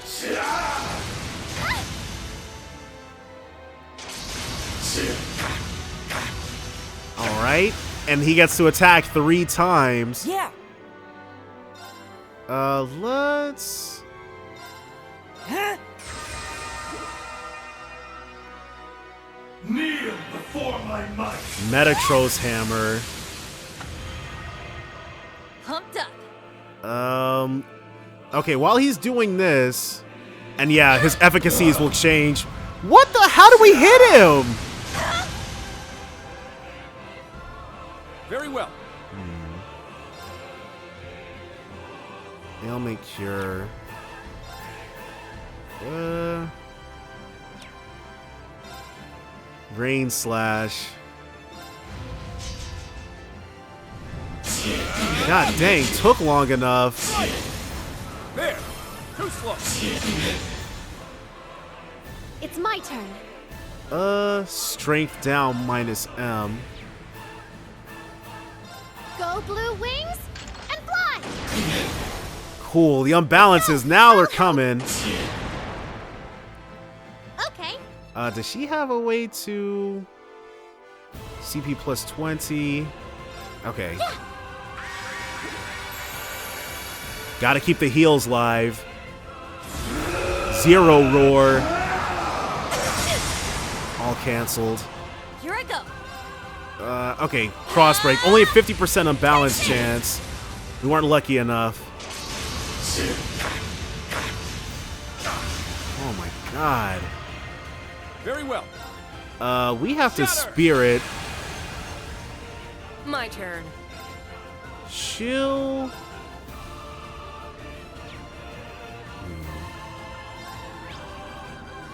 Alright, and he gets to attack 3 times. Yeah. Let's... Kneel before my might. Metatros Hammer. Pumped up. Okay, while he's doing this, and yeah, his efficacies will change. What the? How do we hit him? Very well. Ailment Cure. Rain Slash. God dang, took long enough. There. Too slow. It's my turn. Strength down minus M. Go blue wings and fly! Cool. The unbalances now are coming. Okay. Does she have a way to CP plus 20? Okay. Gotta keep the heals live. Zero roar. All canceled. Here I go. Okay, crossbreak. Only a 50% unbalanced chance. We weren't lucky enough. Oh my god. Very well. We have to spirit. My turn. Chill.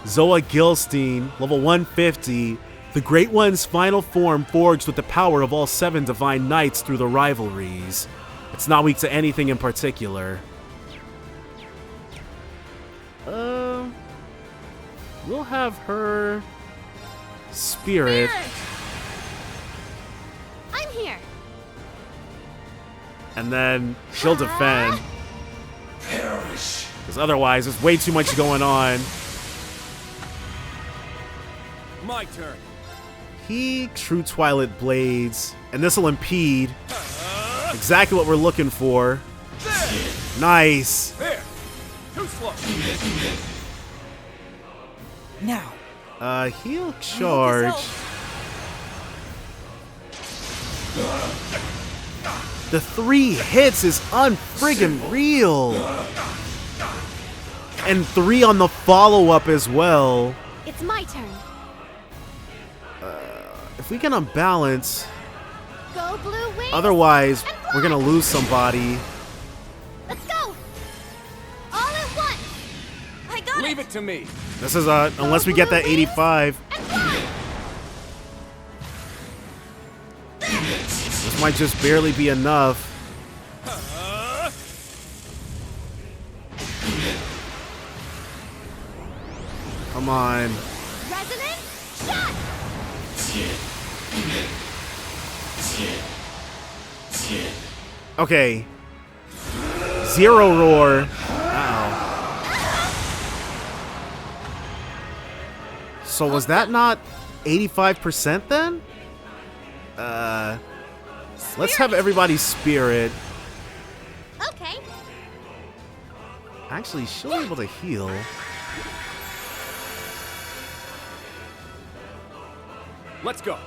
Zoa Gilstein, level 150. The Great One's final form forged with the power of all 7 divine knights through the rivalries. It's not weak to anything in particular. We'll have her spirit. I'm here. And then she'll defend. Because otherwise, there's way too much going on. My turn. He True Twilight Blades, and this will impede. Exactly what we're looking for. Nice. There. Too slow. Now. He'll charge. The 3 hits is unfriggin' real. And 3 on the follow-up as well. It's my turn. If we can unbalance, Go blue wings. otherwise we're gonna lose somebody. Let's go. All at once. I got Leave it to me. This is unless we get that 85. This might just barely be enough. Come on. Resonant shot. Okay. Zero roar. Uh-oh. So was that not 85% then? Let's have everybody spirit. Okay. Actually, she'll be able to heal. Let's go.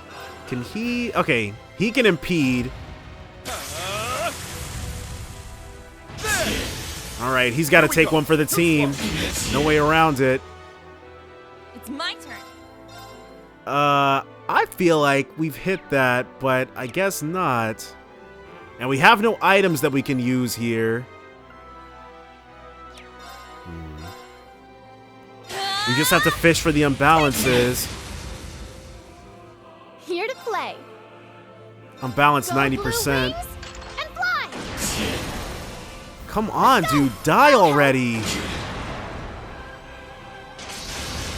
Can he? Okay, he can impede. All right, he's got to take one for the team. No way around it. It's my turn. I feel like we've hit that, but I guess not. And we have no items that we can use here. We just have to fish for the imbalances. Here to play. Unbalanced 90%. And fly. Come on, dude. Die already.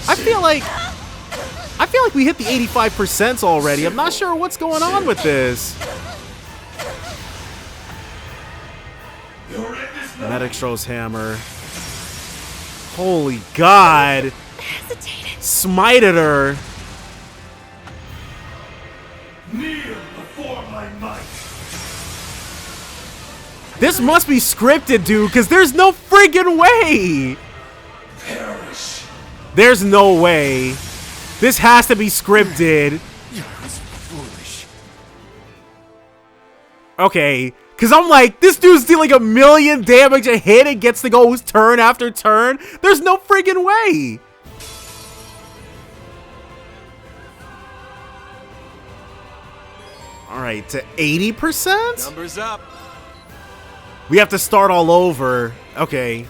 I feel like we hit the 85% already. I'm not sure what's going on with this. Medixtro's hammer. Holy God. Hesitated. Smited her. Kneel before my might. This must be scripted, dude, because there's no friggin' way. Perish. There's no way. This has to be scripted. You're foolish. Okay, because I'm like, this dude's dealing 1,000,000 damage a hit and gets to go turn after turn. There's no friggin' way. All right, to 80%? Numbers up. We have to start all over. Okay.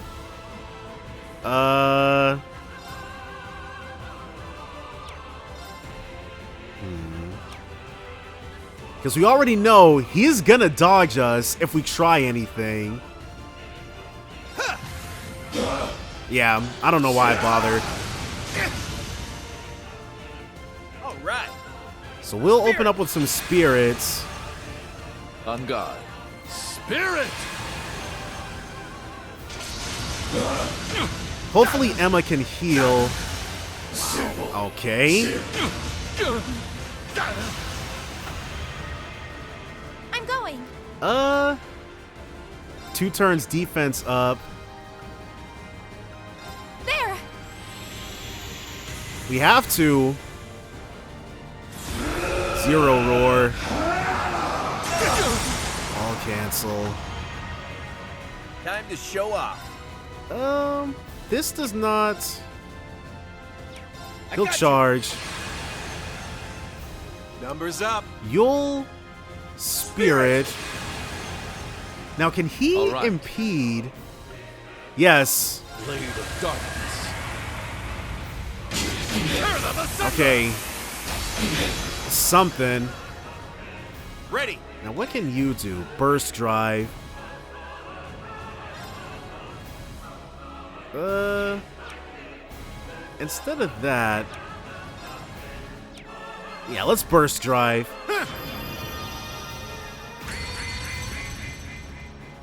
Because we already know he's gonna dodge us if we try anything. Yeah, I don't know why I bothered. All right. So we'll open up with some spirits. On guard. Spirit. Hopefully Emma can heal. Okay. I'm going. 2 turns defense up. There. We have to. 0 roar. All cancel. Time to show off. This does not. He'll charge. Numbers up. You'll spirit. Now, can he impede? Yes. Blade of darkness. Okay. Something. Ready. Now, what can you do? Burst drive. Instead of that. Yeah, let's burst drive.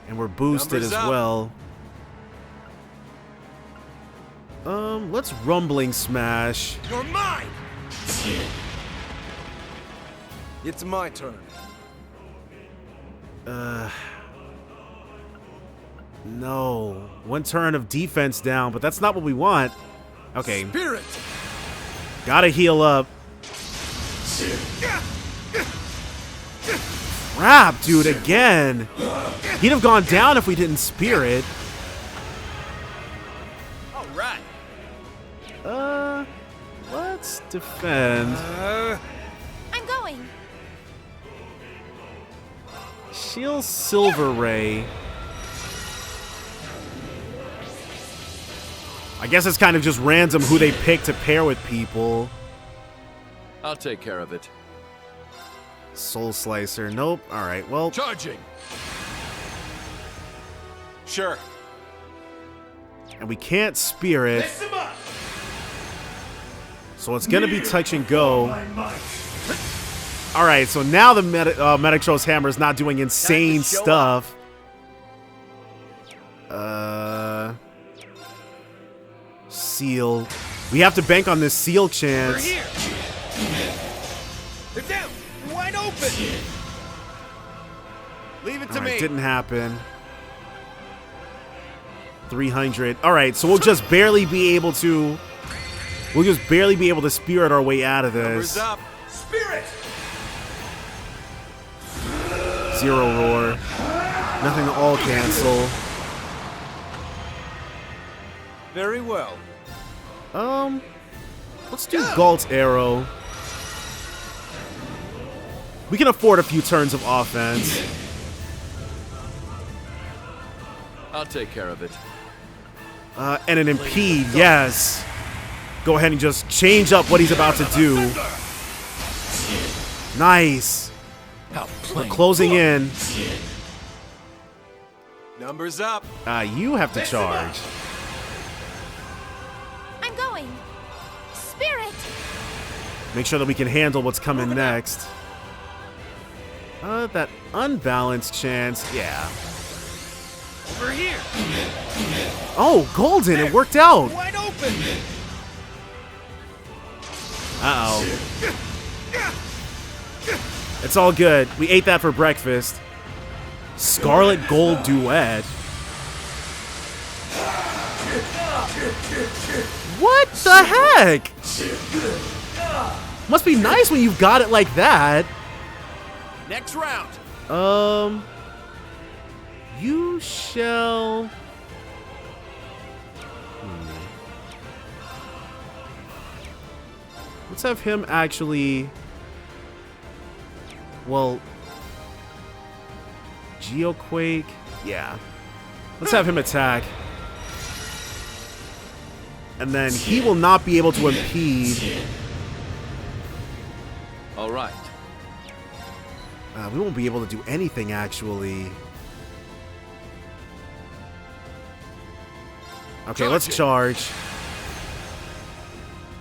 And we're boosted as well. Let's rumbling smash. You're mine. It's my turn. No. 1 turn of defense down, but that's not what we want. Okay. Spirit. Gotta heal up. Crap, dude, again. He'd have gone down if we didn't spirit. All right. Let's defend. I'm going. Shield Silver Ray. I guess it's kind of just random who they pick to pair with people. I'll take care of it. Soul Slicer. Nope. All right. Well. Charging. Sure. And we can't spirit. So it's going to be touch and go. All right. So now the Metatron's hammer is not doing insane stuff. Seal. We have to bank on this seal chance. We're here. They're down. You're wide open. Leave it to me. Didn't happen. 300. All right, so we'll just barely be able to. We'll just barely be able to spirit our way out of this. Numbers up. Spirit. 0 roar. Nothing to all cancel. Very well. Let's do Galt's arrow. We can afford a few turns of offense. I'll take care of it. And an impede, yes. Go ahead and just change up what he's about to do. Nice. We're closing in. Numbers up. You have to charge. I'm going. Spirit. Make sure that we can handle what's coming next. That unbalanced chance, yeah. Over here. Oh, golden, it worked out. Wide open. Uh-oh. It's all good. We ate that for breakfast. Scarlet Gold Duet. What the heck? Must be nice when you've got it like that. Next round. You shall. Let's have him actually. Well, Geoquake. Yeah. Let's have him attack. And then he will not be able to impede. All right. We won't be able to do anything, actually. Okay, let's charge.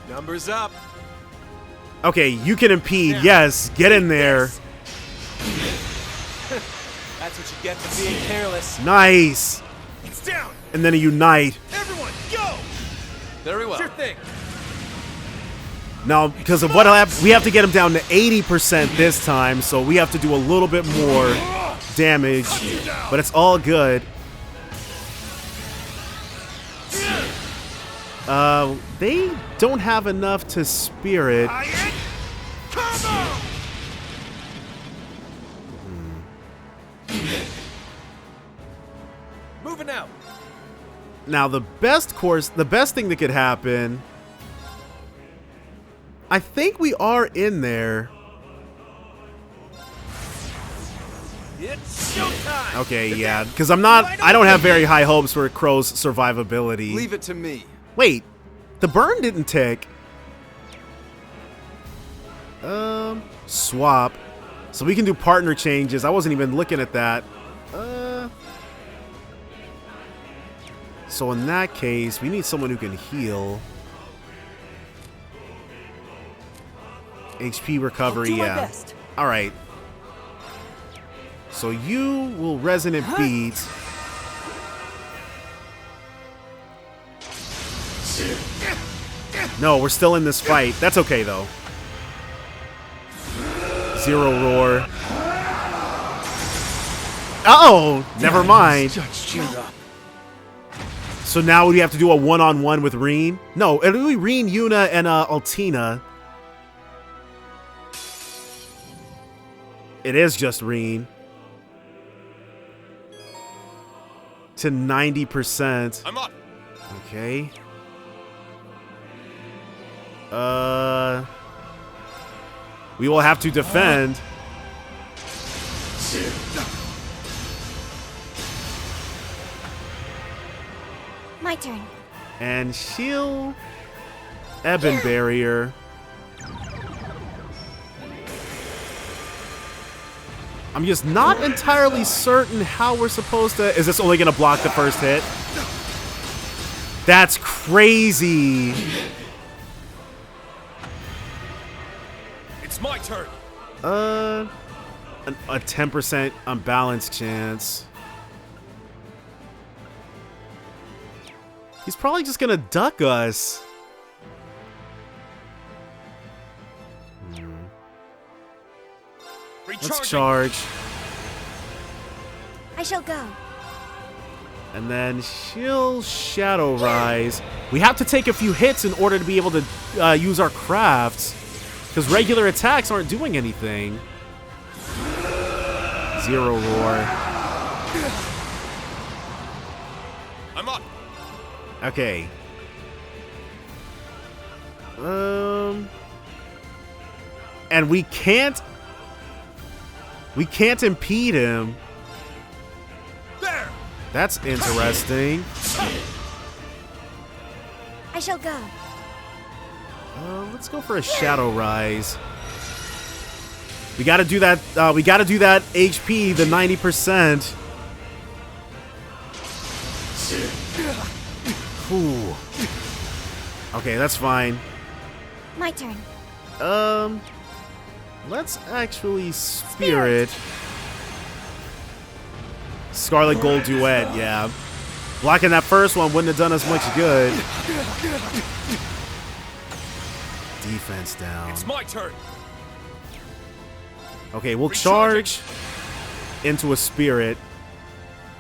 Numbers up. Okay, you can impede. Yes, get in there. That's what you get for being careless. Nice. It's down. and then a unite. Everyone, go! Very well. Sure thing. Now, because of what happened, we have to get him down to 80% this time, so we have to do a little bit more damage, but it's all good. They don't have enough to spirit. Moving out. Now, the best thing that could happen, I think we are in there. It's showtime. Okay, yeah, because I don't have very high hopes for Crow's survivability. Leave it to me. Wait, the burn didn't tick. Swap. So we can do partner changes. I wasn't even looking at that. So in that case, we need someone who can heal. HP recovery, yeah. Alright. So you will resonant beat. No, we're still in this fight. That's okay though. Zero roar. Oh, never mind. So now we have to do a one-on-one with Rean? No, it'll be Rean, Yuna, and Altina. It is just Rean. To 90%. I'm up. Okay. We will have to defend. My turn. And she'll Ebon Barrier. I'm just not entirely certain how we're supposed to... Is this only going to block the first hit? That's crazy. It's my turn. A 10% unbalanced chance. He's probably just going to duck us. Let's charge. I shall go. And then she'll Shadow Rise. We have to take a few hits in order to be able to use our crafts, because regular attacks aren't doing anything. Zero roar. I'm up. Okay. And we can't impede him. There. That's interesting. I shall go. Let's go for a Shadow Rise. We gotta do that. We gotta do that HP, the 90%. Ooh. Okay, that's fine. My turn. Let's actually Spirit. Scarlet Gold Duet, yeah. Blocking that first one wouldn't have done us much good. Defense down. It's my turn. Okay, we'll charge into a Spirit.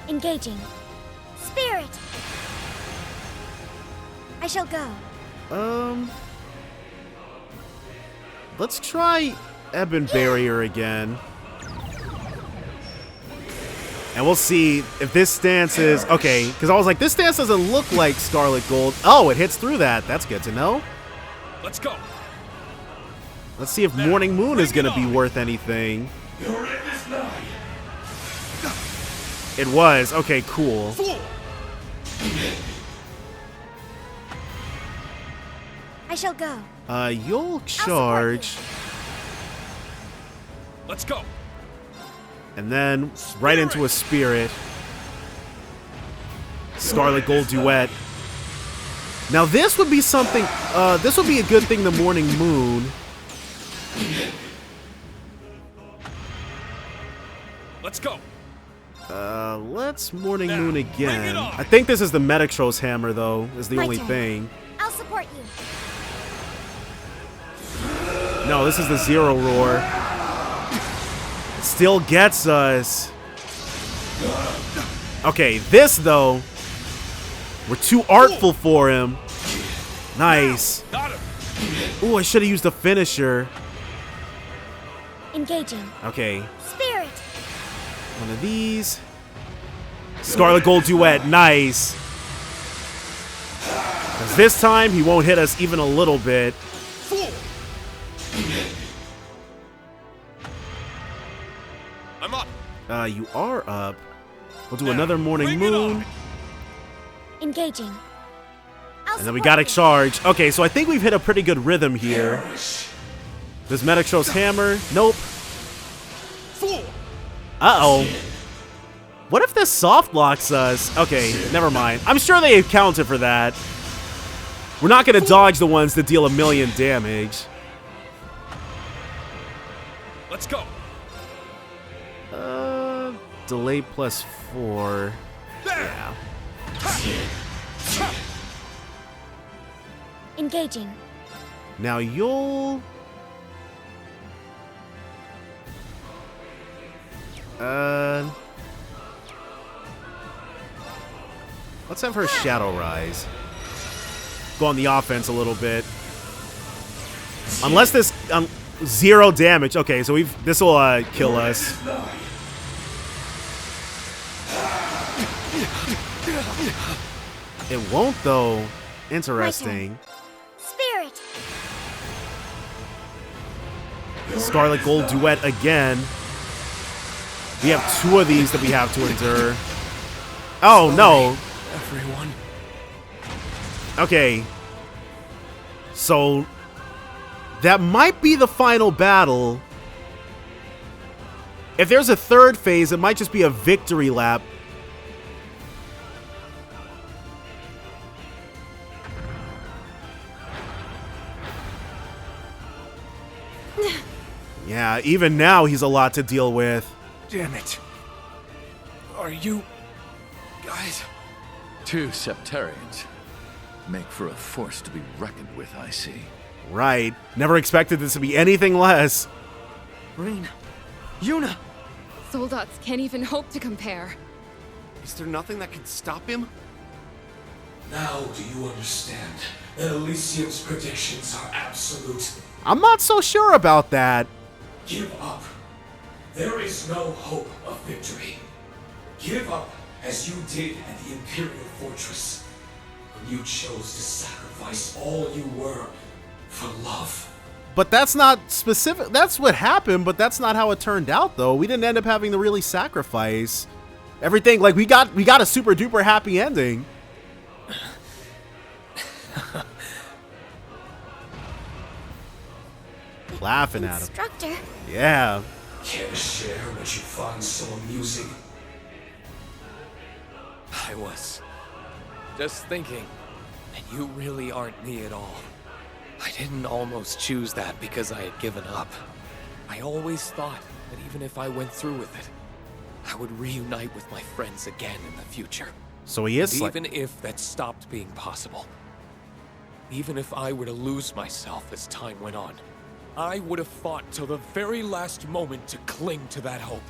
Engaging. Spirit. I shall go. Let's try Ebon Barrier again. And we'll see if this stance is... Okay, because I was like, this stance doesn't look like Scarlet Gold. Oh, it hits through that. That's good to know. Let's go. Let's see if Morning Moon is going to be worth anything. Your end is nigh. It was. Okay, cool. I shall go. You'll charge. Let's go. And then right into a Spirit. Scarlet Gold Duet. Now this would be something, this would be a good thing, the Morning Moon. Let's go. Let's Morning Moon again. I think this is the Metatros hammer, though, is the only thing. I'll support you. No, this is the Zero Roar. It still gets us. Okay, this, though, we're too artful for him. Nice. Ooh, I should have used the finisher. Engaging. Okay. Spirit. One of these. Scarlet Gold Duet. Nice. 'Cause this time, he won't hit us even a little bit. I'm up. You are up. We'll do another Morning Moon. Engaging. And then we got to charge. Okay, so I think we've hit a pretty good rhythm here. This Metatros hammer. Nope. Uh-oh. What if this soft blocks us? Okay, never mind. I'm sure they accounted for that. We're not going to dodge the ones that deal 1,000,000 damage. Let's go. Delay +4. Yeah. Engaging. Now you'll... Let's have her Shadow Rise. Go on the offense a little bit. Unless this... 0 damage. Okay, so this will kill us. It won't, though. Interesting. Spirit. Scarlet Gold Duet again. We have 2 of these that we have to endure. Oh, no. Everyone. Okay. So, that might be the final battle. If there's a third phase, it might just be a victory lap. Yeah, even now he's a lot to deal with. Damn it. Are you guys? 2 Septarians. Make for a force to be reckoned with, I see. Right. Never expected this to be anything less. Rean. Yuna. Soldats can't even hope to compare. Is there nothing that can stop him? Now do you understand that Elysium's predictions are absolute? I'm not so sure about that. Give up. There is no hope of victory. Give up as you did at the Imperial Fortress, when you chose to sacrifice all you were for love. But that's not specific. That's what happened, but that's not how it turned out, though. We didn't end up having to really sacrifice everything. Like, we got a super duper happy ending. Laughing at him. Instructor. Yeah. Care to share what you find so amusing? I was just thinking, and you really aren't me at all. I didn't almost choose that because I had given up. I always thought that even if I went through with it, I would reunite with my friends again in the future. So he is even if that stopped being possible. Even if I were to lose myself as time went on, I would have fought till the very last moment to cling to that hope.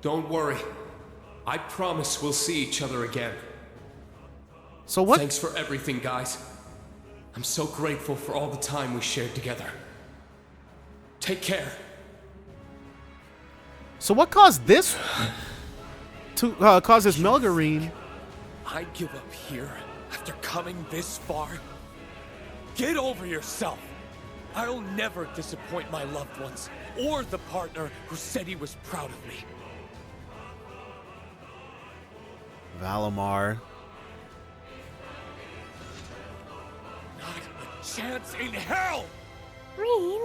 Don't worry. I promise we'll see each other again. So what? Thanks for everything, guys. I'm so grateful for all the time we shared together. Take care. So what caused this to cause Ishmelga, Rean? I'd give up here after coming this far? Get over yourself! I'll never disappoint my loved ones, or the partner who said he was proud of me. Valimar. Not a chance in hell! Rean.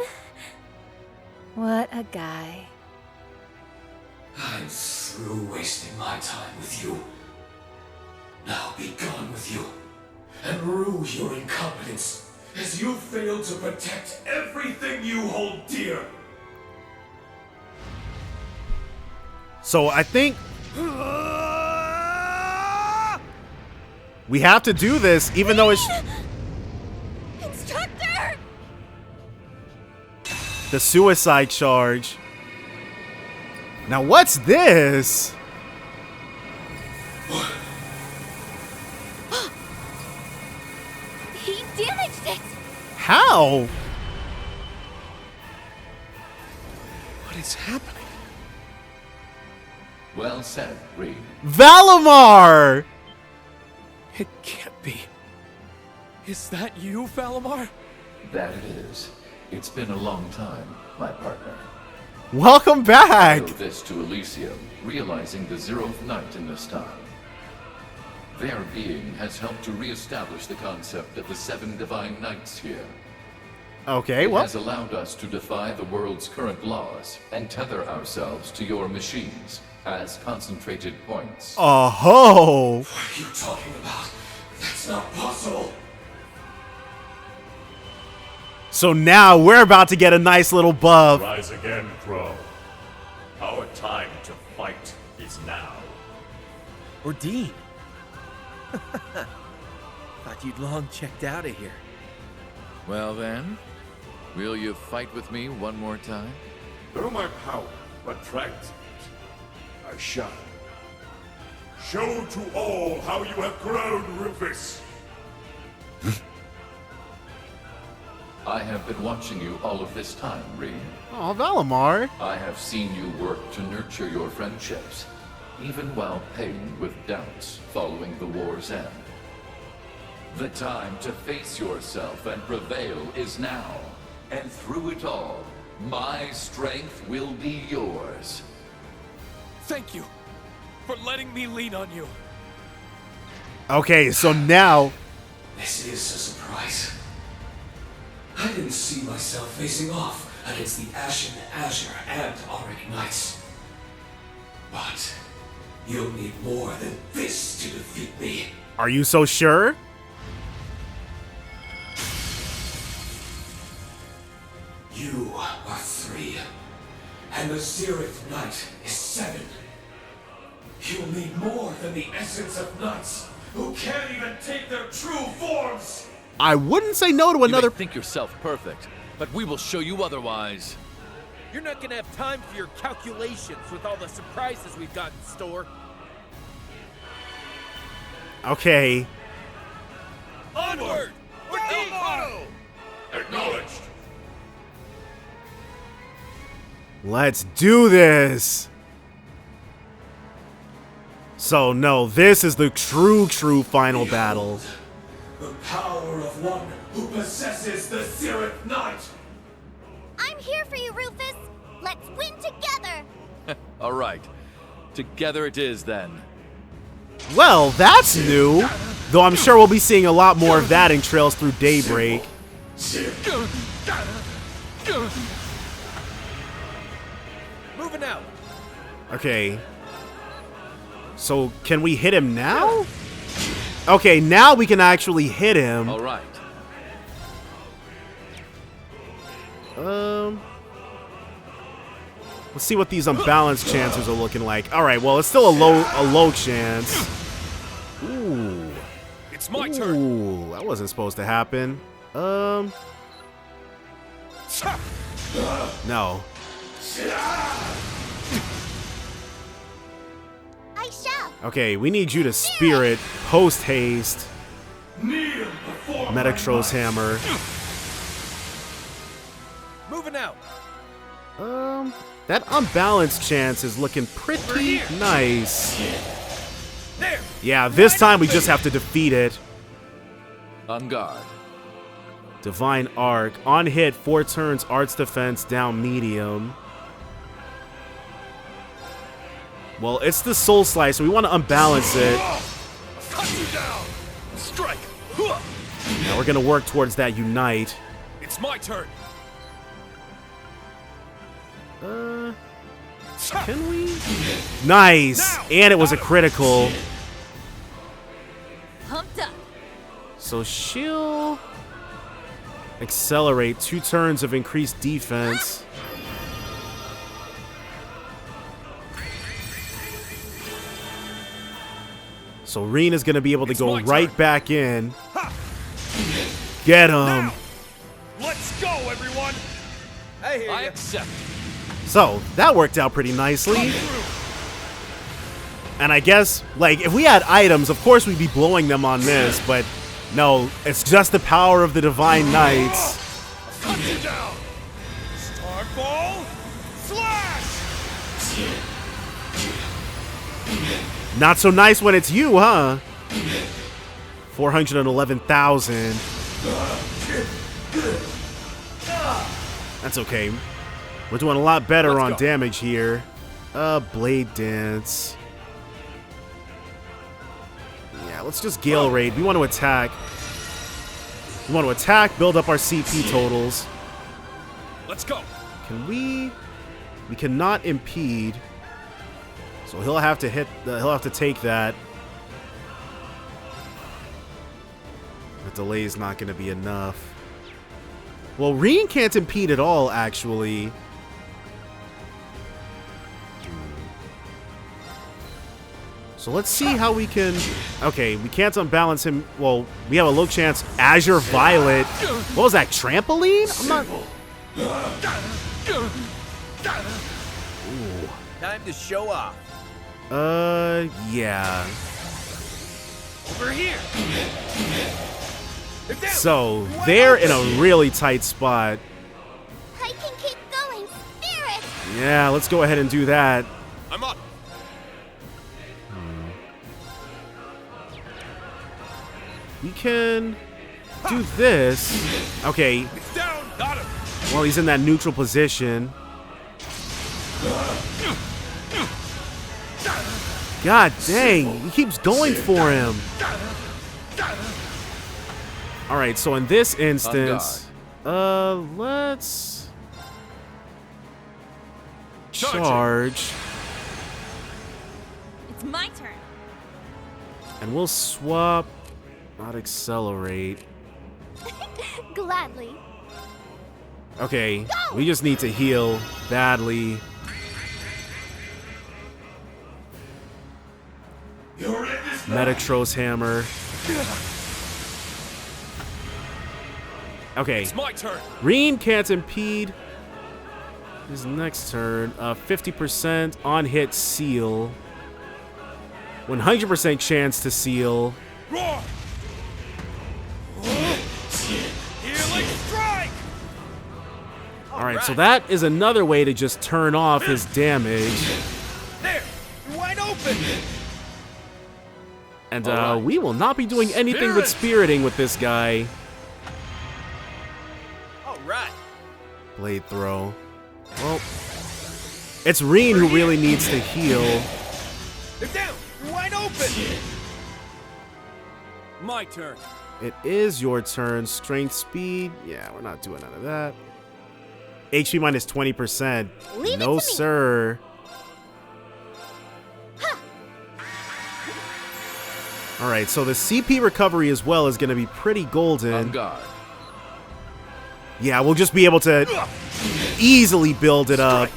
What a guy. I'm through wasting my time with you. Now be gone with you, and rue your incompetence, as you failed to protect everything you hold dear. So I think we have to do this, even though it's Instructor! the suicide charge. Now what's this? He damaged it! How? What is happening? Well said, Rean. Valamar! It can't be. Is that you, Valamar? That it is. It's been a long time, my partner. Welcome back! I owe this to Elysium, realizing the 0th night in this time. Their being has helped to re-establish the concept of the 7 divine nights here. Okay, It well. has allowed us to defy the world's current laws and tether ourselves to your machines as concentrated points. Oh-ho! What are you talking about? That's not possible. So now we're about to get a nice little buff. Rise again, Crow. Our time to fight is now. Or Dean. Thought you'd long checked out of here. Well then, will you fight with me one more time? Through my power, attract it. I shall. Show to all how you have grown, Rufus. I have been watching you all of this time, Rean. Oh, Valamar. I have seen you work to nurture your friendships, even while paying with doubts following the war's end. The time to face yourself and prevail is now, and through it all, my strength will be yours. Thank you for letting me lean on you. Okay, so now... This is a surprise. I didn't see myself facing off against the Ashen Azure and Auric Knights. But you'll need more than this to defeat me. Are you so sure? You are 3, and the Zeroth Knight is 7. You'll need more than the essence of knights who can't even take their true forms. I wouldn't say no to another... You may think yourself perfect, but we will show you otherwise. You're not gonna have time for your calculations with all the surprises we've got in store. Okay. Onward! Acknowledged. Let's do this. So no, this is the true final battle. The power of one who possesses the Zeroth Knight. I'm here for you, Rufus. Let's win together. All right. Together it is then. Well, that's new. Though I'm sure we'll be seeing a lot more of that in Trails Through Daybreak. Moving out. Okay. So, can we hit him now? Okay, now we can actually hit him. All right. Let's see what these unbalanced chances are looking like. All right, well, it's still a low chance. Ooh. It's my turn. Ooh, that wasn't supposed to happen. No. I shall. Okay, we need you to spirit post haste. Kneel before Metatros hammer. Moving out. That unbalanced chance is looking pretty nice. There. Yeah, this time we just have to defeat it. On guard. Divine Arc. On hit, 4 turns, Arts Defense down medium. Well, it's the Soul Slice, so we want to unbalance it. Cut you down. Strike. Now we're going to work towards that Unite. It's my turn. Can we? Nice! And it was a critical. Pumped up. So she'll accelerate 2 turns of increased defense. So Rean is going to be able to go right back in. Get him. Now, let's go, everyone. I accept. So that worked out pretty nicely. And I guess, like, if we had items, of course we'd be blowing them on this, but no, it's just the power of the Divine Knights. Cut you down. Starball, slash. Not so nice when it's you, huh? 411,000. That's okay. We're doing a lot better on damage here. Blade Dance. Yeah, let's just Gale Raid. We want to attack. We want to attack, build up our CP totals. Let's go. Can we? We cannot impede. So he'll have to hit. He'll have to take that. The delay is not going to be enough. Well, Rean can't impede at all, actually. So let's see how we can... Okay, we can't unbalance him. Well, we have a low chance. Azure Violet. What was that, trampoline? I'm not... Ooh. Time to show off. Yeah. Over here. So, they're in a really tight spot. I can keep going, Spirit! Yeah, let's go ahead and do that. I'm up. We can do this. Okay. It's down. Got him. Well, he's in that neutral position. God dang, he keeps going for him. All right, so in this instance, let's charge. It's my turn. And we'll swap, not accelerate. Gladly. Okay, we just need to heal badly. Metatros Hammer. Okay. It's my turn. Rean can't impede. His next turn. 50% on hit seal. 100% chance to seal. Roar. Healing strike. Alright, so that is another way to just turn off his damage. There. You're wide open. And we will not be doing anything but spiriting with this guy. Alright. Blade throw. Well, it's Rean who really needs to heal. They're down. You're wide open. My turn. It is your turn. Strength, speed. Yeah, we're not doing none of that. HP minus 20%. No, sir. All right, so the CP recovery as well is going to be pretty golden. On guard. Yeah, we'll just be able to easily build it up.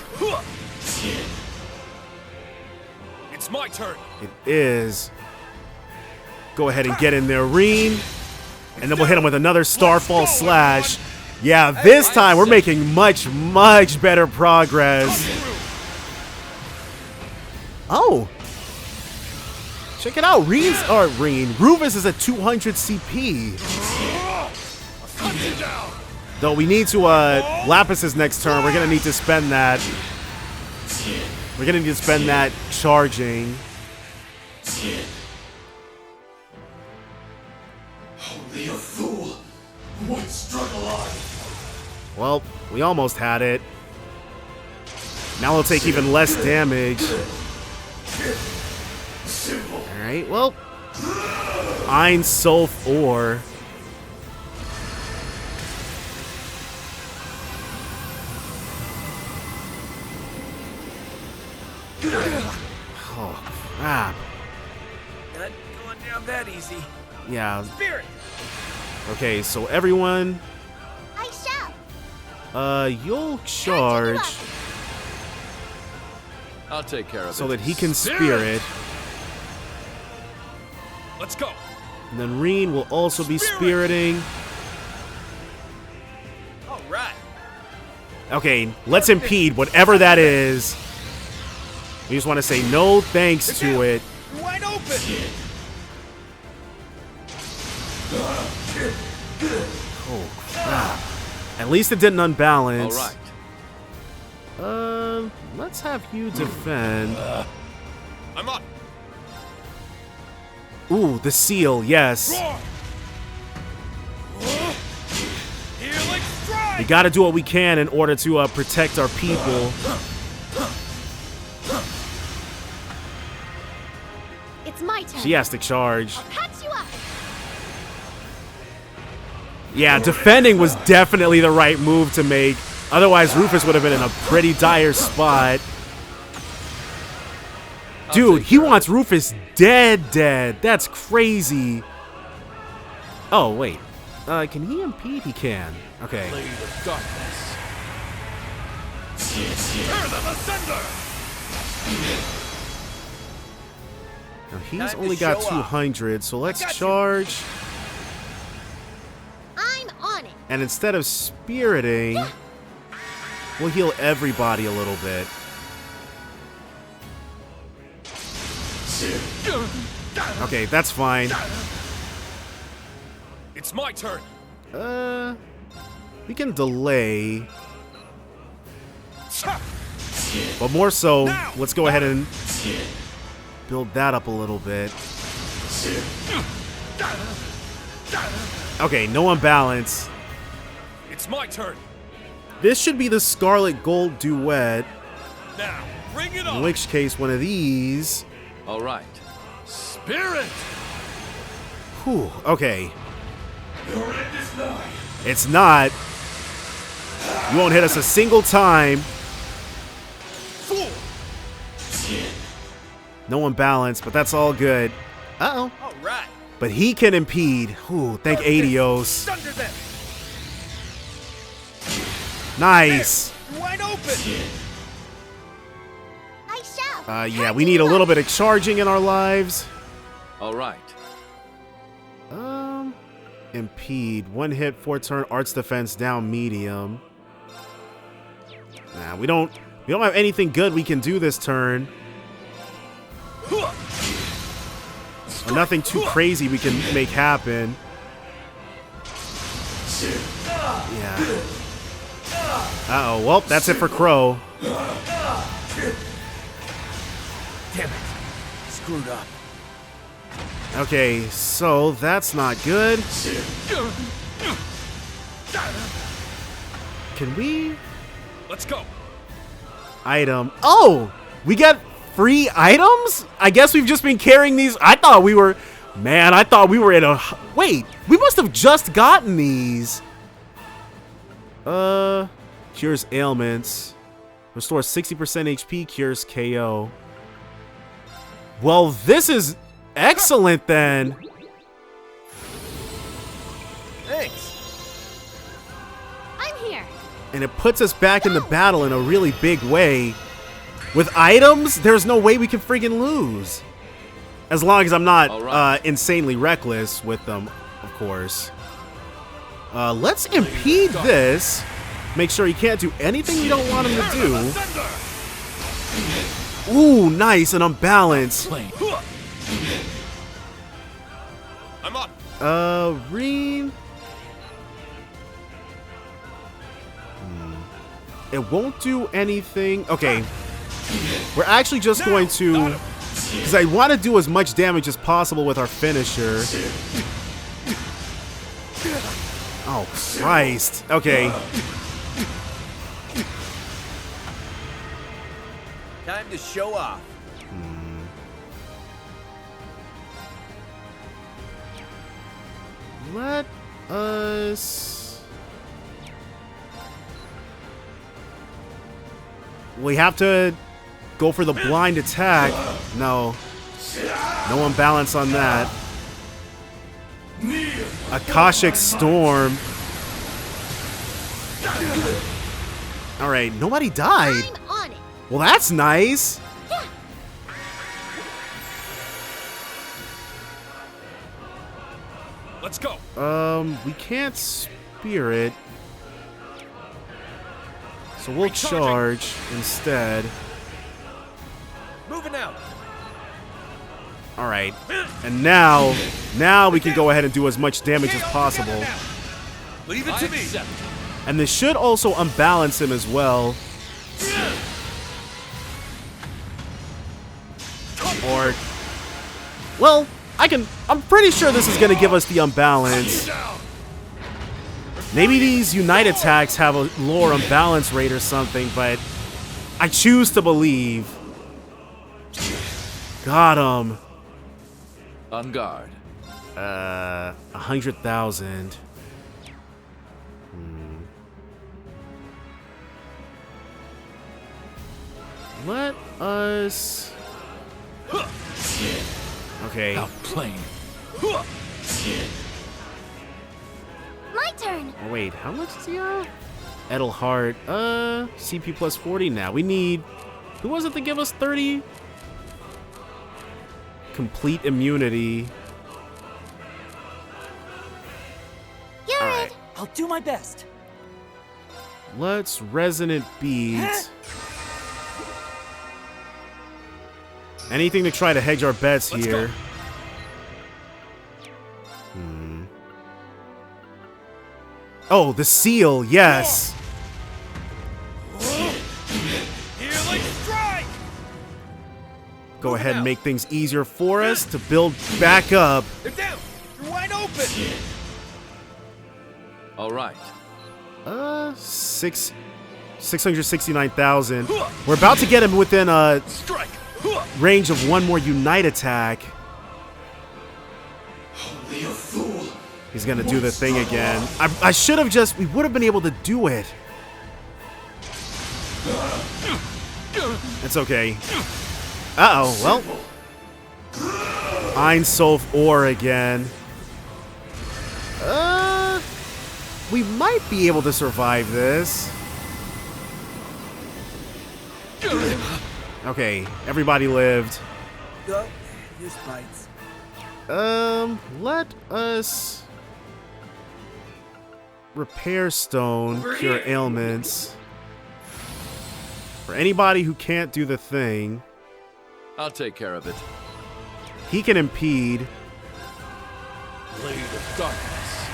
It's my turn. It is. Go ahead and get in there, Rean. And then we'll hit him with another Starfall Slash. Yeah, this time we're making much, much better progress. Oh. Check it out. Rufus is at 200 CP. Though we need to, Lapis' next turn. We're going to need to spend that. We're going to need to spend that charging. Only a fool would struggle on. Well, we almost had it. Now we'll take even less damage. Alright, well. Ein Sulf Ore. Oh, crap. Not going down that easy. Yeah. Spirit. Okay, so everyone. I shall. You'll charge. I'll take care of it. So that he can spirit. Let's go. And then Rean will also be spiriting. All right. Okay, let's impede whatever that is. We just want to say no thanks to it. Wide open. Oh, crap. At least it didn't unbalance. All right. Let's have you defend. I'm up. Ooh, the seal, yes. We gotta do what we can in order to protect our people. It's my turn. She has to charge. I'll catch you up. Yeah, defending was definitely the right move to make. Otherwise, Rufus would have been in a pretty dire spot. Dude, he wants Rufus dead. That's crazy. Oh, wait. Can he impede? He can. Okay. Blade of darkness. Tear them asunder. Now, he's only got 200, so let's charge. I'm on it. And instead of spiriting, we'll heal everybody a little bit. Okay, that's fine. It's my turn. We can delay. But more so, let's go ahead and build that up a little bit. Okay, no imbalance. It's my turn. This should be the Scarlet Gold duet. Now, bring it on. In which case, one of these. All right. Spirit. Whew, okay. It's not. You won't hit us a single time. No imbalance, but that's all good. Uh-oh. All right. But he can impede. Ooh, thank Adios. Nice. Wide open. I shall. Yeah, we need a little bit of charging in our lives. All right. Impede. 1 hit, 4 turn, arts defense down medium. Nah, we don't have anything good we can do this turn. Or nothing too crazy we can make happen. Yeah. Uh-oh. Well, that's it for Crow. Damn it. Screwed up. Okay, so that's not good. Can we? Let's go. Item. Oh! We got free items? I guess we've just been carrying these. I thought we were... Man, I thought we were in a... Wait, we must have just gotten these. Cures ailments. Restores 60% HP, cures KO. Well, this is excellent then. Thanks. I'm here. And it puts us back in the battle in a really big way. With items, there's no way we can friggin' lose. As long as I'm not insanely reckless with them, of course. Let's impede this. Make sure he can't do anything we don't want him to do. Ooh, nice, and unbalanced. I'm up. Rean. It won't do anything. Okay. We're actually just going to... Because I want to do as much damage as possible with our finisher. Oh, Christ. Okay. Time to show off. Let us... We have to go for the blind attack. No. No imbalance on that. Akashic Storm. Alright, nobody died. Well, that's nice. Let's go. We can't spirit. So we'll charge instead. Moving out. All right. And now we can go ahead and do as much damage as possible. Leave it to me. And this should also unbalance him as well. Or, well, I'm pretty sure this is going to give us the unbalance. Maybe these Unite attacks have a lower unbalance rate or something, but I choose to believe. Got him. On guard. 100,000. Let us... Okay. Outplaying. My turn. Oh, wait, how much does he have? Edelhart. CP plus 40 now. We need... Who was it to give us 30? Complete immunity. You're Alright. I'll do my best. Let's Resonant Bead. Anything to try to hedge our bets here. Oh, the seal, yes. Go ahead and make things easier for us to build back up. They're down. You're wide open. All right. 669,000. We're about to get him within a range of one more Unite attack. Only a fool. He's gonna do the thing again. I should have just... We would have been able to do it. It's okay. Uh-oh, well. Einsolf Ore again. We might be able to survive this. Okay, everybody lived. Go. This bites. Let us... Repair Stone, Cure Ailments. For anybody who can't do the thing... I'll take care of it. He can impede. Blade of darkness.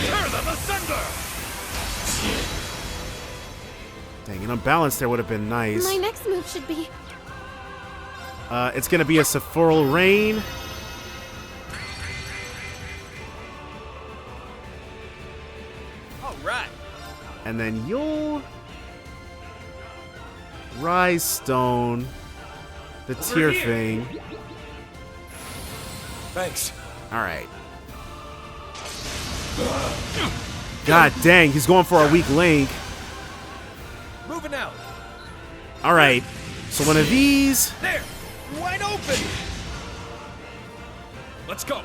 Tear them asunder. Dang, an unbalance there would have been nice. My next move should be... It's gonna be a Sephiral Rain. All right. And then you'll... Rise Stone. The tier thing. Thanks. Alright. God dang, he's going for our weak link. Moving out. Alright. So one of these. There. Wide open. Let's go.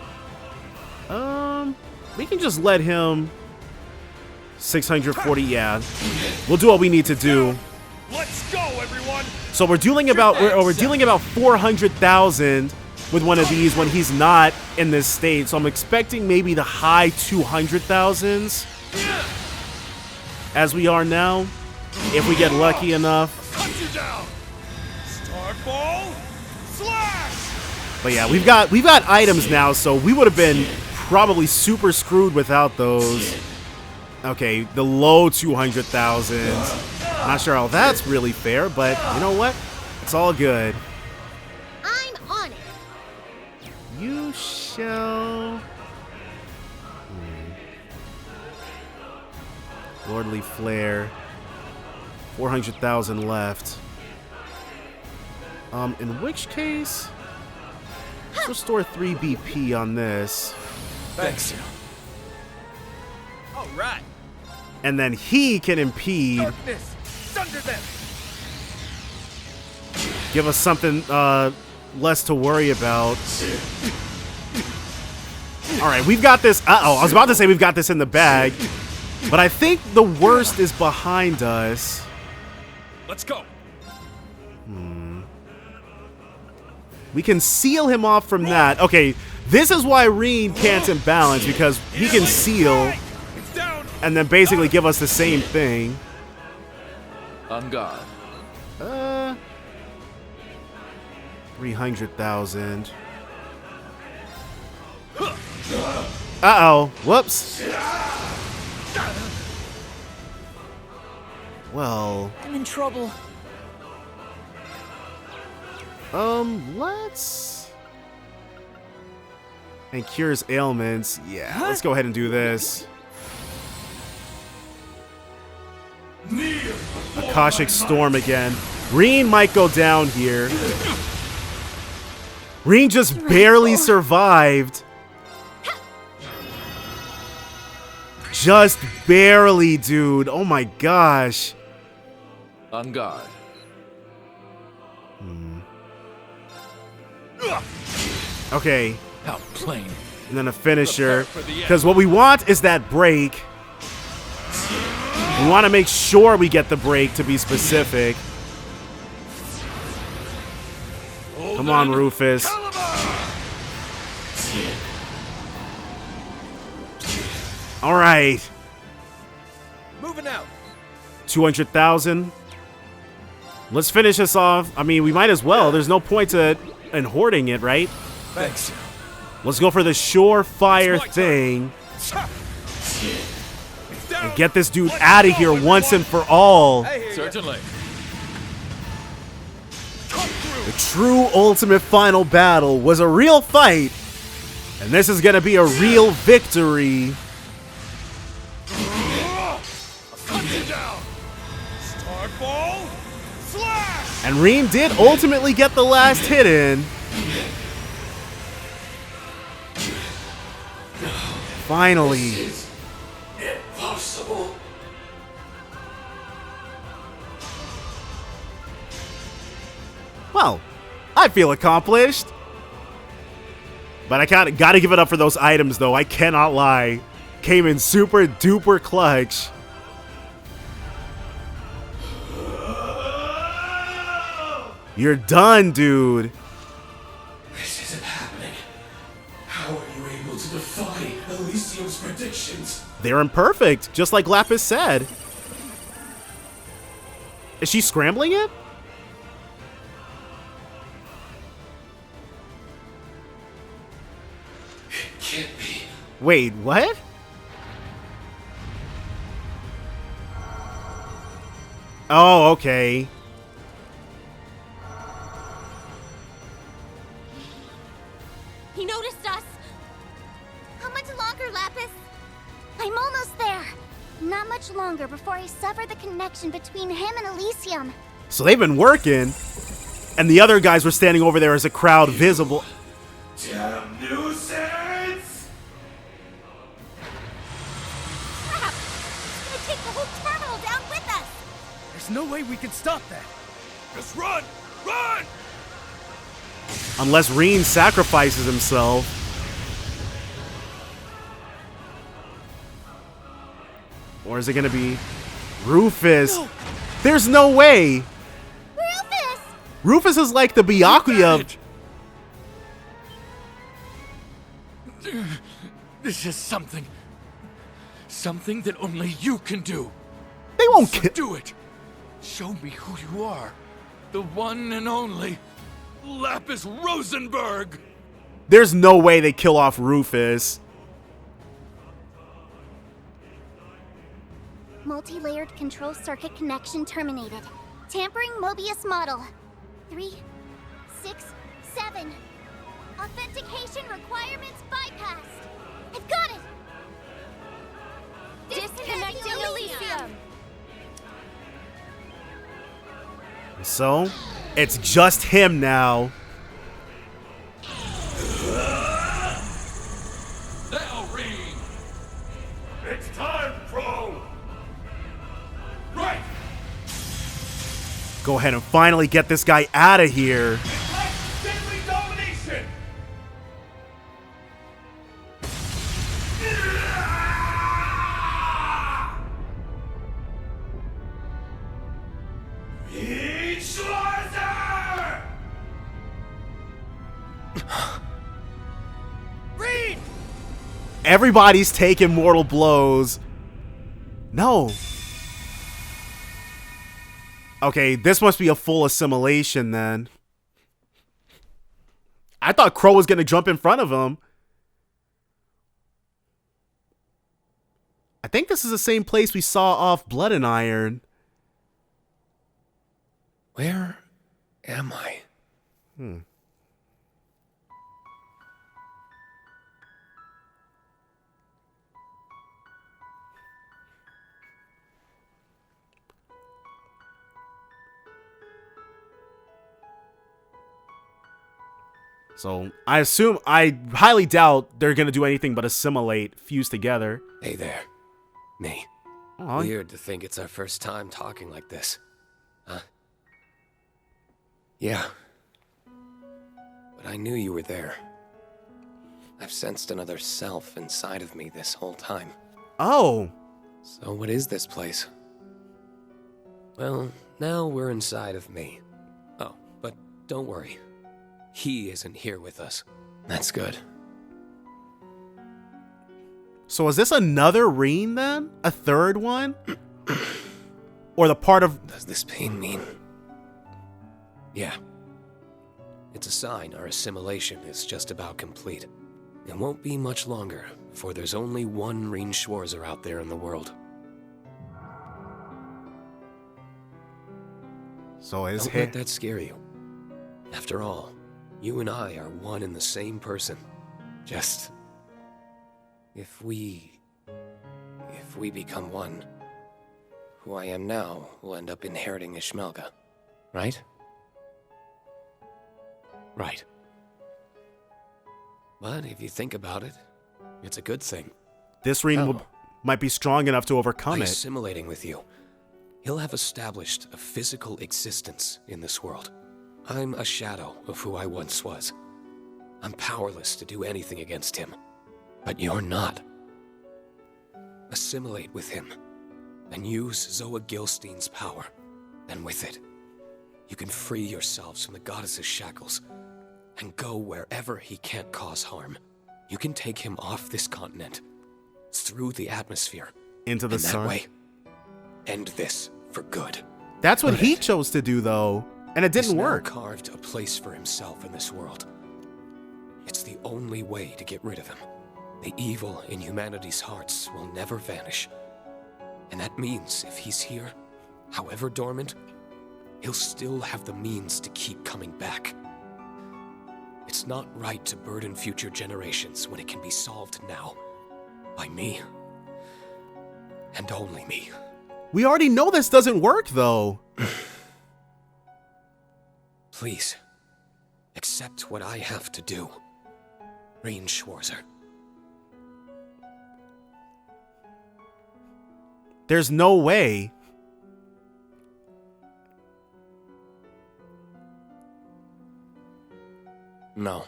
We can just let him 640, yeah. We'll do what we need to do. Let's go, everyone. So we're dealing about we're dealing about 400,000 with one of these when he's not in this state. So I'm expecting maybe the high 200,000s as we are now, if we get lucky enough. Cut you down. Starball. Slash. But yeah, we've got items now, so we would have been probably super screwed without those. Okay, the low 200,000s. Not sure how that's really fair, but you know what? It's all good. I'm on it. You shall... Lordly Flare. 400,000 left. In which case... Let's restore 3 BP on this. Thanks. All right. And then he can impede. Darkness. Sunder them. Give us something less to worry about. Alright, we've got this. Uh-oh, I was about to say we've got this in the bag. But I think the worst is behind us. Let's go. We can seal him off from that. Okay, This is why Rean can't imbalance, because he can seal and then basically give us the same thing. On guard. 300,000. Uh-oh. Whoops. Well, I'm in trouble. Let's... And cures ailments. Yeah, let's go ahead and do this. Akashic Storm again. Rean might go down here. Rean just barely survived. Just barely, dude. Oh my gosh. On guard. Okay. Outplane. And then a finisher. Because what we want is that break. We want to make sure we get the break, to be specific. Come on, Rufus. All right. Moving out. 200,000. Let's finish this off. I mean, we might as well. There's no point in hoarding it, right? Thanks. Let's go for the surefire thing. And get this dude out of here once and for all. Certainly. The true ultimate final battle was a real fight. And this is going to be a real victory. And Rean did ultimately get the last hit in. Finally. This is impossible. Well, I feel accomplished. But I gotta give it up for those items, though. I cannot lie. Came in super duper clutch. You're done, dude. This isn't happening. How are you able to defy Elysium's predictions? They're imperfect, just like Lapis said. Is she scrambling it? It can't be. Wait, what? Oh, okay. He noticed us! How much longer, Lapis? I'm almost there! Not much longer before I sever the connection between him and Elysium. So they've been working. And the other guys were standing over there as a crowd visible. Damn nuisance! Crap! It's gonna take the whole terminal down with us! There's no way we can stop that. Just run! Run! Unless Rean sacrifices himself. Or is it gonna be Rufus? No. There's no way! Rufus! Rufus is like the Byakuya of... This is something that only you can do. They won't so do it. Show me who you are. The one and only Lapis Rosenberg. There's no way they kill off Rufus. Multi-layered control circuit connection terminated. Tampering Mobius model. 3, 6, 7. Authentication requirements bypassed. I've got it! Disconnecting Elysium! So, it's just him now. Now, Rean! It's time, Pro! Right! Go ahead and finally get this guy out of here. Deadly domination! Everybody's taking mortal blows. No. Okay, this must be a full assimilation then. I thought Crow was going to jump in front of him. I think this is the same place we saw off Blood and Iron. Where am I? So I highly doubt they're going to do anything but assimilate, fuse together. Hey there. Me. Aw. Weird to think it's our first time talking like this. Huh? Yeah. But I knew you were there. I've sensed another self inside of me this whole time. Oh. So what is this place? Well, now we're inside of me. Oh, but don't worry. He isn't here with us. That's good. So is this another Rean then? A third one? Or the part of... Does this pain mean? Yeah. It's a sign our assimilation is just about complete. It won't be much longer before there's only one Rean Schwarzer out there in the world. So is Don't let that scare you. After all, you and I are one and the same person. Just... If we become one, who I am now will end up inheriting Ishmelga, right? Right. But if you think about it, it's a good thing. This Rean might be strong enough to overcome By it. assimilating with you, he'll have established a physical existence in this world. I'm a shadow of who I once was. I'm powerless to do anything against him. But you're not. Assimilate with him, and use Zoa Gilstein's power. And with it, you can free yourselves from the goddess's shackles, and go wherever he can't cause harm. You can take him off this continent, through the atmosphere. Into the and sun. That way, end this for good. That's what he chose to do, though. And it didn't He's now work. Carved a place for himself in this world. It's the only way to get rid of him. The evil in humanity's hearts will never vanish. And that means if he's here, however dormant, he'll still have the means to keep coming back. It's not right to burden future generations when it can be solved now. By me. And only me. We already know this doesn't work, though. Please, accept what I have to do. Rean Schwarzer. There's no way. No.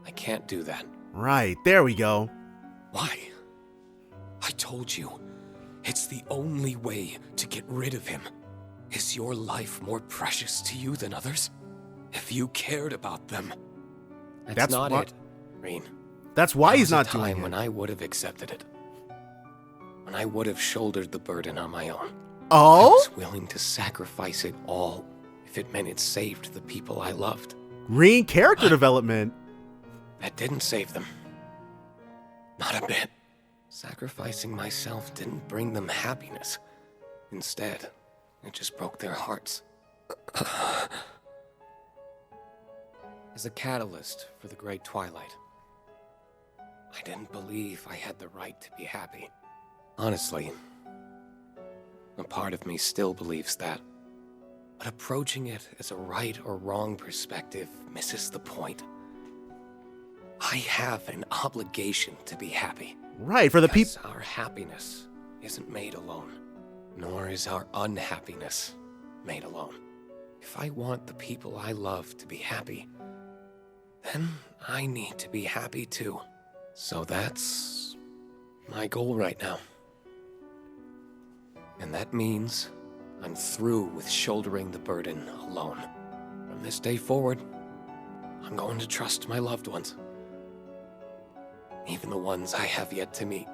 I can't do that. Right, there we go. Why? I told you. It's the only way to get rid of him. Is your life more precious to you than others? If you cared about them. That's not it, Rean. That's why he's not doing it. doing When I would have accepted it. When I would have shouldered the burden on my own. Oh? I was willing to sacrifice it all if it meant it saved the people I loved. Rean character development. That didn't save them. Not a bit. Sacrificing myself didn't bring them happiness. Instead, it just broke their hearts. As a catalyst for the Great Twilight, I didn't believe I had the right to be happy. Honestly, a part of me still believes that. But approaching it as a right or wrong perspective misses the point. I have an obligation to be happy. Right, for the people. Our happiness isn't made alone, nor is our unhappiness made alone. If I want the people I love to be happy, then I need to be happy too. So that's my goal right now. And that means I'm through with shouldering the burden alone. From this day forward, I'm going to trust my loved ones. even the ones I have yet to meet.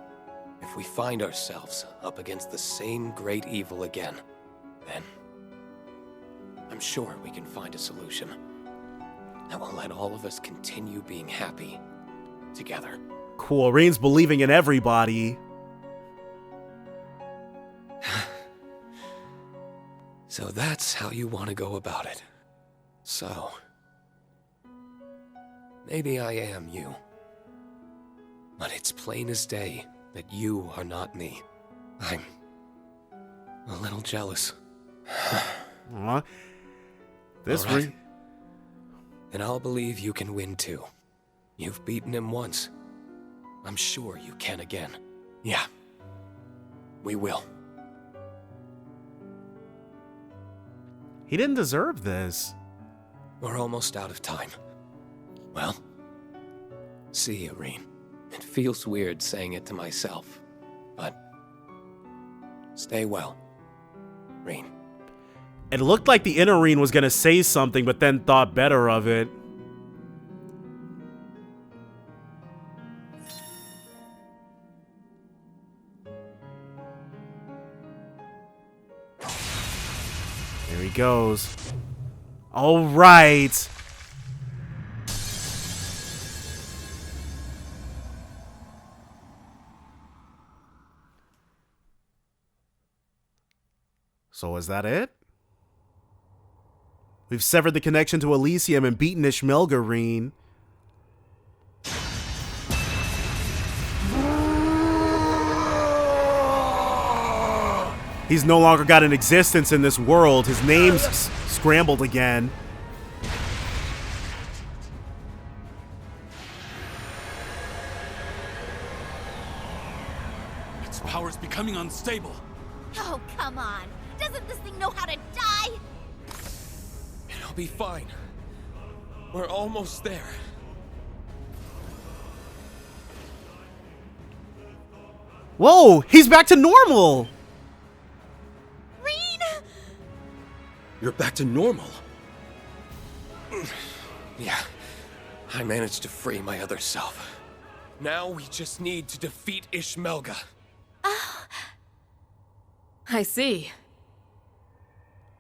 If we find ourselves up against the same great evil again, then I'm sure we can find a solution that will let all of us continue being happy together. Cool. Rean's believing in everybody. So that's how you want to go about it. So, maybe I am you. But it's plain as day that you are not me. I'm a little jealous. Aw. This All right. Then I'll believe you can win too. You've beaten him once. I'm sure you can again. Yeah. We will. He didn't deserve this. We're almost out of time. Well, see you, Rean. It feels weird saying it to myself, but stay well, Rean. It looked like the inner Rean was gonna say something, but then thought better of it. There he goes. All right. So is that it? We've severed the connection to Elysium and beaten Ishmelga, Rean. He's no longer got an existence in this world. His name's scrambled again. Its power's becoming unstable. Oh, come on. Doesn't this thing know how to die? It'll be fine. We're almost there. Whoa, he's back to normal. Rean! You're back to normal. Yeah, I managed to free my other self. Now we just need to defeat Ishmelga. I see.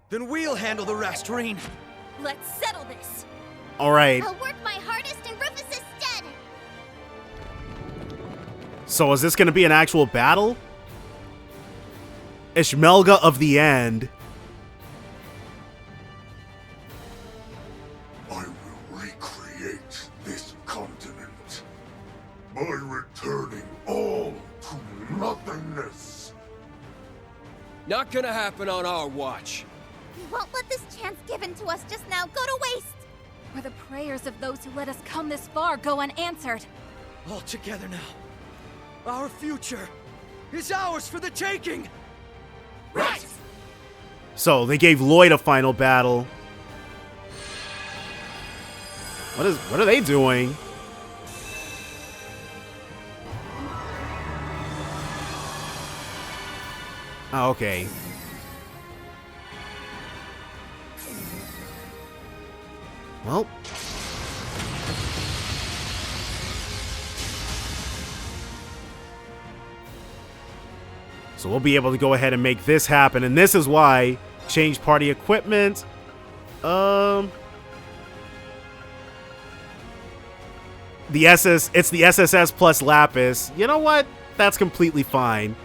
Then we'll handle the rest, Rean. Let's settle this. All right. I'll work my hardest in Rufus's stead. So is this going to be an actual battle? Ishmelga of the End. I will recreate this continent by returning all to nothingness. Not gonna happen on our watch. We won't let this chance given to us just now go to waste. Or the prayers of those who let us come this far go unanswered. All together now. Our future is ours for the taking. Right. So they gave Lloyd a final battle. What are they doing? Oh, okay. Well. So we'll be able to go ahead and make this happen, and this is why change party equipment. It's the SSS plus Lapis. You know what? That's completely fine.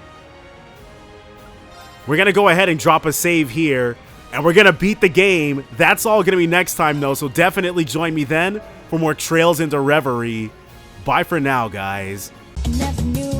We're going to go ahead and drop a save here, and we're going to beat the game. That's all going to be next time, though, so definitely join me then for more Trails into Reverie. Bye for now, guys. Never knew